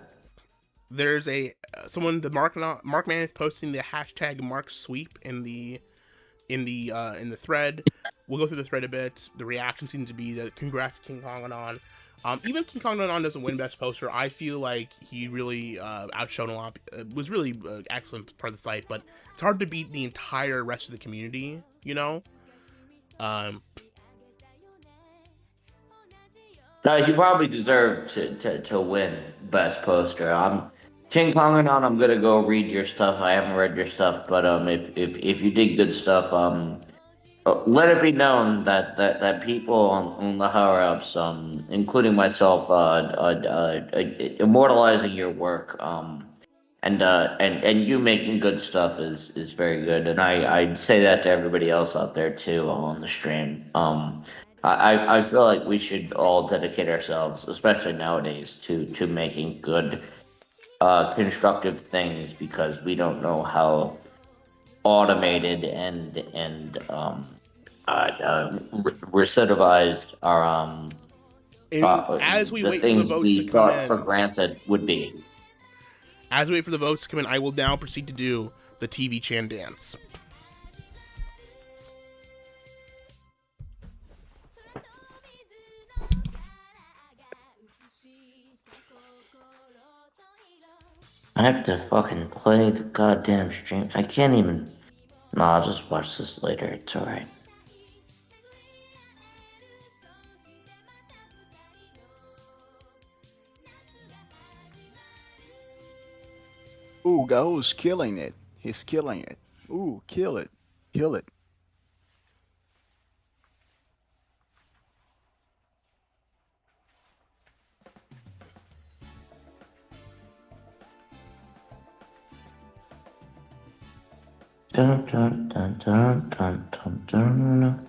S1: There's a someone. The Mark Man is posting the hashtag Mark Sweep in the thread. We'll go through the thread a bit. The reaction seems to be that congrats King Kong Anon. Even if King Kong Anon doesn't win Best Poster, I feel like he really outshone a lot. Was really excellent part of the site, but it's hard to beat the entire rest of the community. You know.
S7: No, he probably deserved to win Best Poster. King Kong Anon, I'm gonna go read your stuff. I haven't read your stuff, but if you did good stuff, let it be known that people on the higher ups, including myself, immortalizing your work, and you making good stuff is very good, and I'd say that to everybody else out there too on the stream. I feel like we should all dedicate ourselves, especially nowadays, to making good, constructive things, because we don't know how automated and recidivized our
S1: as we
S7: the
S1: wait for
S7: things
S1: the votes
S7: we
S1: to come
S7: thought
S1: in,
S7: for granted would be.
S1: As we wait for the votes to come in, I will now proceed to do the Tvch dance.
S7: I have to fucking play the goddamn stream. I can't even. No, I'll just watch this later. It's alright.
S8: Ooh, Gao's killing it. He's killing it. Ooh, kill it. Kill it.
S7: Dun dun dun dun dun dun dun.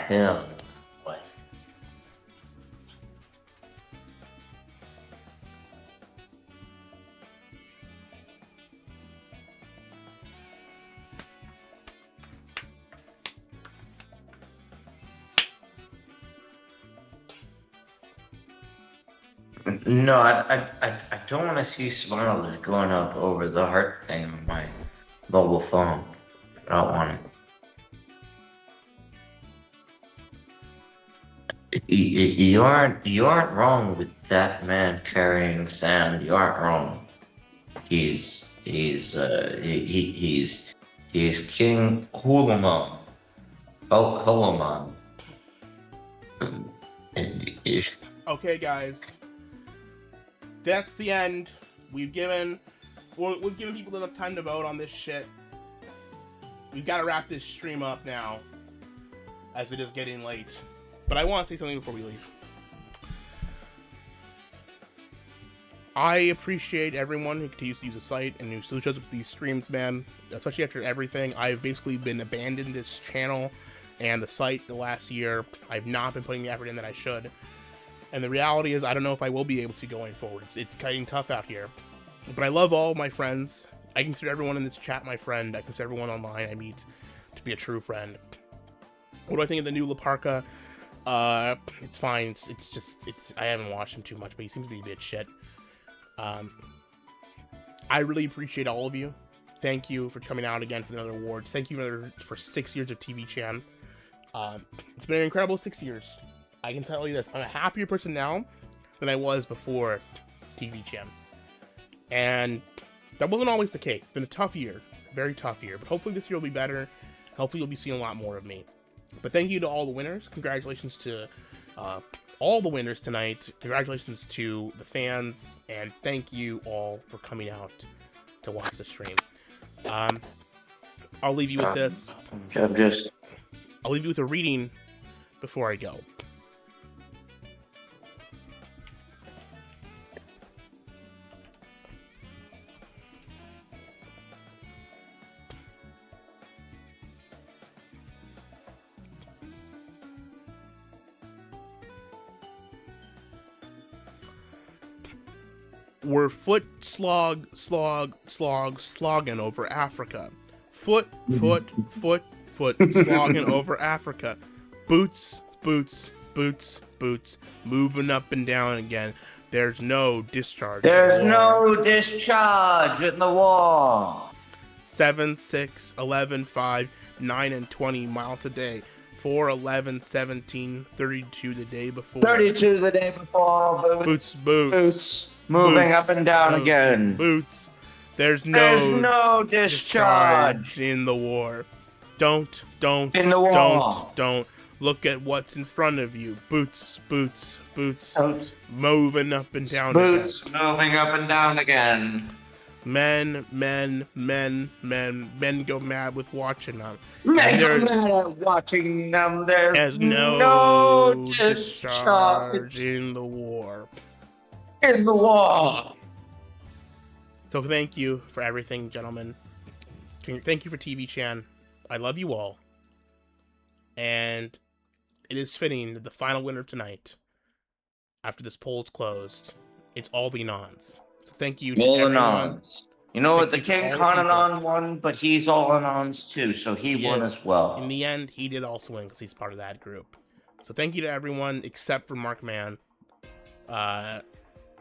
S7: Hell. What? No, I don't want to see smiles going up over the heart thing on my mobile phone. I don't want it. You aren't wrong with that man carrying sand. You aren't wrong. He's King Hulaman. Hulaman.
S1: Okay, guys, that's the end. We've given people enough time to vote on this shit. We've got to wrap this stream up now, as it is getting late. But I want to say something before we leave. I appreciate everyone who continues to use the site and who still shows up to these streams, man. Especially after everything. I've basically been abandoned this channel and the site the last year. I've not been putting the effort in that I should. And the reality is, I don't know if I will be able to going forward. It's getting tough out here. But I love all my friends. I consider everyone in this chat my friend. I consider everyone online I meet to be a true friend. What do I think of the new La Parka? It's fine. I haven't watched him too much, but he seems to be a bit shit. I really appreciate all of you. Thank you for coming out again for another awards. Thank you for 6 years of TVChan. It's been an incredible 6 years. I can tell you this. I'm a happier person now than I was before TVChan. And that wasn't always the case. It's been a tough year. Very tough year. But hopefully this year will be better. Hopefully you'll be seeing a lot more of me. But thank you to all the winners. Congratulations to all the winners tonight. Congratulations to the fans. And thank you all for coming out to watch the stream. I'll leave you with this. I'll leave you with a reading before I go. We're foot slogging over Africa. Foot slogging over Africa. Boots, moving up and down again. There's no discharge.
S7: There's no discharge in the war.
S1: 7, 6, 11, 5, 9, and 20 miles a day. 4, 11, 17, 32 the day before.
S7: 32 the day before.
S1: Boots.
S7: Moving up and down again.
S1: Boots. There's no
S7: discharge
S1: in the war. Don't
S7: in the war.
S1: Don't look at what's in front of you. Boots. Moving up and down
S7: Boots moving up and down again.
S1: Men go mad with watching them.
S7: Men go mad at watching them.
S1: There's no discharge in the war.
S7: In the war.
S1: So thank you for everything, gentlemen. Thank you for TVChan. I love you all. And it is fitting that the final winner tonight, after this poll is closed, it's all the Anons. So thank you to
S7: all
S1: everyone.
S7: Anons. You know what? The King Kananon won, but he's all Anons too, so he won as well.
S1: In the end, he did also win because he's part of that group. So thank you to everyone except for Mark Mann.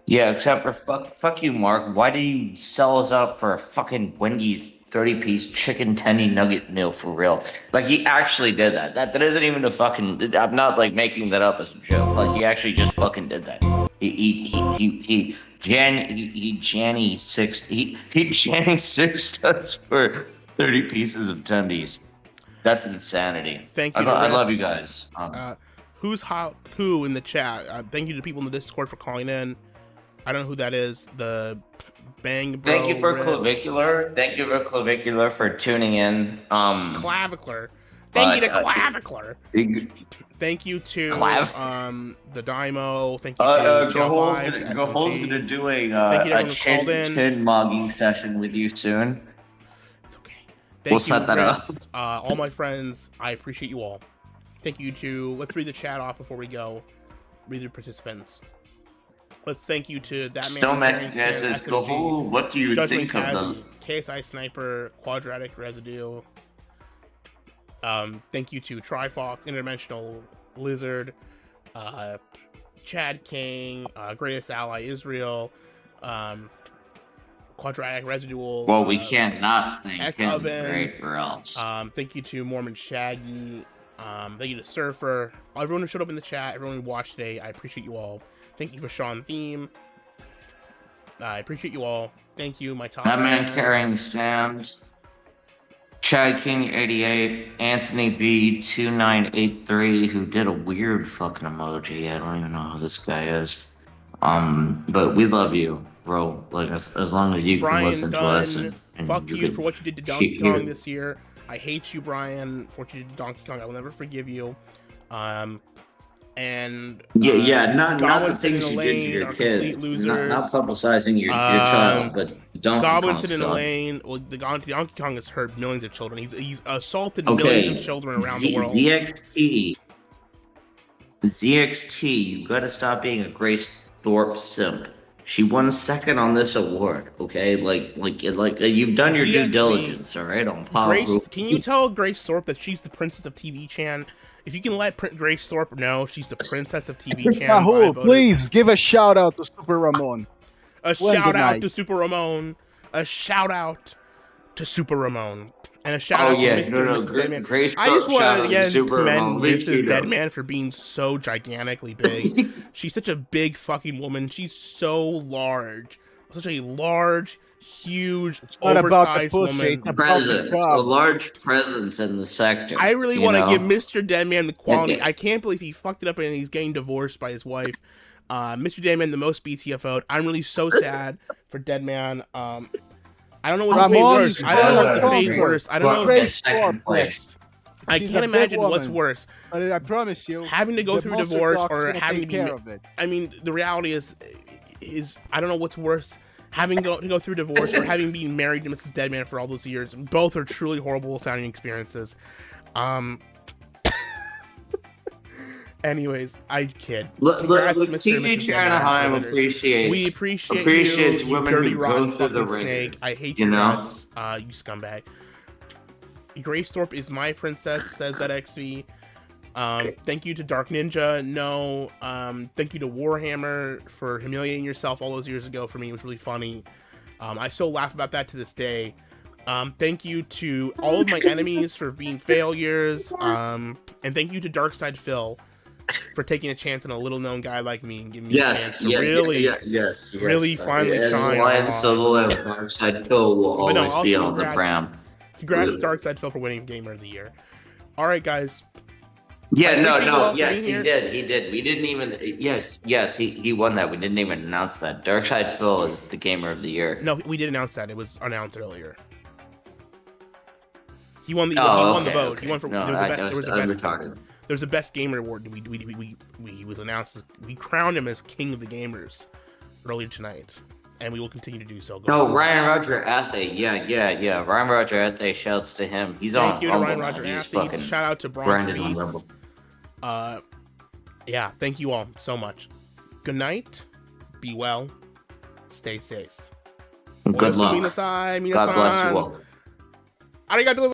S7: Yeah, except for fuck you, Mark. Why did you sell us out for a fucking Wendy's 30-piece chicken tendy nugget meal for real? Like, he actually did that. That isn't even a fucking. I'm not like making that up as a joke. Like, he actually just fucking did that. He Janny sixed us for 30 pieces of tendies. That's insanity.
S1: Thank you.
S7: I love you guys.
S1: Who in the chat? Thank you to people in the Discord for calling in. I don't know who that is. The Bang Bro.
S7: Thank you for Clavicular. Thank you for Clavicular for tuning in.
S1: Clavicular. Thank you to Clavicular. Thank you to the Dymo. Thank you to
S7: Go hold to do a chin mogging session with you soon.
S1: It's okay.
S7: We'll set that up.
S1: All my friends, I appreciate you all. Thank you to. Let's read the chat off before we go. Read the participants. Let's thank you to that man.
S7: What do you think of them?
S1: KSI Sniper, Quadratic Residue. Thank you to Trifox, Interdimensional Lizard, Chad King, Greatest Ally Israel, Quadratic Residual.
S7: Well, we can't not thank him,
S1: Oven,
S7: right? Or else.
S1: Thank you to Mormon Shaggy. Thank you to Surfer. Everyone who showed up in the chat, everyone who watched today, I appreciate you all. Thank you for Sean Theme. I appreciate you all. Thank you, my top
S7: That man
S1: fans.
S7: carrying sand. Chad King 88, Anthony B 2983, who did a weird fucking emoji. I don't even know who this guy is. But we love you, bro. Like as long as you
S1: Brian
S7: can listen
S1: Dunn,
S7: to us. And
S1: fuck you
S7: can
S1: for what you did to Donkey Kong this year. I hate you, Brian, for what you did to Donkey Kong. I will never forgive you. And
S7: not the
S1: Goblin
S7: things you did to
S1: Lane
S7: your
S1: are
S7: kids.
S1: complete losers.
S7: Not publicizing your child, but Donkey
S1: Goblin
S7: Kong
S1: in the
S7: stuff.
S1: lane. Well, the Donkey Kong has hurt millions of children. He's assaulted millions of children around the world.
S7: ZXT, you gotta stop being a Grace Thorpe simp. She won second on this award, okay? Like you've done your due diligence, all right? On
S1: Can you tell Grace Thorpe that she's the princess of TVChan? If you can let Grace Thorpe know she's the princess of TVChan.
S8: Please give a shout out to Super Ramon.
S1: A shout out to Super Ramon. A shout out to Super Ramon. And a shout out to Mr. and Mrs. Deadman. I just want to again commend Mrs. Deadman for being so gigantically big. She's such a big fucking woman. She's so large. Such a large, huge, oversized woman.
S7: A large presence in the sector.
S1: I really want to give Mr. Deadman the quality. I can't believe he fucked it up and he's getting divorced by his wife. Mr. Deadman, the most BTFO'd. I'm really so sad for Deadman. I don't know what's worse. I don't know what's worse. I don't know. I can't imagine what's worse.
S8: But I promise you,
S1: having to go through divorce or having to be. I mean, the reality is I don't know what's worse. Having to go through divorce or having been married to Mrs. Deadman for all those years. Both are truly horrible sounding experiences. Anyways, I kid.
S7: Look, Tvch Anaheim appreciates
S1: you,
S7: women
S1: dirty,
S7: who
S1: rotten
S7: go through the
S1: fucking
S7: ringer.
S1: snake. I hate you guts, you scumbag. Graystorp is my princess, says that XV. Thank you to Dark Ninja. No. Thank you to Warhammer for humiliating yourself all those years ago. For me, it was really funny. I still laugh about that to this day. Thank you to all of my enemies for being failures. And thank you to Darkside Phil for taking a chance on a little known guy like me and giving me a chance to really finally shine.
S7: Lion Solo and Darkside Phil will always be on the pram.
S1: Congrats, Darkside Phil, for winning Gamer of the Year. All right, guys.
S7: Yes, he did. We didn't even. Yes, he won that. We didn't even announce that. Darkside Phil is the Gamer of the Year.
S1: No, we did announce that. It was announced earlier. He won the vote.
S7: Okay.
S1: He won for there was a best gamer award. He was announced. We crowned him as King of the Gamers earlier tonight, and we will continue to do so.
S7: Ryan Roger Athe. Yeah. Ryan Roger Athe. Shouts to him. He's on.
S1: Thank you to Ryan Roger Athe. Shout out to Bronze Beats. Yeah. Thank you all so much. Good night. Be well. Stay safe.
S7: Good luck. God bless you all.
S1: Arigato.